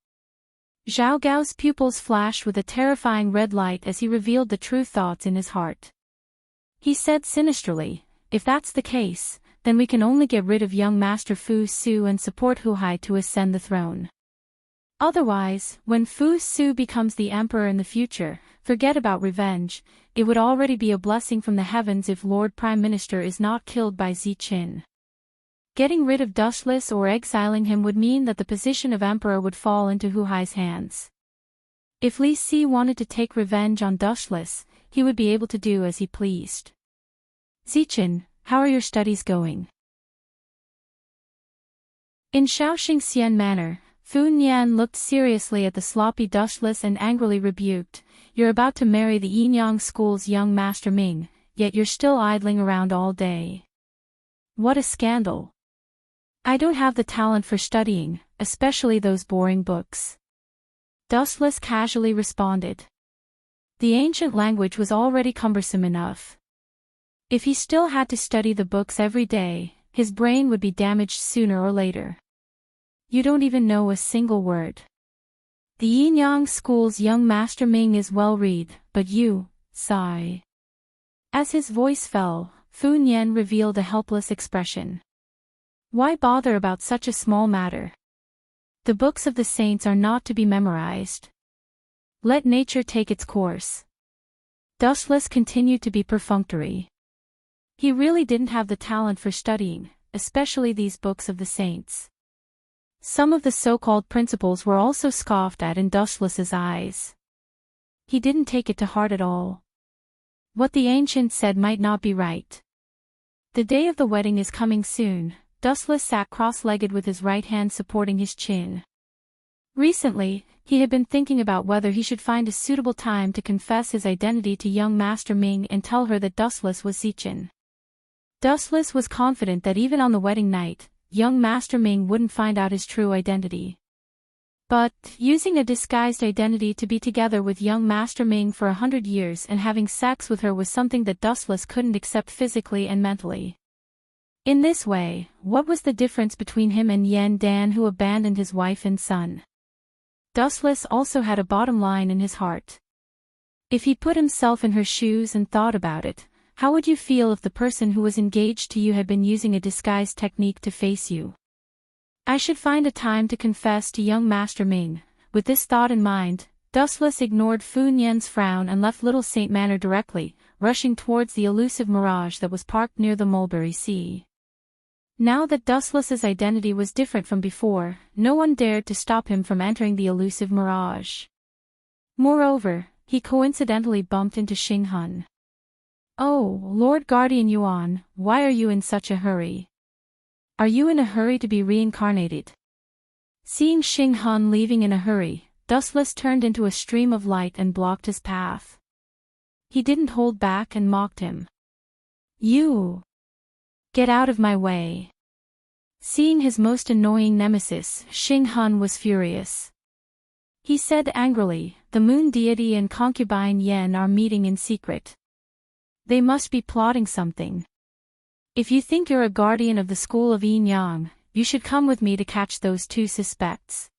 Zhao Gao's pupils flashed with a terrifying red light as he revealed the true thoughts in his heart. He said sinisterly, "If that's the case, then we can only get rid of young Master Fu Su and support Hu Hai to ascend the throne. Otherwise, when Fu Su becomes the emperor in the future, forget about revenge, it would already be a blessing from the heavens if Lord Prime Minister is not killed by Ziqin. Getting rid of Dustless or exiling him would mean that the position of emperor would fall into Hu Hai's hands. If Li Si wanted to take revenge on Dustless, he would be able to do as he pleased. Ziqin, how are your studies going?" In Shaoxing Xian Manor, Fu Nian looked seriously at the sloppy Dustless and angrily rebuked, "You're about to marry the Yinyang School's young Master Ming, yet you're still idling around all day. What a scandal. I don't have the talent for studying, especially those boring books." Dustless casually responded. The ancient language was already cumbersome enough. If he still had to study the books every day, his brain would be damaged sooner or later. "You don't even know a single word. The Yinyang School's young Master Ming is well read, but you, sigh." As his voice fell, Fu Nian revealed a helpless expression. Why bother about such a small matter? The books of the saints are not to be memorized. Let nature take its course. Dustless continued to be perfunctory. He really didn't have the talent for studying, especially these books of the saints. Some of the so-called principles were also scoffed at in Dustless's eyes. He didn't take it to heart at all. What the ancients said might not be right. The day of the wedding is coming soon. Dustless sat cross-legged with his right hand supporting his chin. Recently, he had been thinking about whether he should find a suitable time to confess his identity to young Master Ming and tell her that Dustless was Ziqin. Dustless was confident that even on the wedding night, young Master Ming wouldn't find out his true identity. But, using a disguised identity to be together with young Master Ming for 100 years and having sex with her was something that Dustless couldn't accept physically and mentally. In this way, what was the difference between him and Yan Dan, who abandoned his wife and son? Dustless also had a bottom line in his heart. If he put himself in her shoes and thought about it, how would you feel if the person who was engaged to you had been using a disguise technique to face you? I should find a time to confess to young Master Ming. With this thought in mind, Dustless ignored Fu Nian's frown and left Little Saint Manor directly, rushing towards the elusive mirage that was parked near the Mulberry Sea. Now that Dustless's identity was different from before, no one dared to stop him from entering the elusive mirage. Moreover, he coincidentally bumped into Xinghun. "Oh, Lord Guardian Yuan, why are you in such a hurry? Are you in a hurry to be reincarnated?" Seeing Xinghun leaving in a hurry, Dustless turned into a stream of light and blocked his path. He didn't hold back and mocked him. "You! Get out of my way!" Seeing his most annoying nemesis, Xinghun was furious. He said angrily, "The moon deity and concubine Yen are meeting in secret. They must be plotting something. If you think you're a guardian of the school of Yin Yang, you should come with me to catch those two suspects."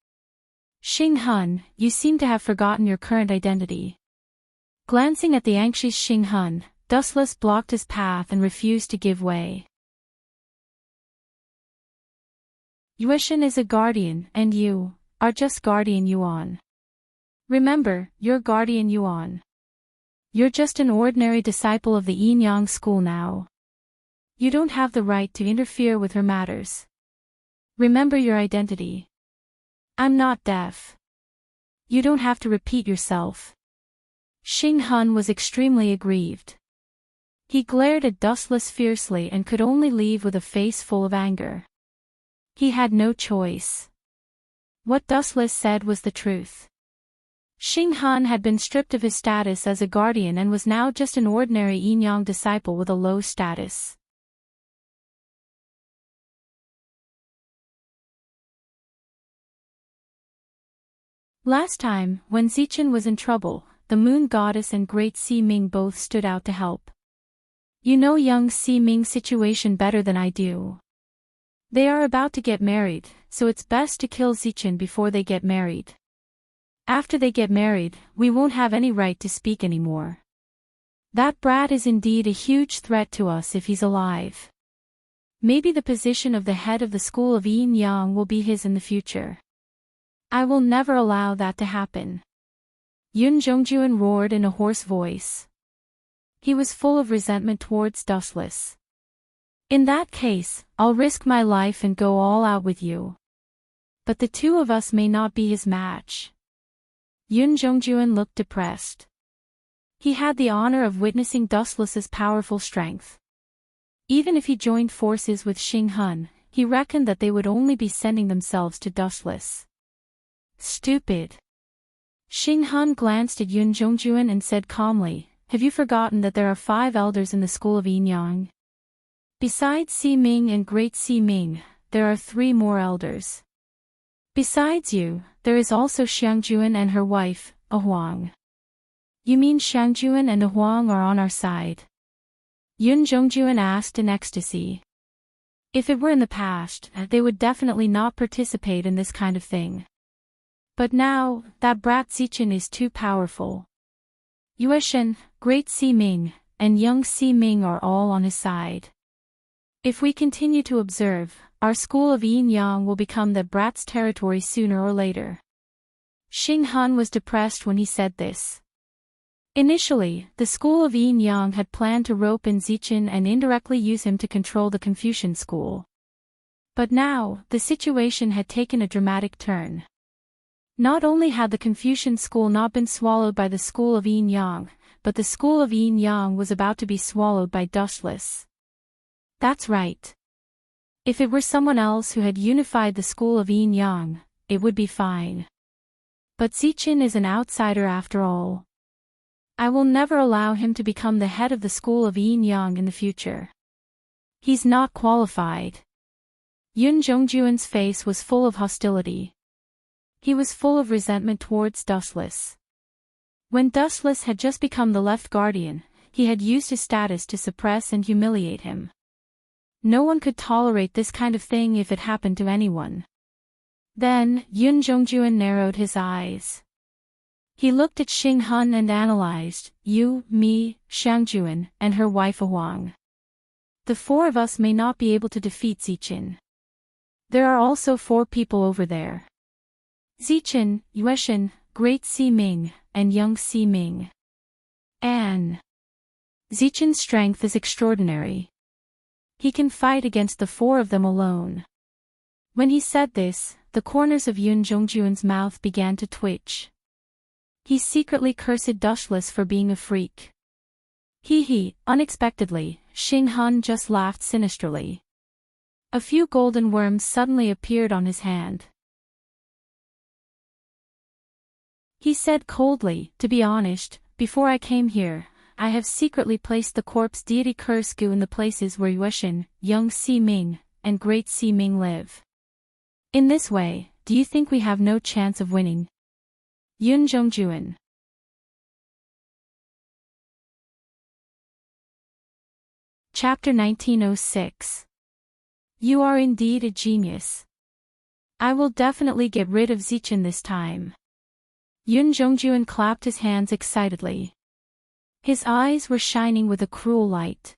"Xinghun, you seem to have forgotten your current identity." Glancing at the anxious Xinghun, Dustless blocked his path and refused to give way. "Yueshan is a guardian, and you are just Guardian Yuan. Remember, you're Guardian Yuan. You're just an ordinary disciple of the Yin Yang school now. You don't have the right to interfere with her matters. Remember your identity. I'm not deaf. You don't have to repeat yourself." Xinghun was extremely aggrieved. He glared at Dustless fiercely and could only leave with a face full of anger. He had no choice. What Dustless said was the truth. Xinghun had been stripped of his status as a guardian and was now just an ordinary Yin Yang disciple with a low status. Last time, when Zichen was in trouble, the Moon Goddess and Great Si Ming both stood out to help. "You know young Si Ming's situation better than I do. They are about to get married, so it's best to kill Zichen before they get married. After they get married, we won't have any right to speak anymore. That brat is indeed a huge threat to us if he's alive. Maybe the position of the head of the school of Yin Yang will be his in the future. I will never allow that to happen." Yun Zhongjuan roared in a hoarse voice. He was full of resentment towards Dustless. "In that case, I'll risk my life and go all out with you. But the two of us may not be his match." Yun Zhongjuan looked depressed. He had the honor of witnessing Dustless's powerful strength. Even if he joined forces with Xinghun, he reckoned that they would only be sending themselves to Dustless. "Stupid." Xinghun glanced at Yun Zhongjuan and said calmly, "Have you forgotten that there are 5 elders in the school of Yin Yang? Besides Si Ming and Great Si Ming, there are 3 more elders. Besides you, there is also Xiangjuan and her wife, Ahuang." "You mean Xiangjuan and Ahuang are on our side?" Yun Zhongjuan asked in ecstasy. If it were in the past, they would definitely not participate in this kind of thing. But now, that brat Zichen is too powerful. Yueshan, Great Si Ming, and young Si Ming are all on his side. If we continue to observe, our school of Yin Yang will become that brat's territory sooner or later. Xinghun was depressed when he said this. Initially, the school of Yin Yang had planned to rope in Zichen and indirectly use him to control the Confucian school. But now, the situation had taken a dramatic turn. Not only had the Confucian school not been swallowed by the school of Yin Yang, but the school of Yin Yang was about to be swallowed by Dustless. That's right. If it were someone else who had unified the school of Yin Yang, it would be fine. But Zichen is an outsider after all. I will never allow him to become the head of the school of Yin Yang in the future. He's not qualified. Yun Zhongjuan's face was full of hostility. He was full of resentment towards Dustless. When Dustless had just become the left guardian, he had used his status to suppress and humiliate him. No one could tolerate this kind of thing if it happened to anyone. Then, Yun Zhongjuan narrowed his eyes. He looked at Xinghun and analyzed, "You, me, Xiangjuan, and her wife Ahuang. The 4 of us may not be able to defeat Zichen. There are also 4 people over there. Zichen, Yueshan, Great Si Ming, and young Si Ming. And Zichen's strength is extraordinary. He can fight against the four of them alone. When he said this, the corners of Yun Jongjuen's mouth began to twitch. He secretly cursed Dushless for being a freak. Unexpectedly, Xing Hun just laughed sinisterly. A few golden worms suddenly appeared on his hand. He said coldly, to be honest, before I came here, I have secretly placed the corpse deity Curse Gu in the places where Yueshin, young Si Ming, and great Si Ming live. In this way, do you think we have no chance of winning? Yun Jongjuen. Chapter 1906. You are indeed a genius. I will definitely get rid of Zichin this time. Yun Jongjuen clapped his hands excitedly. His eyes were shining with a cruel light.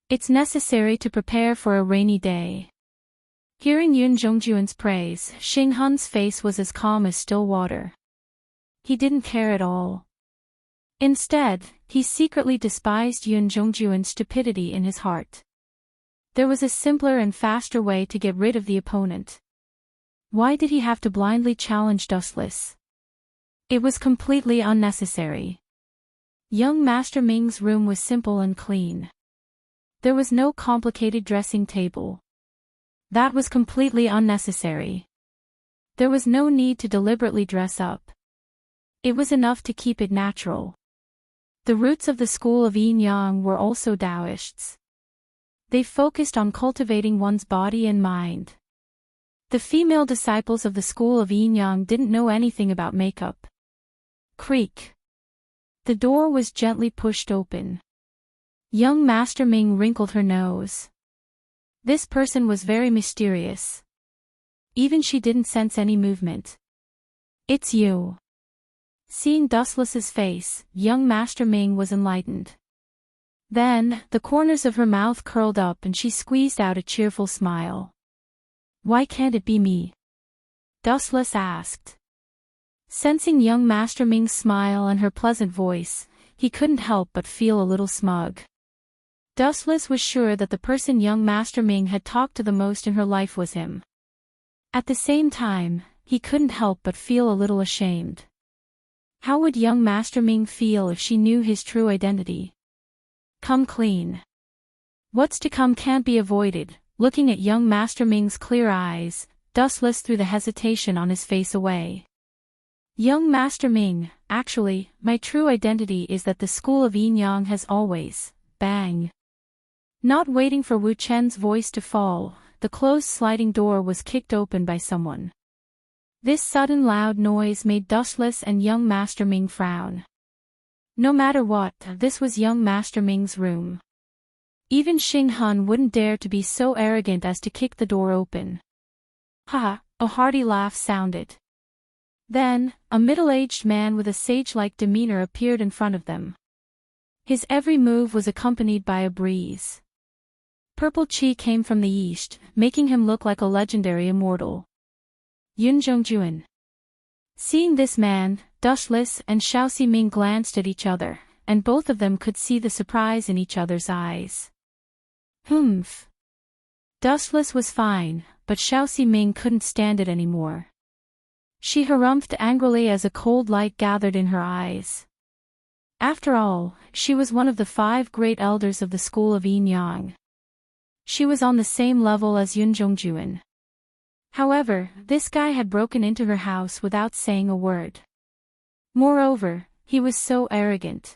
It's necessary to prepare for a rainy day. Hearing Yun Jongjuen's praise, Xing Hun's face was as calm as still water. He didn't care at all. Instead, he secretly despised Yun Jongjuen's stupidity in his heart. There was a simpler and faster way to get rid of the opponent. Why did he have to blindly challenge Dustless? It was completely unnecessary. Young Master Ming's room was simple and clean. There was no complicated dressing table. That was completely unnecessary. There was no need to deliberately dress up. It was enough to keep it natural. The roots of the school of Yin Yang were also Taoists. They focused on cultivating one's body and mind. The female disciples of the school of Yin Yang didn't know anything about makeup. Creak. The door was gently pushed open. Young Master Ming wrinkled her nose. This person was very mysterious. Even she didn't sense any movement. It's you. Seeing Dustless's face, young Master Ming was enlightened. Then, the corners of her mouth curled up and she squeezed out a cheerful smile. Why can't it be me? Dustless asked. Sensing young Master Ming's smile and her pleasant voice, he couldn't help but feel a little smug. Dustless was sure that the person young Master Ming had talked to the most in her life was him. At the same time, he couldn't help but feel a little ashamed. How would young Master Ming feel if she knew his true identity? Come clean. What's to come can't be avoided. Looking at young Master Ming's clear eyes, Dustless threw the hesitation on his face away. Young Master Ming, actually, my true identity is that the school of Yin Yang has always, bang. Not waiting for Wu Chen's voice to fall, the closed sliding door was kicked open by someone. This sudden loud noise made Dustless and young Master Ming frown. No matter what, this was young Master Ming's room. Even Xing Hun wouldn't dare to be so arrogant as to kick the door open. Ha! A hearty laugh sounded. Then, a middle-aged man with a sage-like demeanor appeared in front of them. His every move was accompanied by a breeze. Purple chi came from the east, making him look like a legendary immortal. Yun Jongjuen. Seeing this man, Dustless and Xiao Ximing glanced at each other, and both of them could see the surprise in each other's eyes. Humph. Dustless was fine, but Xiao Ximing couldn't stand it anymore. She harumphed angrily as a cold light gathered in her eyes. After all, she was one of the 5 great elders of the school of Yin Yang. She was on the same level as Yun Jongjuen. However, this guy had broken into her house without saying a word. Moreover, he was so arrogant.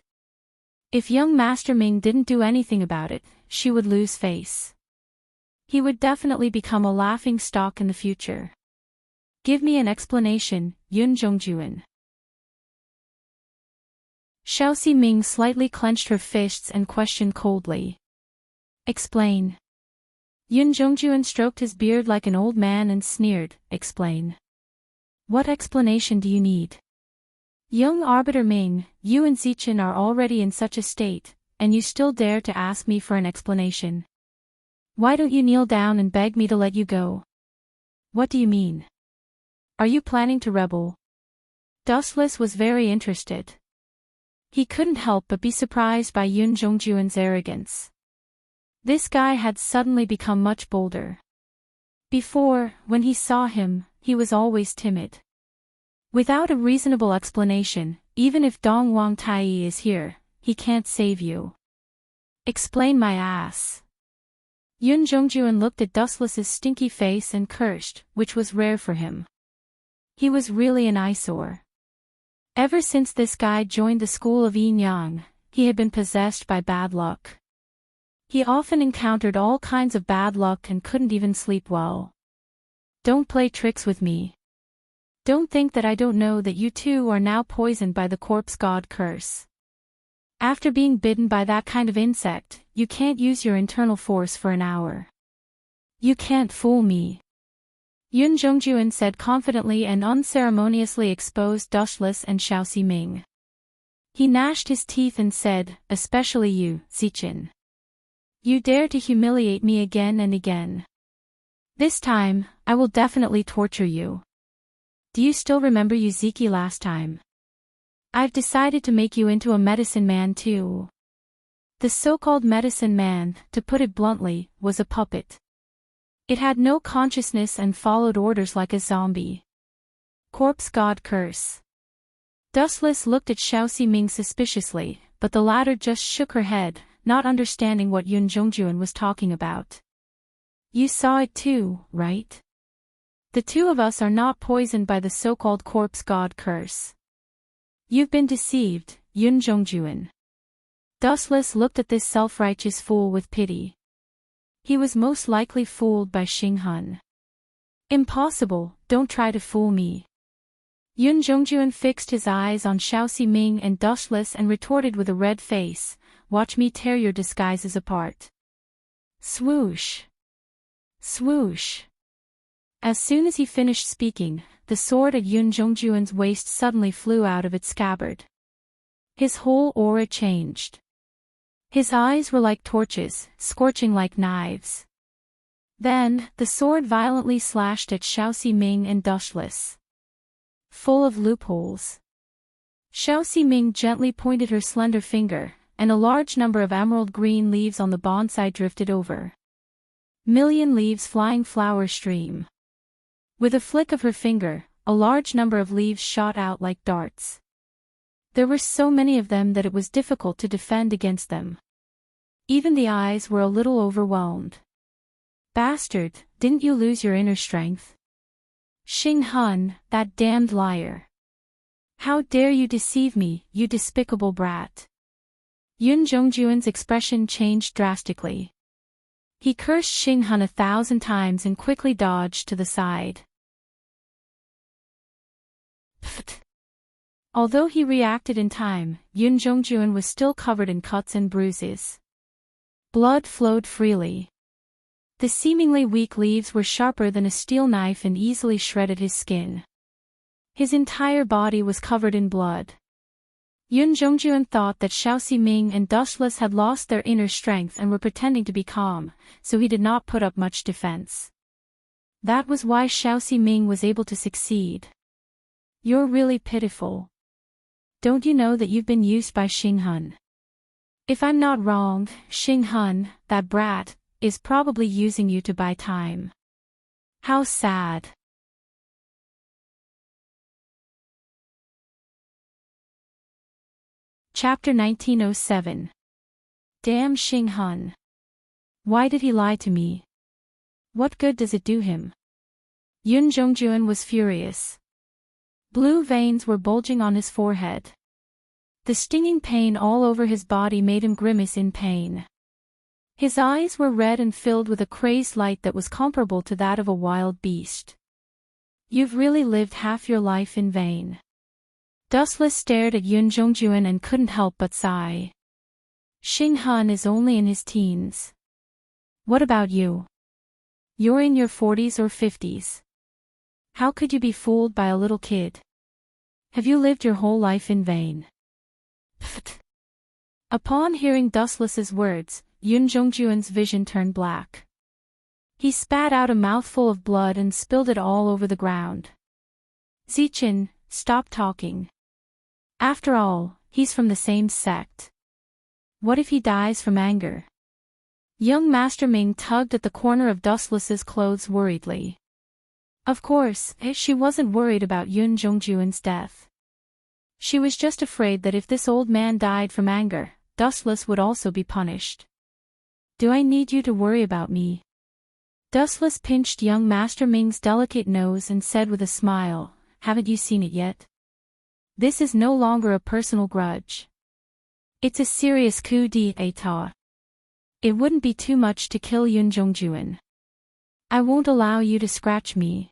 If young Master Ming didn't do anything about it, she would lose face. He would definitely become a laughing stock in the future. Give me an explanation, Yun Jongjuen. Xiao Ximing slightly clenched her fists and questioned coldly. Explain. Yun Jongjuen stroked his beard like an old man and sneered, explain. What explanation do you need? Young Arbiter Ming, you and Zichin are already in such a state, and you still dare to ask me for an explanation. Why don't you kneel down and beg me to let you go? What do you mean? Are you planning to rebel? Dustless was very interested. He couldn't help but be surprised by Yun Jongjuen's arrogance. This guy had suddenly become much bolder. Before, when he saw him, he was always timid. Without a reasonable explanation, even if Dong Wang Tai is here, he can't save you. Explain my ass. Yun Zhongjuan looked at Dustless's stinky face and cursed, which was rare for him. He was really an eyesore. Ever since this guy joined the school of Yin Yang, he had been possessed by bad luck. He often encountered all kinds of bad luck and couldn't even sleep well. Don't play tricks with me. Don't think that I don't know that you two are now poisoned by the corpse god curse. After being bitten by that kind of insect, you can't use your internal force for an hour. You can't fool me. Yun Zhongjuan said confidently and unceremoniously exposed Dustless and Xiao Ximing. He gnashed his teeth and said, especially you, Zichin. You dare to humiliate me again and again. This time, I will definitely torture you. Do you still remember Yuziki last time? I've decided to make you into a medicine man too. The so-called medicine man, to put it bluntly, was a puppet. It had no consciousness and followed orders like a zombie. Corpse god curse. Dustless looked at Xiao Ximing suspiciously, but the latter just shook her head, not understanding what Yun Zhongjuan was talking about. You saw it too, right? The two of us are not poisoned by the so-called corpse god curse. You've been deceived, Yun Zhongjuan. Dustless looked at this self-righteous fool with pity. He was most likely fooled by Xing Hun. Impossible, don't try to fool me. Yun Zhongjuan fixed his eyes on Xiao Ximing and Dustless and retorted with a red face, watch me tear your disguises apart. Swoosh. Swoosh. As soon as he finished speaking, the sword at Yun Zhongjuan's waist suddenly flew out of its scabbard. His whole aura changed. His eyes were like torches, scorching like knives. Then, the sword violently slashed at Xiao Ximing and Dustless. Full of loopholes. Xiao Ximing gently pointed her slender finger, and a large number of emerald green leaves on the bonsai drifted over. Million leaves flying flower stream. With a flick of her finger, a large number of leaves shot out like darts. There were so many of them that it was difficult to defend against them. Even the eyes were a little overwhelmed. Bastard, didn't you lose your inner strength? Xing Hun, that damned liar. How dare you deceive me, you despicable brat. Yun Zhongjuan's expression changed drastically. He cursed Xing Hun 1,000 times and quickly dodged to the side. Pfft. Although he reacted in time, Yun Zhongjuan was still covered in cuts and bruises. Blood flowed freely. The seemingly weak leaves were sharper than a steel knife and easily shredded his skin. His entire body was covered in blood. Yun Zhongjuan thought that Xiao Ximing and Dustless had lost their inner strength and were pretending to be calm, so he did not put up much defense. That was why Xiao Ximing was able to succeed. You're really pitiful. Don't you know that you've been used by Xing Hun? If I'm not wrong, Xing Hun, that brat, is probably using you to buy time. How sad. Chapter 1907. Damn Xing Hun. Why did he lie to me? What good does it do him? Yun Zhongjuan was furious. Blue veins were bulging on his forehead. The stinging pain all over his body made him grimace in pain. His eyes were red and filled with a crazed light that was comparable to that of a wild beast. You've really lived half your life in vain. Dustless stared at Yun Zhongjuan and couldn't help but sigh. Xing Hun is only in his teens. What about you? You're in your 40s or 50s. How could you be fooled by a little kid? Have you lived your whole life in vain? Pfft. Upon hearing Dustless's words, Yun Zhongjuan's vision turned black. He spat out a mouthful of blood and spilled it all over the ground. Zichin, stop talking. After all, he's from the same sect. What if he dies from anger? Young Master Ming tugged at the corner of Dustless's clothes worriedly. Of course, she wasn't worried about Yun Zhongjuan's death. She was just afraid that if this old man died from anger, Dustless would also be punished. Do I need you to worry about me? Dustless pinched young Master Ming's delicate nose and said with a smile, haven't you seen it yet? This is no longer a personal grudge. It's a serious coup d'état. It wouldn't be too much to kill Yun Zhongjuan. I won't allow you to scratch me.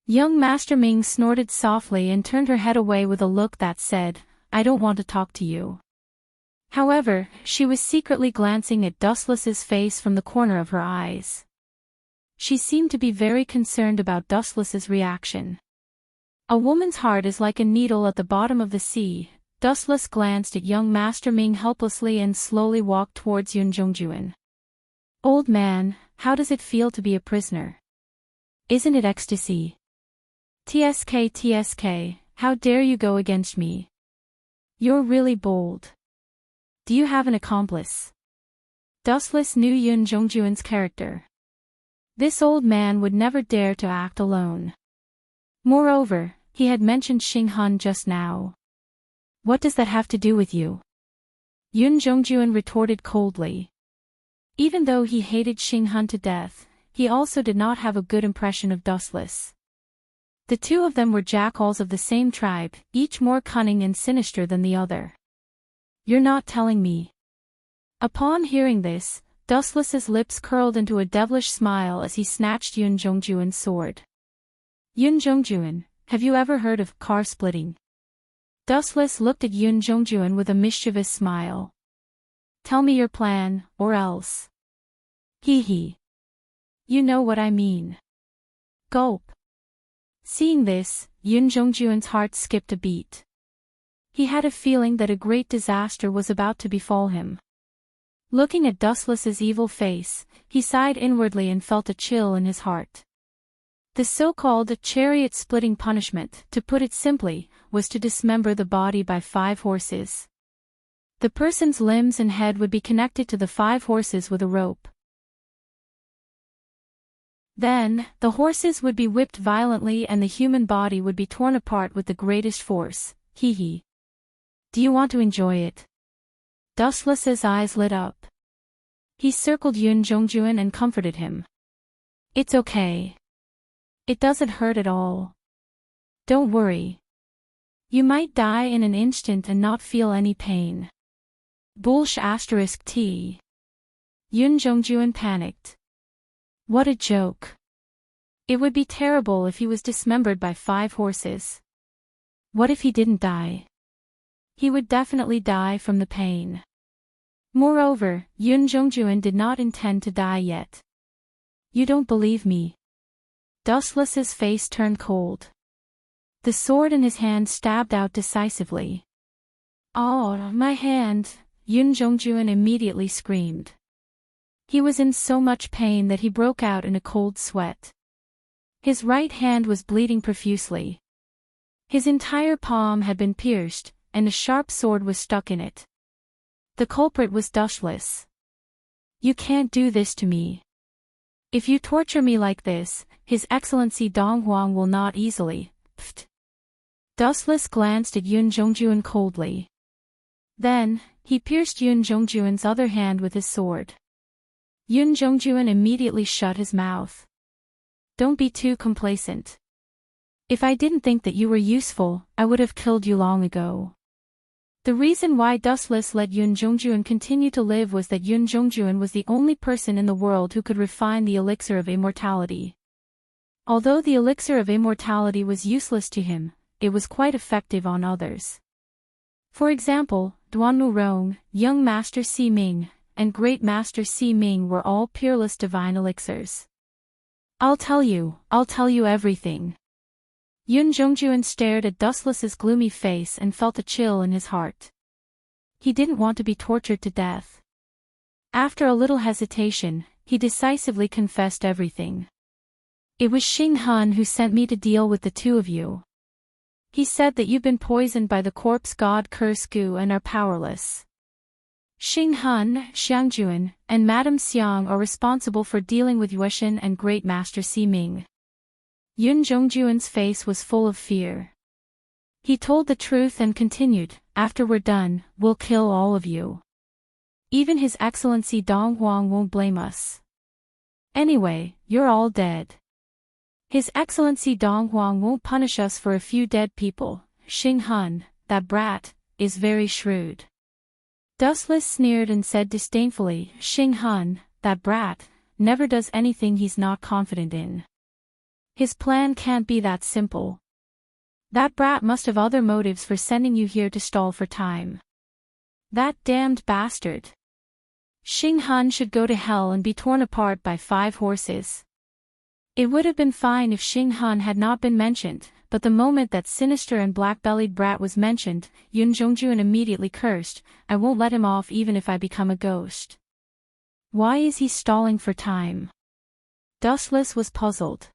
Young Master Ming snorted softly and turned her head away with a look that said, I don't want to talk to you. However, she was secretly glancing at Dustless's face from the corner of her eyes. She seemed to be very concerned about Dustless's reaction. A woman's heart is like a needle at the bottom of the sea. Dustless glanced at young Master Ming helplessly and slowly walked towards Yun Zhongjuan. Old man, how does it feel to be a prisoner? Isn't it ecstasy? TSK, how dare you go against me? You're really bold. Do you have an accomplice? Dustless knew Yun Zhongjuan's character. This old man would never dare to act alone. Moreover, he had mentioned Xing Han just now. What does that have to do with you? Yun Zhongjuan retorted coldly. Even though he hated Xing Han to death, he also did not have a good impression of Dustless. The two of them were jackals of the same tribe, each more cunning and sinister than the other. You're not telling me. Upon hearing this, Dustless's lips curled into a devilish smile as he snatched Yun Zhongjuan's sword. Yun Zhongjuan, have you ever heard of car splitting? Dustless looked at Yun Zhongjuan with a mischievous smile. Tell me your plan, or else. Hee hee. You know what I mean. Gulp. Seeing this, Yun Zhongjuan's heart skipped a beat. He had a feeling that a great disaster was about to befall him. Looking at Dustless's evil face, he sighed inwardly and felt a chill in his heart. The so-called chariot-splitting punishment, to put it simply, was to dismember the body by 5 horses. The person's limbs and head would be connected to the 5 horses with a rope. Then, the horses would be whipped violently and the human body would be torn apart with the greatest force. Hee hee. Do you want to enjoy it? Dustless's eyes lit up. He circled Yun Zhongjuan and comforted him. It's okay. It doesn't hurt at all. Don't worry. You might die in an instant and not feel any pain. Bullsh *T. Yun Zhongjuan panicked. What a joke. It would be terrible if he was dismembered by 5 horses. What if he didn't die? He would definitely die from the pain. Moreover, Yun Zhongjuan did not intend to die yet. You don't believe me. Dustless's face turned cold. The sword in his hand stabbed out decisively. Oh, my hand, Yun Zhongjuan immediately screamed. He was in so much pain that he broke out in a cold sweat. His right hand was bleeding profusely. His entire palm had been pierced, and a sharp sword was stuck in it. The culprit was Dustless. You can't do this to me. If you torture me like this, His Excellency Dong Huang will not easily. Pfft. Dustless glanced at Yun Zhongjuan coldly. Then, he pierced Yun Zhongjuan's other hand with his sword. Yun Zhongjuan immediately shut his mouth. Don't be too complacent. If I didn't think that you were useful, I would have killed you long ago. The reason why Dustless let Yun Zhongjuan continue to live was that Yun Zhongjuan was the only person in the world who could refine the elixir of immortality. Although the elixir of immortality was useless to him, it was quite effective on others. For example, Duanmu Rong, Young Master Si Ming, and Great Master Si Ming were all peerless divine elixirs. I'll tell you everything. Yun Zhongjuan stared at Dustless's gloomy face and felt a chill in his heart. He didn't want to be tortured to death. After a little hesitation, he decisively confessed everything. It was Xing Han who sent me to deal with the two of you. He said that you've been poisoned by the corpse god Curse Gu and are powerless. Xing Hun, Xiangjuan, and Madame Xiang are responsible for dealing with Yueshan and Great Master Si Ming. Yun Zhongjuan's face was full of fear. He told the truth and continued, after we're done, we'll kill all of you. Even His Excellency Dong Huang won't blame us. Anyway, you're all dead. His Excellency Dong Huang won't punish us for a few dead people. Xing Hun, that brat, is very shrewd. Dustless sneered and said disdainfully, Xing Hun, that brat, never does anything he's not confident in. His plan can't be that simple. That brat must have other motives for sending you here to stall for time. That damned bastard. Xing Hun should go to hell and be torn apart by 5 horses. It would have been fine if Xing Hun had not been mentioned, but the moment that sinister and black-bellied brat was mentioned, Yun Zhongjuan immediately cursed, I won't let him off even if I become a ghost. Why is he stalling for time? Dustless was puzzled.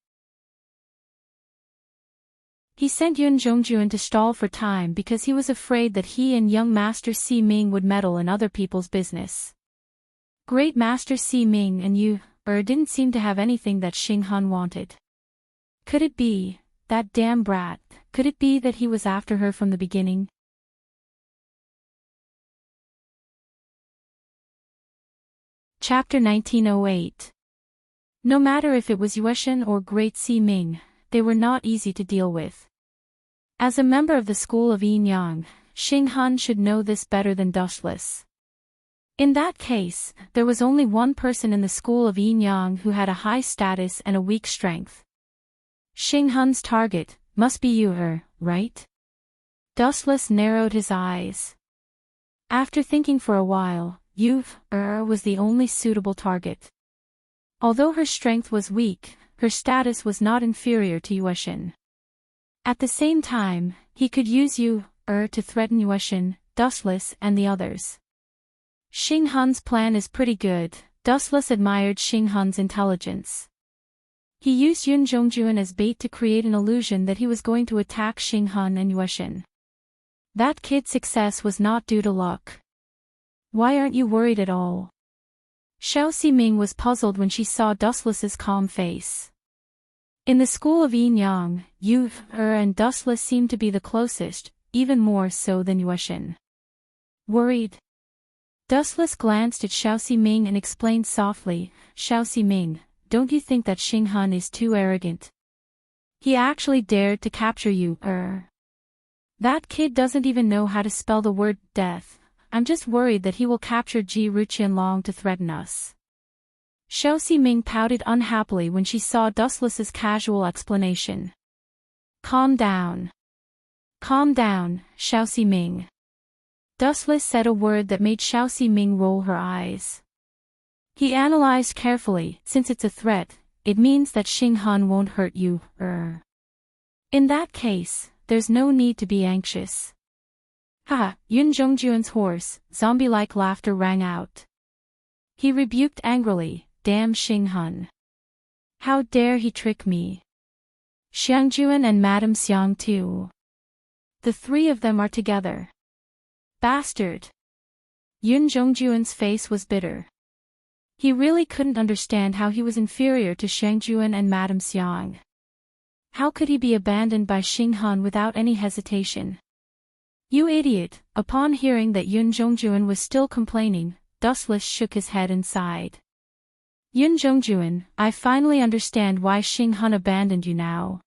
He sent Yun Zhongjuan to stall for time because he was afraid that he and young Master Si Ming would meddle in other people's business. Great Master Si Ming and you, didn't seem to have anything that Xing Hun wanted. Could it be, that damn brat, could it be that he was after her from the beginning? Chapter 1908. No matter if it was Yueshan or Great Si Ming, they were not easy to deal with. As a member of the school of Yin Yang, Xing Hun should know this better than Dustless. In that case, there was only one person in the school of Yin Yang who had a high status and a weak strength. Xing Hun's target must be you, right? Dustless narrowed his eyes. After thinking for a while, you, was the only suitable target. Although her strength was weak, her status was not inferior to Yueshan. At the same time, he could use you, to threaten Yueshan, Dustless and the others. Xing Hun's plan is pretty good. Dustless admired Xing Hun's intelligence. He used Yun Zhongjuan as bait to create an illusion that he was going to attack Xing Hun and Yueshan. That kid's success was not due to luck. Why aren't you worried at all? Xiao Ximing was puzzled when she saw Dustless's calm face. In the school of Yin Yang, you, and Dustless seemed to be the closest, even more so than Yueshan. Worried? Dustless glanced at Xiao Ximing and explained softly, Xiao Ximing, don't you think that Xing Hun is too arrogant? He actually dared to capture you, That kid doesn't even know how to spell the word death. I'm just worried that he will capture Ji Ruqianlong to threaten us. Xiao Ximing pouted unhappily when she saw Dustless's casual explanation. Calm down. Calm down, Xiao Ximing. Dustless said a word that made Xiao Ximing roll her eyes. He analyzed carefully, since it's a threat, it means that Xing Hun won't hurt you, In that case, there's no need to be anxious. Haha, Yun Zhongjuan's hoarse, zombie-like laughter rang out. He rebuked angrily, damn Xing Hun. How dare he trick me? Xiangjuan and Madame Xiang too. The 3 of them are together. Bastard. Yun Zhongjuan's face was bitter. He really couldn't understand how he was inferior to Xiangjuan and Madame Xiang. How could he be abandoned by Xing Hun without any hesitation? You idiot! Upon hearing that Yun Zhongjuan was still complaining, Dustless shook his head and sighed. Yun Zhongjuan, I finally understand why Xing Hun abandoned you now.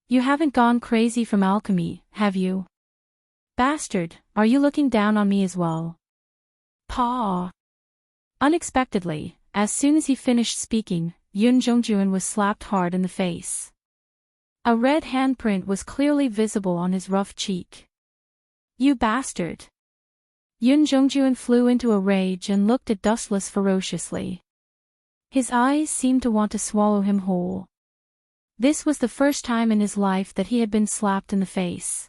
You haven't gone crazy from alchemy, have you? Bastard, are you looking down on me as well? Paw! Unexpectedly, as soon as he finished speaking, Yun Zhongjuan was slapped hard in the face. A red handprint was clearly visible on his rough cheek. You bastard! Yun Zhongjuan flew into a rage and looked at Dustless ferociously. His eyes seemed to want to swallow him whole. This was the first time in his life that he had been slapped in the face.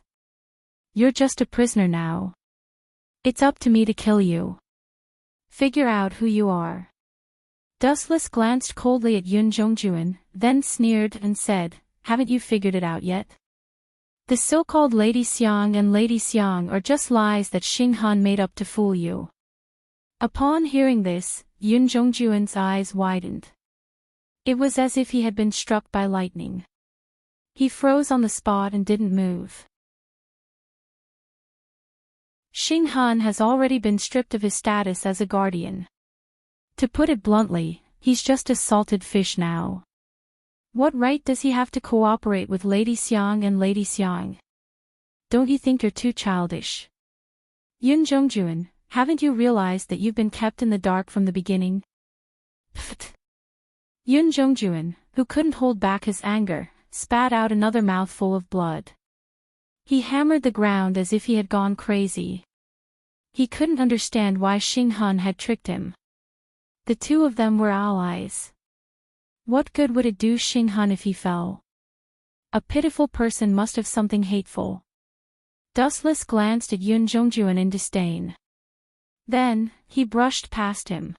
You're just a prisoner now. It's up to me to kill you. Figure out who you are. Dustless glanced coldly at Yun Zhongjuan, then sneered and said, haven't you figured it out yet? The so-called Lady Xiang and Lady Xiang are just lies that Xing Hun made up to fool you. Upon hearing this, Yun Zhongjuan's eyes widened. It was as if he had been struck by lightning. He froze on the spot and didn't move. Xing Han has already been stripped of his status as a guardian. To put it bluntly, he's just a salted fish now. What right does he have to cooperate with Lady Xiang and Lady Xiang? Don't you think you're too childish? Yun Zhongjuan, haven't you realized that you've been kept in the dark from the beginning? Pfft. Yun Zhongjuan, who couldn't hold back his anger, spat out another mouthful of blood. He hammered the ground as if he had gone crazy. He couldn't understand why Xing Han had tricked him. The two of them were allies. What good would it do Xing Han if he fell? A pitiful person must have something hateful. Dustless glanced at Yun Zhongjuan in disdain. Then, he brushed past him.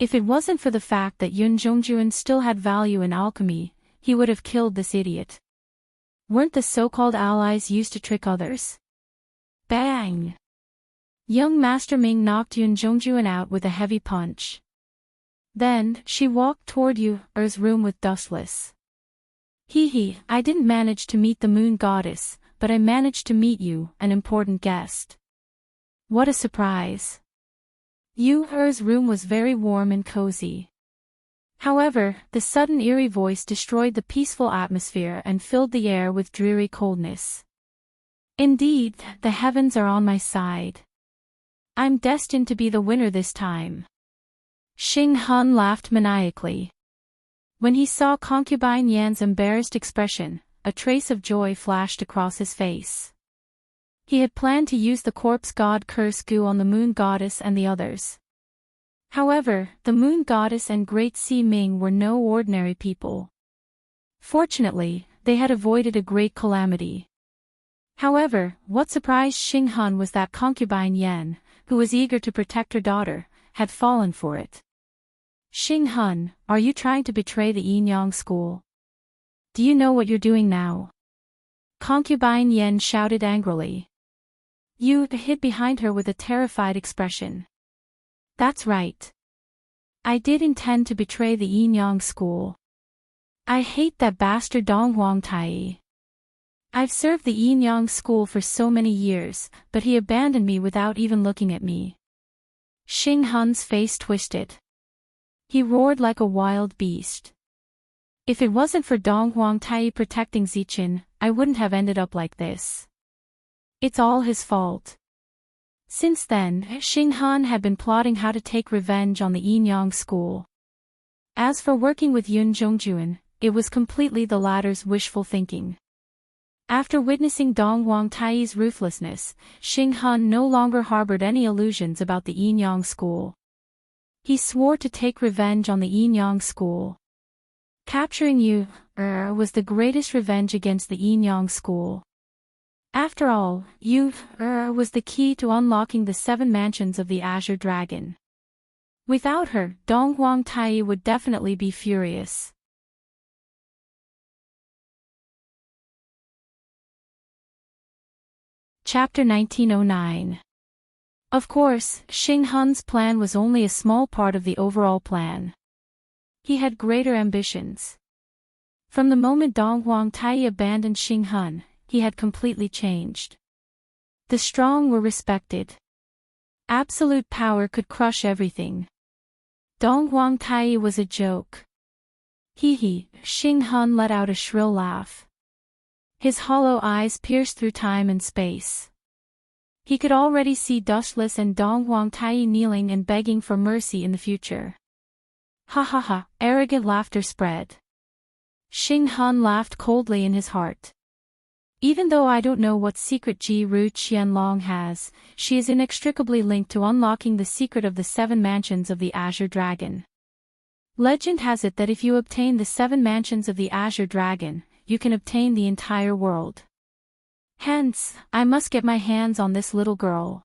If it wasn't for the fact that Yun Zhongjuan still had value in alchemy, he would have killed this idiot. Weren't the so-called allies used to trick others? Bang! Young Master Ming knocked Yun Zhongjuan out with a heavy punch. Then, she walked toward Yu's room with Dustless. I didn't manage to meet the moon goddess, but I managed to meet you, an important guest. What a surprise. Yu's room was very warm and cozy. However, the sudden eerie voice destroyed the peaceful atmosphere and filled the air with dreary coldness. Indeed, the heavens are on my side. I'm destined to be the winner this time. Xing Han laughed maniacally. When he saw Concubine Yan's embarrassed expression, a trace of joy flashed across his face. He had planned to use the corpse god curse goo on the moon goddess and the others. However, the moon goddess and Great Sea Ming were no ordinary people. Fortunately, they had avoided a great calamity. However, what surprised Xing Han was that Concubine Yan, who was eager to protect her daughter, had fallen for it. Xing Han, are you trying to betray the Yin-Yang school? Do you know what you're doing now? Concubine Yan shouted angrily. Yu hid behind her with a terrified expression. That's right. I did intend to betray the Yin-Yang school. I hate that bastard Dong Huangtai. I've served the Yin-Yang school for so many years, but he abandoned me without even looking at me. Xing Han's face twisted. He roared like a wild beast. If it wasn't for Dong Huangtai protecting Ziqin, I wouldn't have ended up like this. It's all his fault. Since then, Xing Han had been plotting how to take revenge on the Yin-Yang school. As for working with Yun Zhongjuan, it was completely the latter's wishful thinking. After witnessing Dong Huangtai's ruthlessness, Xing Han no longer harbored any illusions about the Yin-Yang school. He swore to take revenge on the Yin-Yang school. Capturing Yu was the greatest revenge against the Yin-Yang school. After all, Yu was the key to unlocking the 7 mansions of the Azure Dragon. Without her, Dong Huangtai would definitely be furious. Chapter 1909. Of course, Xing Han's plan was only a small part of the overall plan. He had greater ambitions. From the moment Dong Huangtai abandoned Xing Han, he had completely changed. The strong were respected. Absolute power could crush everything. Dong Huangtai was a joke. Xing Han let out a shrill laugh. His hollow eyes pierced through time and space. He could already see Dustless and Dong Huangtai kneeling and begging for mercy in the future. Ha ha ha, arrogant laughter spread. Xing Han laughed coldly in his heart. Even though I don't know what secret Ji Ru Qianlong has, she is inextricably linked to unlocking the secret of the 7 mansions of the Azure Dragon. Legend has it that if you obtain the 7 mansions of the Azure Dragon, you can obtain the entire world. Hence, I must get my hands on this little girl.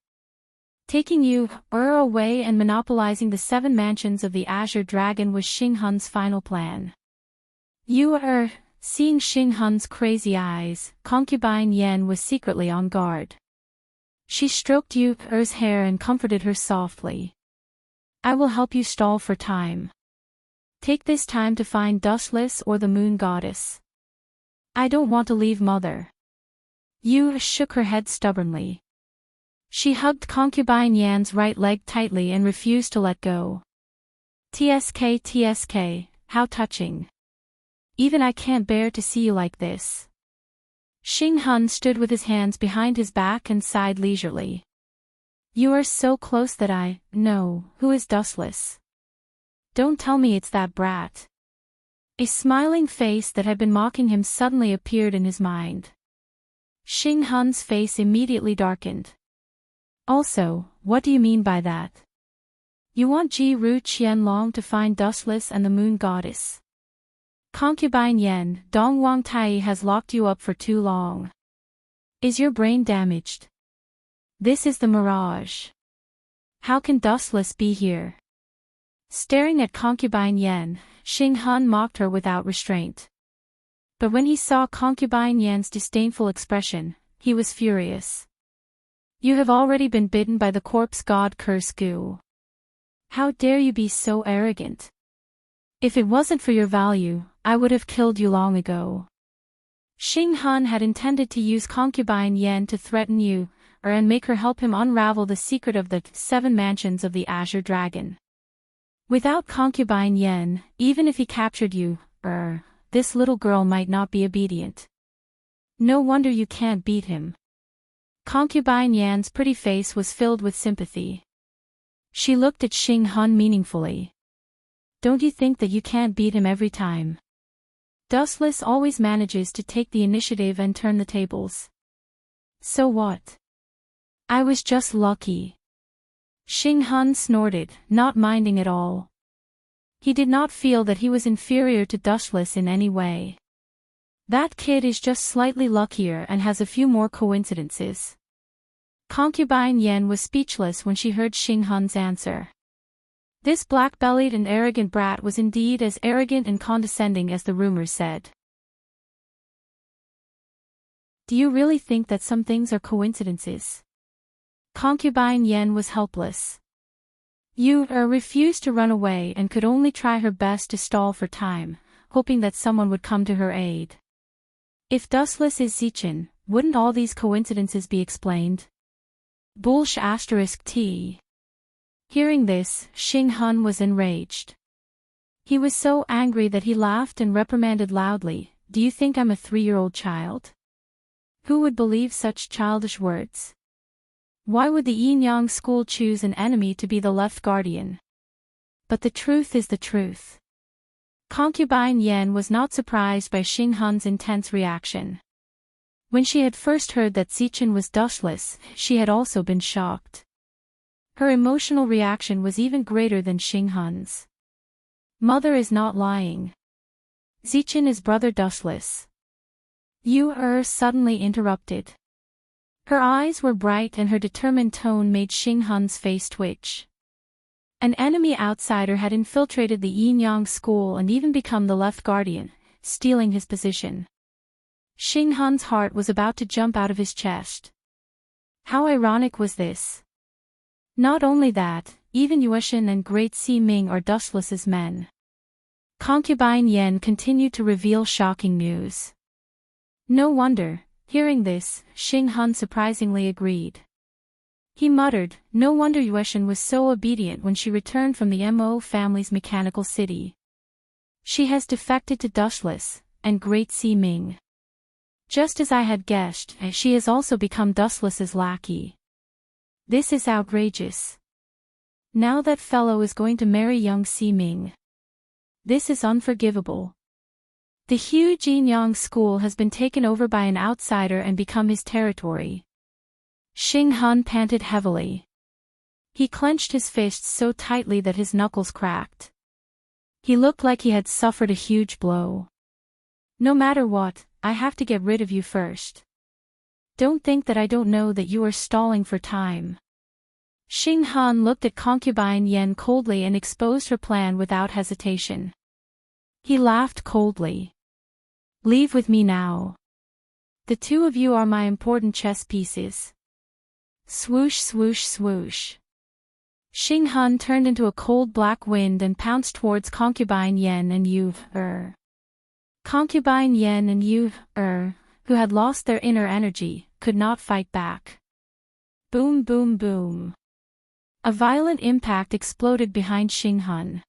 Taking Yu away and monopolizing the 7 mansions of the Azure Dragon was Xing Han's final plan. Yu seeing Xing Han's crazy eyes, Concubine Yan was secretly on guard. She stroked Yu's hair and comforted her softly. I will help you stall for time. Take this time to find Dustless or the moon goddess. I don't want to leave mother. Yu shook her head stubbornly. She hugged concubine Yan's right leg tightly and refused to let go. TSK TSK, how touching. Even I can't bear to see you like this. Xing Hun stood with his hands behind his back and sighed leisurely. You are so close that I know who is Dustless. Don't tell me it's that brat. A smiling face that had been mocking him suddenly appeared in his mind. Xing Hun's face immediately darkened. Also, what do you mean by that? You want Ji Ru Qianlong to find Dustless and the moon goddess. Concubine Yan, Dong Wang Tai has locked you up for too long. Is your brain damaged? This is the mirage. How can Dustless be here? Staring at concubine Yan, Xing Hun mocked her without restraint. But when he saw concubine Yan's disdainful expression, he was furious. You have already been bitten by the corpse god curse Gu. How dare you be so arrogant? If it wasn't for your value, I would have killed you long ago. Xing Hun had intended to use concubine Yan to threaten Yu, and make her help him unravel the secret of the 7 mansions of the Azure Dragon. Without concubine Yan, even if he captured you, this little girl might not be obedient. No wonder you can't beat him. Concubine Yan's pretty face was filled with sympathy. She looked at Xing Hun meaningfully. Don't you think that you can't beat him every time? Dustless always manages to take the initiative and turn the tables. So what? I was just lucky. Xing Hun snorted, not minding at all. He did not feel that he was inferior to Dustless in any way. That kid is just slightly luckier and has a few more coincidences. Concubine Yan was speechless when she heard Xing Hun's answer. This black-bellied and arrogant brat was indeed as arrogant and condescending as the rumors said. Do you really think that some things are coincidences? Concubine Yan was helpless. Yu refused to run away and could only try her best to stall for time, hoping that someone would come to her aid. If Dustless is Zichin, wouldn't all these coincidences be explained? Bullsh *T. Hearing this, Xing Hun was enraged. He was so angry that he laughed and reprimanded loudly, Do you think I'm a 3-year-old child? Who would believe such childish words? Why would the Yinyang school choose an enemy to be the left guardian? But the truth is the truth. Concubine Yan was not surprised by Xing Hun's intense reaction. When she had first heard that Zichin was Dustless, she had also been shocked. Her emotional reaction was even greater than Xing Hun's. Mother is not lying. Zichin is brother Dustless. Yu suddenly interrupted. Her eyes were bright and her determined tone made Xing Hun's face twitch. An enemy outsider had infiltrated the Yinyang school and even become the left guardian, stealing his position. Xing Hun's heart was about to jump out of his chest. How ironic was this? Not only that, even Yueshin and Great Si Ming are Dustless's men. Concubine Yan continued to reveal shocking news. No wonder. Hearing this, Xing Hun surprisingly agreed. He muttered, no wonder Yueshin was so obedient when she returned from the Mo family's mechanical city. She has defected to Dustless, and Great Si Ming. Just as I had guessed, she has also become Dustless's lackey. This is outrageous. Now that fellow is going to marry young Si Ming. This is unforgivable. The huge Yinyang school has been taken over by an outsider and become his territory. Xing Hun panted heavily. He clenched his fists so tightly that his knuckles cracked. He looked like he had suffered a huge blow. No matter what, I have to get rid of you first. Don't think that I don't know that you are stalling for time. Xing Hun looked at concubine Yan coldly and exposed her plan without hesitation. He laughed coldly. Leave with me now. The two of you are my important chess pieces. Swoosh swoosh swoosh. Xing Hun turned into a cold black wind and pounced towards Concubine Yen and Yu. Concubine Yen and Yu, who had lost their inner energy, could not fight back. Boom boom boom. A violent impact exploded behind Xing Hun.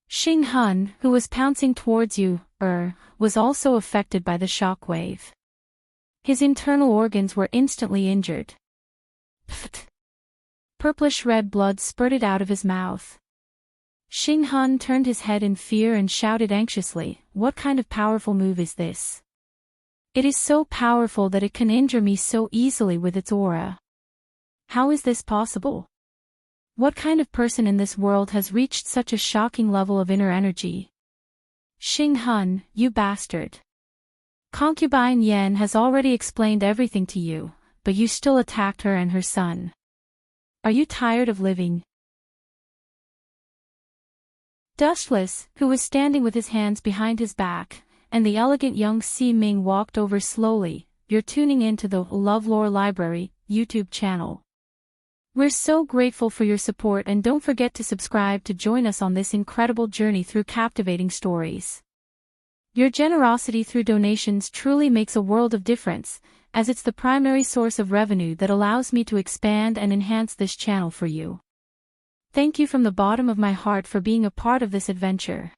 Xing Hun, who was pouncing towards Yu, was also affected by the shockwave. His internal organs were instantly injured. Pfft. Purplish-red blood spurted out of his mouth. Xing Hun turned his head in fear and shouted anxiously, "What kind of powerful move is this? It is so powerful that it can injure me so easily with its aura. How is this possible? What kind of person in this world has reached such a shocking level of inner energy? Xing Hun, you bastard. Concubine Yen has already explained everything to you, but you still attacked her and her son. Are you tired of living?" Dustless, who was standing with his hands behind his back, and the elegant young Si Ming walked over slowly. "You're tuning in to the LoveLore Library YouTube channel. We're so grateful for your support, and don't forget to subscribe to join us on this incredible journey through captivating stories. Your generosity through donations truly makes a world of difference, as it's the primary source of revenue that allows me to expand and enhance this channel for you. Thank you from the bottom of my heart for being a part of this adventure.